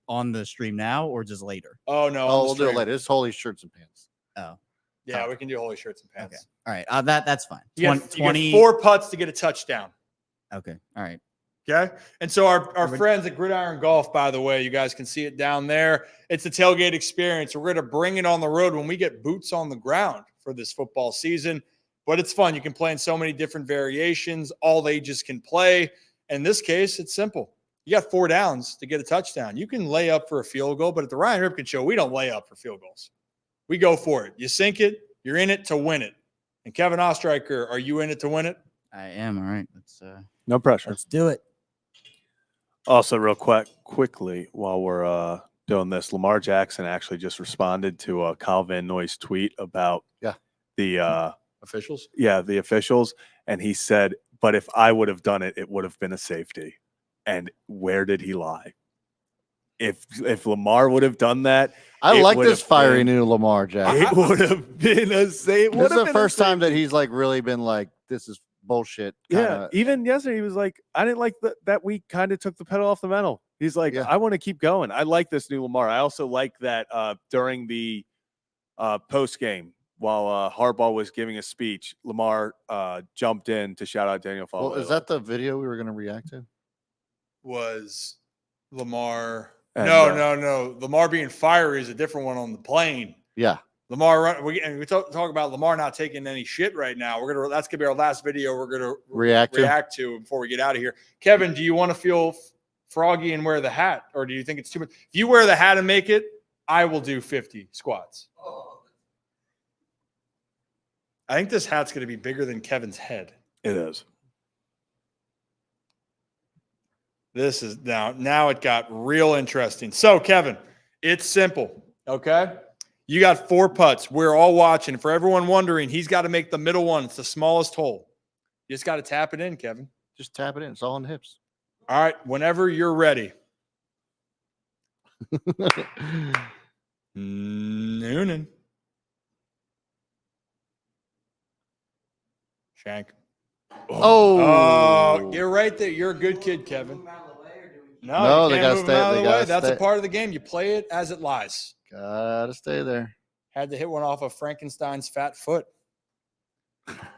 on the stream now or just later? Oh no. Oh, we'll do it later. It's holy shirts and pants. Oh. Yeah, we can do holy shirts and pants. Okay. All right. That's fine. You get 4 putts to get a touchdown. Okay. All right. Okay. And so our friends at Gridiron Golf, by the way, you guys can see it down there. It's a tailgate experience. We're going to bring it on the road when we get boots on the ground for this football season. But it's fun. You can play in so many different variations. All ages can play. In this case, it's simple. You got 4 downs to get a touchdown. You can lay up for a field goal, but at the Ryan Ripken Show, we don't lay up for field goals. We go for it. You sink it. You're in it to win it. And Kevin Ostreicher, are you in it to win it? I am. All right. No pressure. Let's do it. Also, real quickly, while we're doing this, Lamar Jackson actually just responded to Kyle Van Noy's tweet about the officials. Yeah, the officials, and he said, "But if I would have done it, it would have been a safety." And where did he lie? If Lamar would have done that, I like this fiery new Lamar Jackson. It would have been a safe. This is the first time that he's like really been like, this is bullshit. Yeah, even yesterday he was like, I didn't like that we kind of took the pedal off the metal. He's like, I want to keep going. I like this new Lamar. I also like that during the post game while Harbaugh was giving a speech, Lamar jumped in to shout out Daniel Faalele. Well, is that the video we were going to react to? Was Lamar? And, no. Lamar being fiery is a different one on the plane. Yeah. Lamar, we talk about Lamar not taking any shit right now. That's gonna be our last video. We're gonna react to before we get out of here. Kevin, do you want to feel froggy and wear the hat, or do you think it's too much? If you wear the hat and make it, I will do 50 squats. I think this hat's gonna be bigger than Kevin's head. It is. This is now it got real interesting. So, Kevin, it's simple. Okay. You got 4 putts. We're all watching. For everyone wondering, he's got to make the middle one. It's the smallest hole. You just got to tap it in, Kevin. Just tap it in. It's all in the hips. All right. Whenever you're ready. Noonan. Shank. Oh, you're right there. You're a good kid, Kevin. No, they got to stay. That's a part of the game. You play it as it lies. Gotta stay there. Had to hit one off of Frankenstein's fat foot.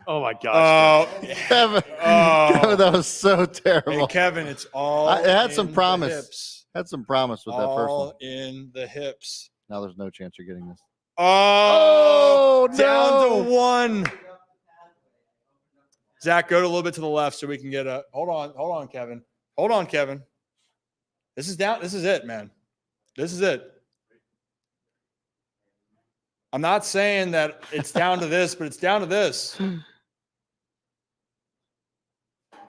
Oh my gosh. Kevin, Kevin, that was so terrible. Hey, Kevin, it's all it had some in promise. the hips. Had some promise with that first one. All in the hips. Now there's no chance you're getting this. Oh, down no. to 1. Zach, go a little bit to the left so we can get a hold on, Kevin. Hold on, Kevin. This is down. This is it, man. This is it. I'm not saying that it's down to this, but it's down to this.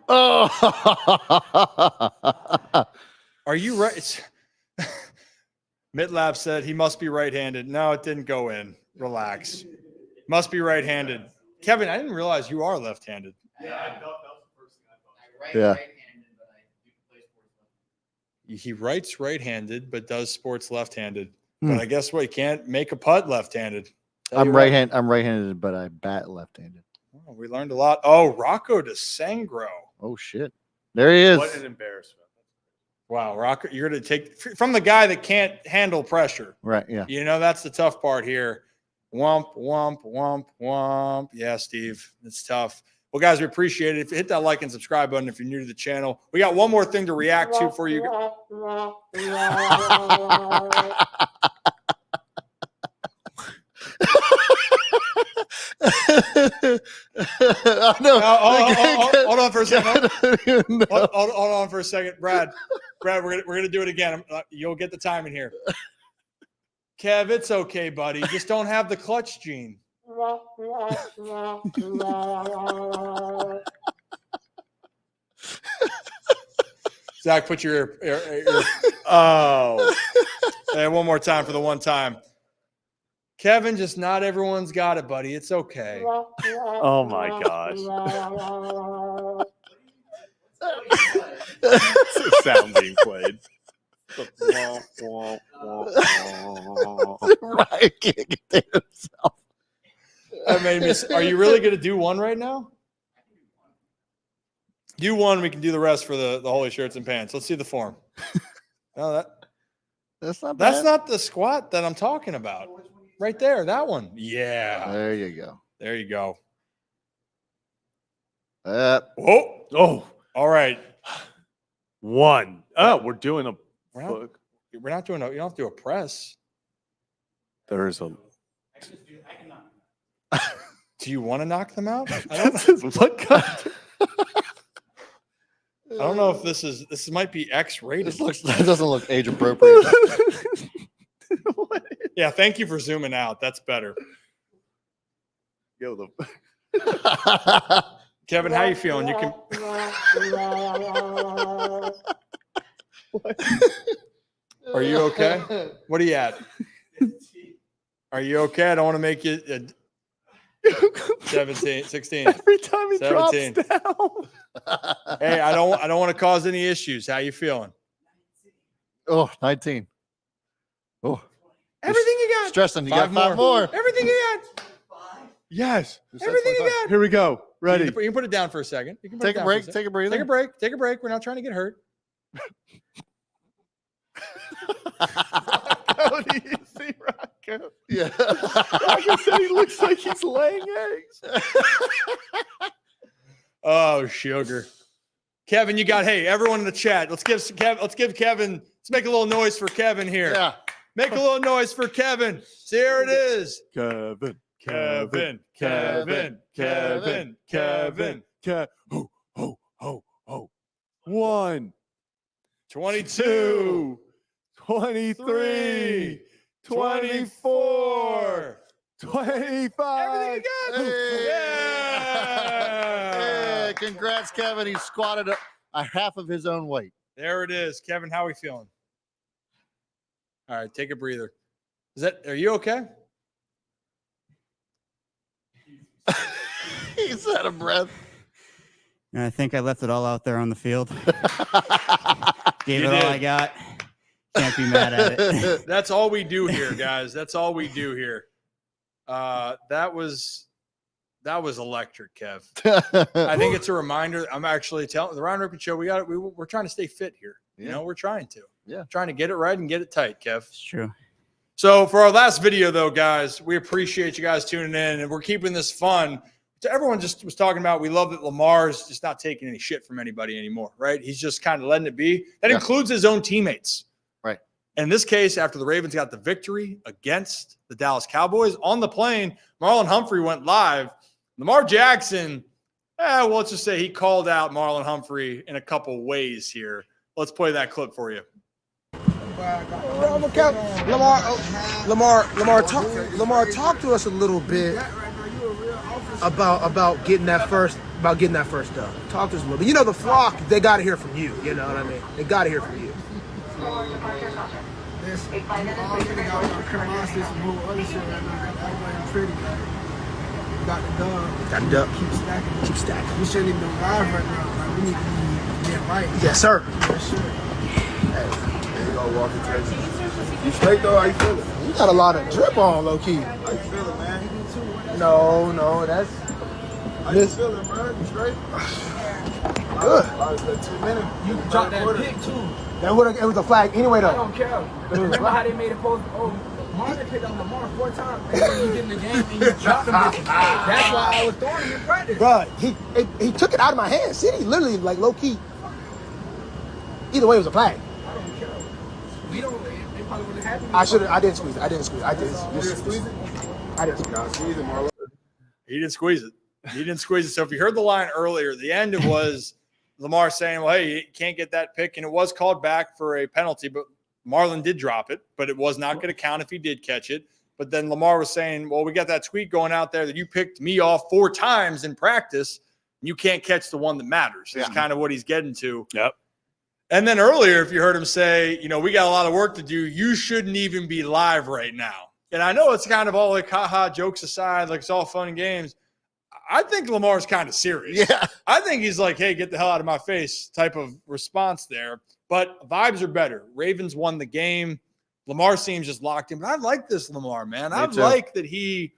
Oh, are you right? Mitlab said he must be right-handed. No, it didn't go in. Relax. Must be right-handed. Kevin, I didn't realize you are left-handed. Yeah, I thought that was the first thing I thought. Yeah. He writes right-handed, but does sports left-handed. But I guess what? He can't make a putt left-handed. I'm right-handed. I'm right-handed, but I bat left-handed. Oh, we learned a lot. Oh, Rocco DeSangro. Oh shit! There he is. What an embarrassment! Wow, Rocco, you're going to take from the guy that can't handle pressure. Right. Yeah. You know that's the tough part here. Womp, womp, womp, womp. Yeah, Steve, it's tough. Well, guys, we appreciate it. If you hit that like and subscribe button if you're new to the channel. We got one more thing to react to for you. Hold on for a second. Hold on for a second, Brad. We're gonna do it again. You'll get the timing here. Kev, it's okay, buddy. Just don't have the clutch gene. Zach, put your ear. Oh. Hey, one more time for the one time. Kevin, just not everyone's got it, buddy. It's okay. Oh, my gosh. It's a sound being played. Ryan can't get there himself. That made me. Are you really going to do one right now? Do one. We can do the rest for the holy shirts and pants. Let's see the form. No, that's not bad. That's not the squat that I'm talking about. Right there, that one. Yeah. There you go. There you go. Oh. All right. One. Oh, we're doing a. We're not doing a. You don't have to do a press. There is a. Do you want to knock them out? What kind? I don't know if this might be X-rated. That doesn't look age appropriate. Yeah, thank you for zooming out. That's better. Kevin, how you feeling? You can. Are you okay? What are you at? Are you okay? I don't want to make you 17, 16. Every time he 17. drops down. Hey, I don't want to cause any issues. How you feeling? Oh, 19. Oh. Everything you got. Stressing. You got 5 more. Everything you got. Yes. Everything you got. Here we go. Ready. You can put it down for a second. You can Take a break. Take a breather. Take a break. Take a break. We're not trying to get hurt. Cody, you see Rocco? Yeah. Rocco said he looks like he's laying eggs. Oh, sugar. Kevin, you got, hey, everyone in the chat. Let's give Kevin, let's make a little noise for Kevin here. Yeah. Make a little noise for Kevin. See, here it is. Kevin. Ho. 1, 22, 23, 24, 25. Everything you got. Yeah. Congrats, Kevin. He squatted a half of his own weight. There it is. Kevin, how are we feeling? All right, take a breather. Are you okay? He's out of breath. And I think I left it all out there on the field. Gave it all I got. Can't be mad at it. That's all we do here, guys. That's all we do here. That was electric, Kev. I think it's a reminder. I'm actually telling the Ryan Ripken Show. We're trying to stay fit here. Yeah. You know, we're trying to. Yeah. Trying to get it right and get it tight, Kev. It's true. So for our last video, though, guys, we appreciate you guys tuning in, and we're keeping this fun. So everyone just was talking about, we love that Lamar's just not taking any shit from anybody anymore, right? He's just kind of letting it be. That includes his own teammates. Right. In this case, after the Ravens got the victory against the Dallas Cowboys on the plane, Marlon Humphrey went live. Lamar Jackson, well, let's just say he called out Marlon Humphrey in a couple ways here. Let's play that clip for you. Lamar, talk to us a little bit about getting that first dub. Talk to us a little bit. You know, the flock, they got to hear from you. You know what I mean? They got to hear from you. Got the dub. Keep stacking. We shouldn't even be live right now. Like, we need to get right. Yes, sir. Yes, sir. There you go, Walker. You straight though? How you feeling? You got a lot of drip on, low key. How you feeling, man? No, that's. How you feeling, bro? You straight? Good. 2 minutes. You dropped that pick too. It was a flag anyway, though. I don't care. Remember how they made it post? Oh, Marlon picked up Lamar 4 times, and then you get in the game and you drop them. That's why I was throwing him in practice. Bro, he took it out of my hand. See, he literally like low key. Either way, it was a flag. I don't care. We don't. They probably wouldn't have happened. I didn't squeeze it. I didn't squeeze it. He didn't squeeze it. He didn't squeeze it. So if you heard the line earlier, the end was Lamar saying, well, hey, you can't get that pick. And it was called back for a penalty. But Marlon did drop it, but it was not going to count if he did catch it. But then Lamar was saying, well, we got that tweet going out there that you picked me off 4 times in practice. And you can't catch the one that matters. That's kind of what he's getting to. Yep. And then earlier, if you heard him say, we got a lot of work to do, you shouldn't even be live right now. And I know it's kind of all like, haha, jokes aside, like it's all fun and games. I think Lamar's kind of serious. Yeah. I think he's like, hey, get the hell out of my face type of response there. But vibes are better. Ravens won the game. Lamar seems just locked in. But I like this Lamar, man. I like that he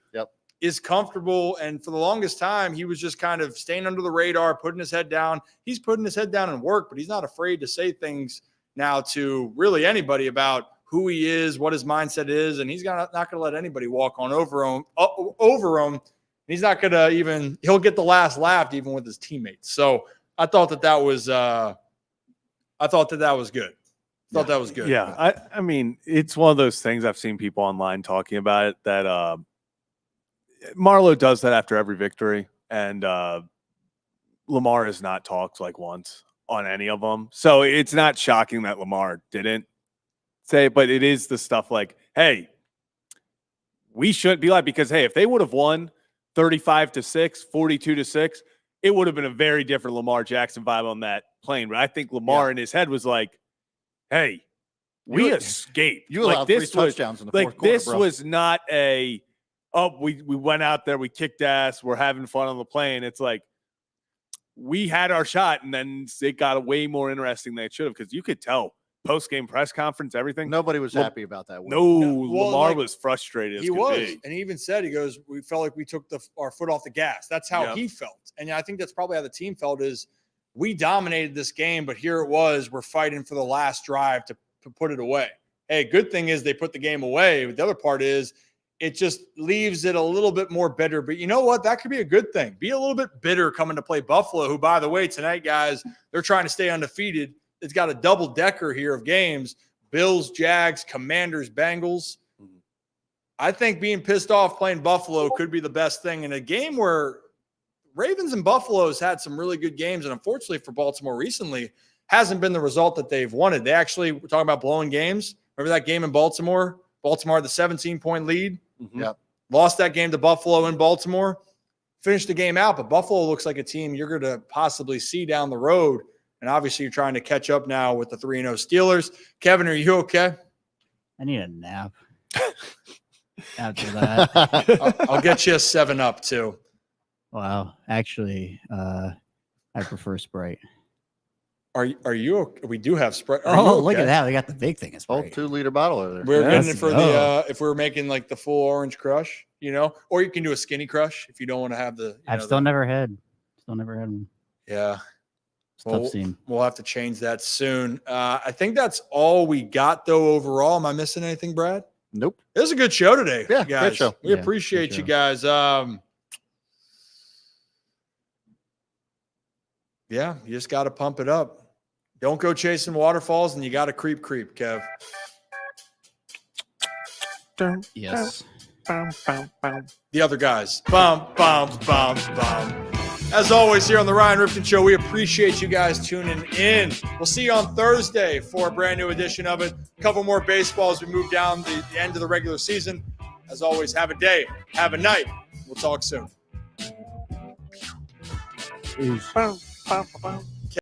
is comfortable. And for the longest time, he was just kind of staying under the radar, putting his head down. He's putting his head down and work, but he's not afraid to say things now to really anybody about who he is, what his mindset is. And he's not going to let anybody walk on over him. He's not going to he'll get the last laugh even with his teammates. So I thought that was good. Thought that was good. Yeah. I mean, it's one of those things I've seen people online talking about it that Marlo does that after every victory. And Lamar has not talked like once on any of them. So it's not shocking that Lamar didn't say it, but it is the stuff like, hey, we shouldn't be like, because, hey, if they would have won 35-6, 42-6, it would have been a very different Lamar Jackson vibe on that plane. But I think Lamar in his head was like, hey, we escaped. You allowed 3 touchdowns in the fourth quarter, this was not we went out there, we kicked ass, we're having fun on the plane. It's like we had our shot, and then it got way more interesting than it should have, because you could tell post-game press conference, everything. Nobody was happy about that win. Lamar was frustrated. He was. And he even said, he goes, we felt like we took our foot off the gas. That's how he felt. And I think that's probably how the team felt is we dominated this game, but here it was, we're fighting for the last drive to put it away. Hey, good thing is they put the game away. But the other part is it just leaves it a little bit more bitter. But you know what? That could be a good thing. Be a little bit bitter coming to play Buffalo, who, by the way, tonight, guys, they're trying to stay undefeated. It's got a double-decker here of games. Bills, Jags, Commanders, Bengals. I think being pissed off playing Buffalo could be the best thing in a game where Ravens and Buffalo's had some really good games, and unfortunately for Baltimore recently, hasn't been the result that they've wanted. They actually were talking about blowing games. Remember that game in Baltimore? Baltimore had the 17-point lead. Mm-hmm. Yep. Lost that game to Buffalo in Baltimore. Finished the game out, but Buffalo looks like a team you're going to possibly see down the road. And obviously you're trying to catch up now with the 3-0 Steelers. Kevin, are you okay? I need a nap after that. I'll get you a 7-Up too. Wow. Actually, I prefer Sprite. Are you okay? We do have Sprite. Look at that. We got the big thing. It's 2-liter bottle over there. We're getting it for if we're making like the full orange crush, or you can do a skinny crush if you don't want to have the. I've still never had one. Yeah. Tough scene. We'll have to change that soon. I think that's all we got, though, overall. Am I missing anything, Brad? Nope. It was a good show today, guys. Good show. We appreciate you guys. You just got to pump it up. Don't go chasing waterfalls, and you got to creep, Kev. Yes. The other guys. Bum, bum, bum, bum. As always, here on the Ryan Ripken Show, we appreciate you guys tuning in. We'll see you on Thursday for a brand new edition of it. A couple more baseball as we move down the end of the regular season. As always, have a day, have a night. We'll talk soon. Peace.